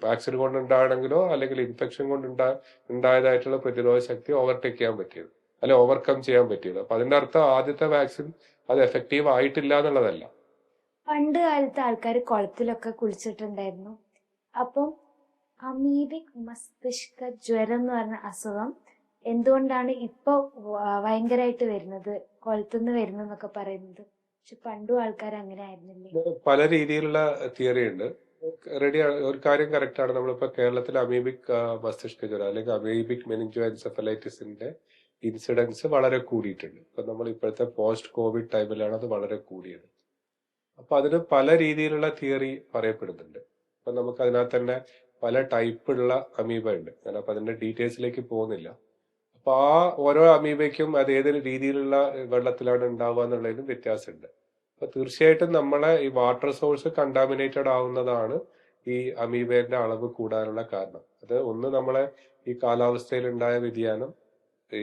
വാക്സിൻ കൊണ്ടുണ്ടാണെങ്കിലോ അല്ലെങ്കിൽ ഇൻഫെക്ഷൻ ഉണ്ടായതായിട്ടുള്ള പ്രതിരോധ ശക്തി ഓവർടേക്ക് ചെയ്യാൻ പറ്റിയത്, അല്ലെ ഓവർകം ചെയ്യാൻ പറ്റിയത്. അപ്പൊ അതിന്റെ അർത്ഥം ആദ്യത്തെ വാക്സിൻ അത് എഫക്റ്റീവ് ആയിട്ടില്ല എന്നുള്ളതല്ല. പണ്ട് കാലത്ത് ആൾക്കാർ കുളത്തിലൊക്കെ കുളിച്ചിട്ടുണ്ടായിരുന്നു. അപ്പം അമീബിക് മസ്തിഷ്ക ജ്വരം എന്ന് പറഞ്ഞ അസുഖം എന്തുകൊണ്ടാണ് ഇപ്പൊ ഭയങ്കരമായിട്ട് വരുന്നത്, കുളത്തുനിന്ന് വരുന്നതെന്നൊക്കെ പറയുന്നത്? പക്ഷെ പണ്ടും ആൾക്കാർ അങ്ങനെ ആയിരുന്നില്ലേ? പല രീതിയിലുള്ള തിയറി ഉണ്ട്. റെഡി, ഒരു കാര്യം കറക്റ്റ് ആണ്. നമ്മളിപ്പോ കേരളത്തിൽ അമീബിക് മസ്തിഷ്ക ജ്വരം അല്ലെങ്കിൽ അമീബിക് മെനിഞ്ചോ എൻസെഫലൈറ്റിസിന്റെ ഇൻസിഡൻസ് വളരെ കൂടിയിട്ടുണ്ട്. ഇപ്പൊ നമ്മൾ ഇപ്പോഴത്തെ പോസ്റ്റ് കോവിഡ് ടൈമിലാണ് അത് വളരെ കൂടിയത്. അപ്പൊ അതിന് പല രീതിയിലുള്ള തിയറി പറയപ്പെടുന്നുണ്ട്. അപ്പൊ നമുക്ക് അതിനകത്ത് തന്നെ പല ടൈപ്പുള്ള അമീബ ഉണ്ട്. ഞാനപ്പോ അതിന്റെ ഡീറ്റെയിൽസിലേക്ക് പോകുന്നില്ല. അപ്പൊ ആ ഓരോ അമീബയ്ക്കും അത് ഏത് രീതിയിലുള്ള വെള്ളത്തിലാണ് ഉണ്ടാവുക എന്നുള്ളതിനും വ്യത്യാസമുണ്ട്. അപ്പൊ തീർച്ചയായിട്ടും നമ്മളെ ഈ വാട്ടർ സോഴ്സ് കണ്ടാമിനേറ്റഡ് ആവുന്നതാണ് ഈ അമീബേന്റെ അളവ് കൂടാനുള്ള കാരണം. അത് ഒന്ന് നമ്മളെ ഈ കാലാവസ്ഥയിൽ ഉണ്ടായ വ്യതിയാനം, ഈ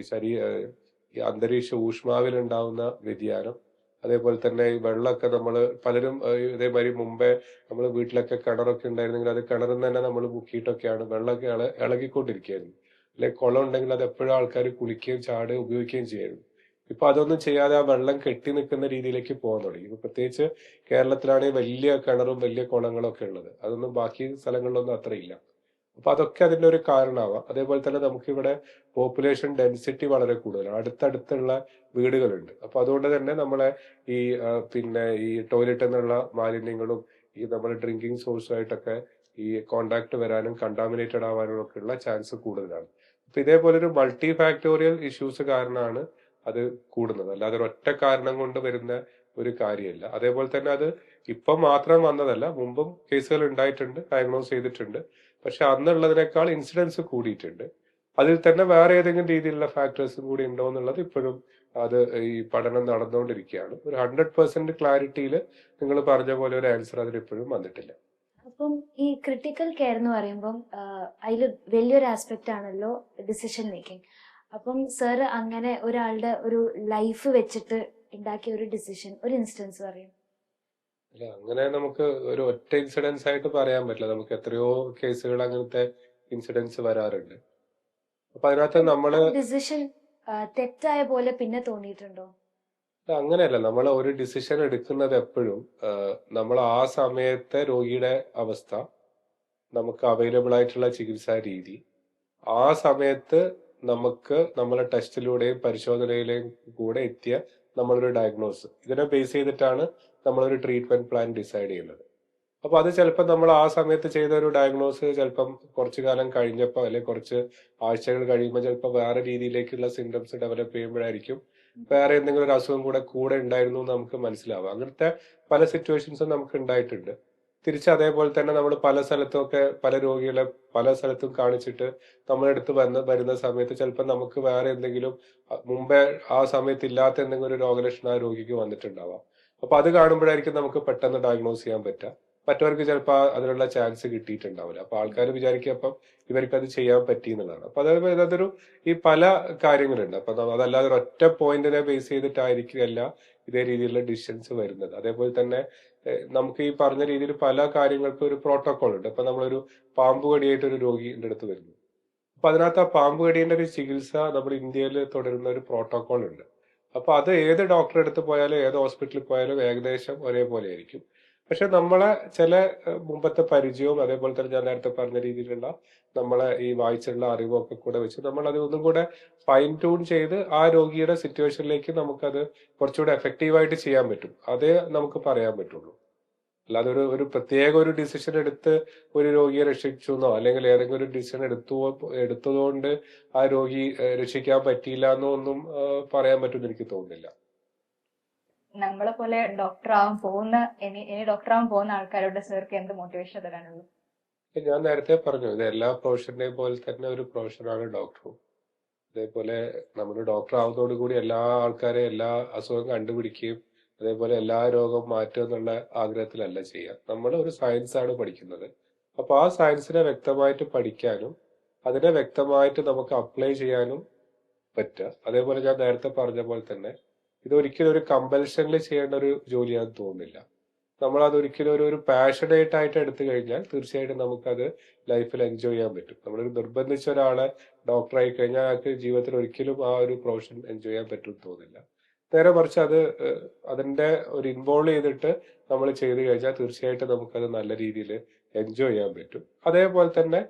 ഈ അന്തരീക്ഷ ഊഷ്മാവിൽ ഉണ്ടാവുന്ന വ്യതിയാനം, അതേപോലെ തന്നെ ഈ വെള്ളമൊക്കെ നമ്മൾ പലരും ഇതേമാതിരി മുമ്പേ നമ്മൾ വീട്ടിലൊക്കെ കിണറൊക്കെ ഉണ്ടായിരുന്നെങ്കിൽ അത് കിണറിൽ തന്നെ നമ്മൾ മുക്കിയിട്ടൊക്കെയാണ് വെള്ളമൊക്കെ ഇളകിക്കൊണ്ടിരിക്കുകയായിരുന്നു. അല്ലെങ്കിൽ കുളം ഉണ്ടെങ്കിൽ അത് എപ്പോഴും ആൾക്കാർ കുളിക്കുകയും ചാടുകയും ഉപയോഗിക്കുകയും ചെയ്യായിരുന്നു. ഇപ്പൊ അതൊന്നും ചെയ്യാതെ ആ വെള്ളം കെട്ടി നിൽക്കുന്ന രീതിയിലേക്ക് പോകാൻ തുടങ്ങി. ഇപ്പൊ പ്രത്യേകിച്ച് കേരളത്തിലാണെങ്കിൽ വലിയ കിണറും വലിയ കുളങ്ങളും ഒക്കെ ഉള്ളത്, അതൊന്നും ബാക്കി സ്ഥലങ്ങളിലൊന്നും അത്ര ഇല്ല. അപ്പൊ അതൊക്കെ അതിന്റെ ഒരു കാരണമാവാം. അതേപോലെ തന്നെ നമുക്കിവിടെ പോപ്പുലേഷൻ ഡെൻസിറ്റി വളരെ കൂടുതലാണ്, അടുത്തടുത്തുള്ള വീടുകളുണ്ട്. അപ്പൊ അതുകൊണ്ട് തന്നെ നമ്മളെ ഈ പിന്നെ ഈ ടോയ്ലറ്റിൽ നിന്നുള്ള മാലിന്യങ്ങളും ഈ നമ്മുടെ ഡ്രിങ്കിങ് സോഴ്സുമായിട്ടൊക്കെ ഈ കോണ്ടാക്ട് വരാനും കണ്ടാമിനേറ്റഡ് ആവാനും ഒക്കെ ഉള്ള ചാൻസ് കൂടുതലാണ്. അപ്പൊ ഇതേപോലെ ഒരു മൾട്ടി ഫാക്ടോറിയൽ ഇഷ്യൂസ് കാരണമാണ് അത് കൂടുന്നത്, അല്ലാതെ ഒറ്റ കാരണം കൊണ്ട് വരുന്ന ഒരു കാര്യമല്ല. അതേപോലെ തന്നെ അത് ഇപ്പം മാത്രം വന്നതല്ല, മുമ്പും കേസുകൾ ഉണ്ടായിട്ടുണ്ട്, ഡയഗ്നോസ് ചെയ്തിട്ടുണ്ട്. പക്ഷെ അന്നുള്ളതിനേക്കാൾ ഇൻസിഡൻസ് കൂടിയിട്ടുണ്ട്. അതിൽ തന്നെ വേറെ ഏതെങ്കിലും രീതിയിലുള്ള ഫാക്ടേഴ്സും കൂടി ഉണ്ടോ എന്നുള്ളത് ഇപ്പോഴും അത് ഈ പഠനം നടന്നുകൊണ്ടിരിക്കുകയാണ്. ഒരു 100% ക്ലാരിറ്റിയിൽ നിങ്ങൾ പറഞ്ഞ പോലെ ഒരു ആൻസർ അതിൽ ഇപ്പോഴും വന്നിട്ടില്ല. അപ്പം ഈ ക്രിട്ടിക്കൽ കെയർ എന്ന് പറയുമ്പം അതിൽ വലിയൊരു ആസ്പെക്റ്റ് ആണല്ലോ ഡിസിഷൻ മേക്കിംഗ്. അപ്പം സർ അങ്ങനെ ഒരാളുടെ ഒരു ലൈഫ് വെച്ചിട്ട് ഉണ്ടാക്കിയ ഒരു ഡിസിഷൻ, ഒരു ഇൻസ്റ്റൻസ് പറയും? അല്ല, അങ്ങനെ നമുക്ക് ഒരു ഒറ്റ ഇൻസിഡൻസ് ആയിട്ട് പറയാൻ പറ്റില്ല. നമുക്ക് എത്രയോ കേസുകൾ അങ്ങനത്തെ ഇൻസിഡൻസ് വരാറുണ്ട്. അപ്പൊ അതിനകത്ത് നമ്മള് ഡിസിഷൻ തെറ്റായ പോലെ പിന്നെ തോന്നിയിട്ടുണ്ടോ? അങ്ങനെയല്ല, നമ്മൾ ഒരു ഡിസിഷൻ എടുക്കുന്നത് എപ്പോഴും നമ്മൾ ആ സമയത്തെ രോഗിയുടെ അവസ്ഥ, നമുക്ക് അവൈലബിൾ ആയിട്ടുള്ള ചികിത്സാ രീതി, ആ സമയത്ത് നമുക്ക് നമ്മളെ ടെസ്റ്റിലൂടെയും പരിശോധനയിലെയും കൂടെ എത്തിയ നമ്മളൊരു ഡയഗ്നോസ്, ഇതിനെ ബേസ് ചെയ്തിട്ടാണ് നമ്മളൊരു ട്രീറ്റ്മെന്റ് പ്ലാൻ ഡിസൈഡ് ചെയ്യുന്നത്. അപ്പൊ അത് ചിലപ്പോൾ നമ്മൾ ആ സമയത്ത് ചെയ്ത ഒരു ഡയഗ്നോസ് ചിലപ്പം കുറച്ചു കാലം കഴിഞ്ഞപ്പോൾ അല്ലെങ്കിൽ കുറച്ച് ആഴ്ചകൾ കഴിയുമ്പോൾ ചിലപ്പോൾ വേറെ രീതിയിലേക്കുള്ള സിംറ്റംസ് ഡെവലപ്പ് ചെയ്യുമ്പോഴായിരിക്കും വേറെ എന്തെങ്കിലും ഒരു അസുഖം കൂടെ ഉണ്ടായിരുന്നു എന്ന് നമുക്ക് മനസ്സിലാവുക. അങ്ങനത്തെ പല സിറ്റുവേഷൻസും നമുക്ക് ഉണ്ടായിട്ടുണ്ട്. തിരിച്ച് അതേപോലെ തന്നെ നമ്മൾ പല സ്ഥലത്തുമൊക്കെ പല രോഗികളെ പല സ്ഥലത്തും കാണിച്ചിട്ട് നമ്മളെടുത്ത് വരുന്ന സമയത്ത് ചിലപ്പോൾ നമുക്ക് വേറെ എന്തെങ്കിലും മുമ്പേ ആ സമയത്ത് ഇല്ലാത്ത എന്തെങ്കിലും ഒരു രോഗലക്ഷണം ആ രോഗിക്ക് വന്നിട്ടുണ്ടാവാം. അപ്പൊ അത് കാണുമ്പോഴായിരിക്കും നമുക്ക് പെട്ടെന്ന് ഡയഗ്നോസ് ചെയ്യാൻ പറ്റുക. മറ്റവർക്ക് ചിലപ്പോൾ അതിനുള്ള ചാൻസ് കിട്ടിയിട്ടുണ്ടാവില്ല. അപ്പൊ ആൾക്കാർ വിചാരിക്കും അപ്പം ഇവർക്ക് അത് ചെയ്യാൻ പറ്റി എന്നുള്ളതാണ്. അപ്പൊ അതൊരു ഈ പല കാര്യങ്ങളുണ്ട്. അപ്പൊ അതല്ലാതെ ഒറ്റ പോയിന്റിനെ ബേസ് ചെയ്തിട്ടായിരിക്കില്ല ഇതേ രീതിയിലുള്ള ഡിസിഷൻസ് വരുന്നത്. അതേപോലെ തന്നെ നമുക്ക് ഈ പറഞ്ഞ രീതിയിൽ പല കാര്യങ്ങൾക്കും ഒരു പ്രോട്ടോകോൾ ഉണ്ട്. അപ്പൊ നമ്മളൊരു പാമ്പ് കടിയായിട്ട് ഒരു രോഗിയുടെ അടുത്ത് വരുന്നു. അപ്പൊ അതിനകത്ത് ആ പാമ്പ് കടീന്റെ ഒരു ചികിത്സ നമ്മൾ ഇന്ത്യയിൽ തുടരുന്ന ഒരു പ്രോട്ടോകോൾ ഉണ്ട്. അപ്പൊ അത് ഏത് ഡോക്ടറെ അടുത്ത് പോയാലും ഏത് ഹോസ്പിറ്റലിൽ പോയാലും ഏകദേശം ഒരേപോലെ ആയിരിക്കും. പക്ഷെ നമ്മളെ ചില മുമ്പത്തെ പരിചയവും അതേപോലെ തന്നെ ഞാൻ നേരത്തെ പറഞ്ഞ രീതിയിലുള്ള നമ്മളെ ഈ വായിച്ചുള്ള അറിവൊക്കെ കൂടെ വെച്ച് നമ്മൾ അത് ഒന്നും കൂടെ ഫൈൻ ട്യൂൺ ചെയ്ത് ആ രോഗിയുടെ സിറ്റുവേഷനിലേക്ക് നമുക്കത് കുറച്ചുകൂടെ എഫക്റ്റീവായിട്ട് ചെയ്യാൻ പറ്റും. അതേ നമുക്ക് പറയാൻ പറ്റുള്ളൂ. അല്ലാതെ ഒരു പ്രത്യേക ഒരു ഡിസിഷൻ എടുത്ത് ഒരു രോഗിയെ രക്ഷിച്ചു എന്നോ അല്ലെങ്കിൽ ഏതെങ്കിലും ഒരു ഡിസിഷൻ എടുത്തതുകൊണ്ട് ആ രോഗി രക്ഷിക്കാൻ പറ്റിയില്ല എന്നോ ഒന്നും പറയാൻ പറ്റുമെന്ന് എനിക്ക് തോന്നുന്നില്ല. നമ്മളെ പോലെ ഇനി ഡോക്ടർ ആവാൻ പോകുന്ന ആൾക്കാരോട് സാർക്ക് എന്ത് മോട്ടിവേഷൻ തരാനുള്ളൂ? ഞാൻ നേരത്തെ പറഞ്ഞു, ഇത് എല്ലാ പ്രൊഫഷനെയും പോലെ തന്നെ ഒരു പ്രൊഫഷനാണ് ഡോക്ടറും. അതേപോലെ നമ്മൾ ഡോക്ടർ ആവുന്നതോടുകൂടി എല്ലാ ആൾക്കാരെയും എല്ലാ അസുഖം കണ്ടുപിടിക്കുകയും അതേപോലെ എല്ലാ രോഗവും മാറ്റുക എന്നുള്ള ആഗ്രഹത്തിലല്ല ചെയ്യുക. നമ്മൾ ഒരു സയൻസ് ആണ് പഠിക്കുന്നത്. അപ്പൊ ആ സയൻസിനെ വ്യക്തമായിട്ട് പഠിക്കാനും അതിനെ വ്യക്തമായിട്ട് നമുക്ക് അപ്ലൈ ചെയ്യാനും പറ്റുക. അതേപോലെ ഞാൻ നേരത്തെ പറഞ്ഞ പോലെ തന്നെ ഇതൊരിക്കലും ഒരു കമ്പൽഷനിൽ ചെയ്യേണ്ട ഒരു ജോലിയാണെന്ന് തോന്നുന്നില്ല. നമ്മൾ അതൊരിക്കലും ഒരു പാഷനേറ്റ് ആയിട്ട് എടുത്തു കഴിഞ്ഞാൽ തീർച്ചയായിട്ടും നമുക്കത് ലൈഫിൽ എൻജോയ് ചെയ്യാൻ പറ്റും. നമ്മളൊരു നിർബന്ധിച്ച ഒരാളെ ഡോക്ടറായി കഴിഞ്ഞാൽ അയാൾക്ക് ജീവിതത്തിൽ ഒരിക്കലും ആ ഒരു പ്രൊഫഷൻ എൻജോയ് ചെയ്യാൻ പറ്റും തോന്നില്ല. നേരെ മറിച്ച് അത് അതിന്റെ ഒരു ഇൻവോൾവ് ചെയ്തിട്ട് നമ്മൾ ചെയ്തു കഴിഞ്ഞാൽ തീർച്ചയായിട്ടും നമുക്കത് നല്ല രീതിയിൽ എൻജോയ് ചെയ്യാൻ പറ്റും. അതേപോലെ തന്നെ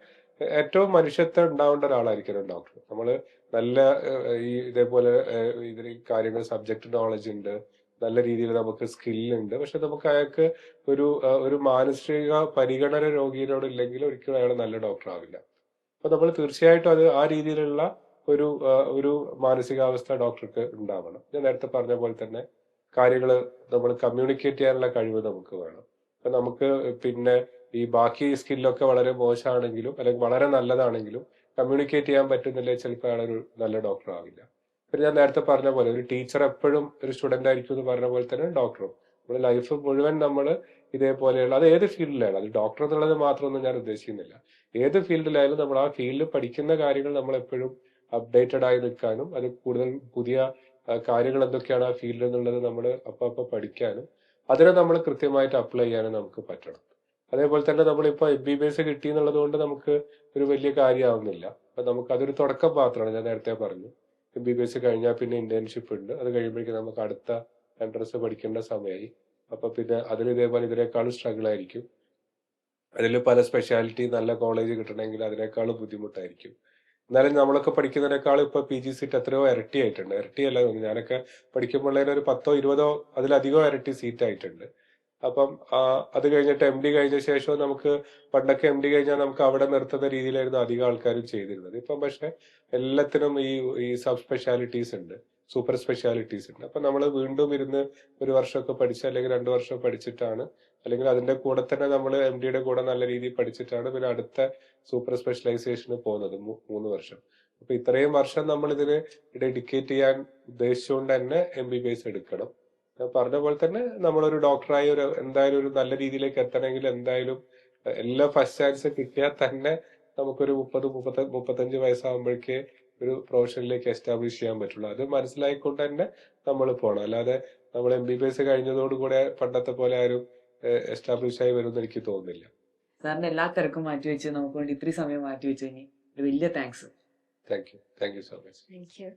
ഏറ്റവും മനുഷ്യത്വം ഉണ്ടാവേണ്ട ഒരാളായിരിക്കണം ഡോക്ടർ. നമ്മൾ നല്ല ഈ ഇതേപോലെ ഇതിൽ കാര്യങ്ങൾ സബ്ജക്ട് നോളജ് ഉണ്ട്, നല്ല രീതിയിൽ നമുക്ക് സ്കില്ലുണ്ട്. പക്ഷെ നമുക്ക് അയാൾക്ക് ഒരു മാനസിക പരിഗണന രോഗിയോട് ഇല്ലെങ്കിൽ ഒരിക്കലും അയാൾ നല്ല ഡോക്ടർ ആവില്ല. അപ്പൊ നമ്മൾ തീർച്ചയായിട്ടും അത് ആ രീതിയിലുള്ള ഒരു മാനസികാവസ്ഥ ഡോക്ടർക്ക് ഉണ്ടാവണം. ഞാൻ നേരത്തെ പറഞ്ഞ പോലെ തന്നെ കാര്യങ്ങൾ നമ്മൾ കമ്മ്യൂണിക്കേറ്റ് ചെയ്യാനുള്ള കഴിവ് നമുക്ക് വേണം. അപ്പൊ നമുക്ക് പിന്നെ ഈ ബാക്കി സ്കില്ലൊക്കെ വളരെ മോശമാണെങ്കിലും അല്ലെങ്കിൽ വളരെ നല്ലതാണെങ്കിലും കമ്മ്യൂണിക്കേറ്റ് ചെയ്യാൻ പറ്റുന്നില്ല, ചിലപ്പോൾ അയാളൊരു നല്ല ഡോക്ടർ ആവില്ല. പിന്നെ ഞാൻ നേരത്തെ പറഞ്ഞ പോലെ ഒരു ടീച്ചർ എപ്പോഴും ഒരു സ്റ്റുഡന്റ് ആയിരിക്കും എന്ന് പറഞ്ഞ പോലെ തന്നെ ഡോക്ടറും നമ്മുടെ ലൈഫ് മുഴുവൻ നമ്മൾ ഇതേപോലെയുള്ള, അത് ഏത് ഫീൽഡിലായാലും, അത് ഡോക്ടർ എന്നുള്ളത് മാത്രമൊന്നും ഞാൻ ഉദ്ദേശിക്കുന്നില്ല, ഏത് ഫീൽഡിലായാലും നമ്മൾ ആ ഫീൽഡിൽ പഠിക്കുന്ന കാര്യങ്ങൾ നമ്മൾ എപ്പോഴും അപ്ഡേറ്റഡ് ആയി നിൽക്കാനും അത് കൂടുതൽ പുതിയ കാര്യങ്ങൾ എന്തൊക്കെയാണ് ആ ഫീൽഡ് എന്നുള്ളത് നമ്മൾ അപ്പൊ പഠിക്കാനും അതിനെ നമ്മൾ കൃത്യമായിട്ട് അപ്ലൈ ചെയ്യാനും നമുക്ക് പറ്റണം. അതേപോലെ തന്നെ നമ്മളിപ്പോ MBBS കിട്ടി എന്നുള്ളത് കൊണ്ട് നമുക്ക് ഒരു വലിയ കാര്യമാവുന്നില്ല. അപ്പൊ നമുക്ക് അതൊരു തുടക്കം മാത്രമാണ്. ഞാൻ നേരത്തെ പറഞ്ഞു, MBBS കഴിഞ്ഞാൽ പിന്നെ ഇന്റേൺഷിപ്പ് ഉണ്ട്. അത് കഴിയുമ്പോഴേക്കും നമുക്ക് അടുത്ത എൻട്രൻസ് പഠിക്കേണ്ട സമയമായി. അപ്പൊ പിന്നെ അതിന് ഇതേപോലെ ഇതിനേക്കാളും സ്ട്രഗിൾ ആയിരിക്കും. അതിൽ പല സ്പെഷ്യാലിറ്റി നല്ല കോളേജ് കിട്ടണമെങ്കിൽ അതിനേക്കാളും ബുദ്ധിമുട്ടായിരിക്കും. എന്നാലും നമ്മളൊക്കെ പഠിക്കുന്നതിനേക്കാളും ഇപ്പൊ PG സീറ്റ് എത്രയോ ഇരട്ടി ആയിട്ടുണ്ട്. ഇരട്ടിയല്ല, ഞാനൊക്കെ പഠിക്കുമ്പോൾ ഒരു 10-20 അതിലധികം ഇരട്ടി സീറ്റ് ആയിട്ടുണ്ട്. അപ്പം അത് കഴിഞ്ഞിട്ട് MD കഴിഞ്ഞ ശേഷവും നമുക്ക് പണ്ടൊക്കെ MD കഴിഞ്ഞാൽ നമുക്ക് അവിടെ നിർത്തുന്ന രീതിയിലായിരുന്നു അധികം ആൾക്കാരും ചെയ്തിരുന്നത്. ഇപ്പം പക്ഷെ എല്ലാത്തിനും ഈ സബ് സ്പെഷ്യാലിറ്റീസ് ഉണ്ട്, സൂപ്പർ സ്പെഷ്യാലിറ്റീസ് ഉണ്ട്. അപ്പൊ നമ്മൾ വീണ്ടും ഇരുന്ന് ഒരു വർഷമൊക്കെ പഠിച്ച് അല്ലെങ്കിൽ 2 വർഷം പഠിച്ചിട്ടാണ്, അല്ലെങ്കിൽ അതിന്റെ കൂടെ തന്നെ നമ്മൾ MDയുടെ കൂടെ നല്ല രീതിയിൽ പഠിച്ചിട്ടാണ് പിന്നെ അടുത്ത സൂപ്പർ സ്പെഷ്യലൈസേഷന് പോകുന്നത് 3 വർഷം. അപ്പൊ ഇത്രയും വർഷം നമ്മൾ ഇതിന് ഡെഡിക്കേറ്റ് ചെയ്യാൻ ഉദ്ദേശിച്ചുകൊണ്ട് തന്നെ MBBS എടുക്കണം. ഞാൻ പറഞ്ഞ പോലെ തന്നെ നമ്മളൊരു ഡോക്ടറായി എന്തായാലും ഒരു നല്ല രീതിയിലേക്ക് എത്തണമെങ്കിൽ എന്തായാലും എല്ലാ ഫസ്റ്റ് ചാൻസ് കിട്ടിയാൽ തന്നെ നമുക്കൊരു 35 വയസ്സാകുമ്പോഴേക്ക് ഒരു പ്രൊഫഷനിലേക്ക് എസ്റ്റാബ്ലിഷ് ചെയ്യാൻ പറ്റുള്ളൂ. അത് മനസ്സിലായിക്കൊണ്ട് തന്നെ നമ്മൾ പോകണം. അല്ലാതെ നമ്മൾ MBBS കഴിഞ്ഞതോടുകൂടെ പണ്ടത്തെ പോലെ ആരും എസ്റ്റാബ്ലിഷ് ആയി വരുമെന്ന് എനിക്ക് തോന്നുന്നില്ല. സാറിന്റെ എല്ലാ തിരക്കും മാറ്റിവെച്ച് നമുക്ക് വേണ്ടി ഇത്രയും സമയം മാറ്റിവെച്ചതിന് ഒരു വലിയ thanks. Thank you so much. Thank you.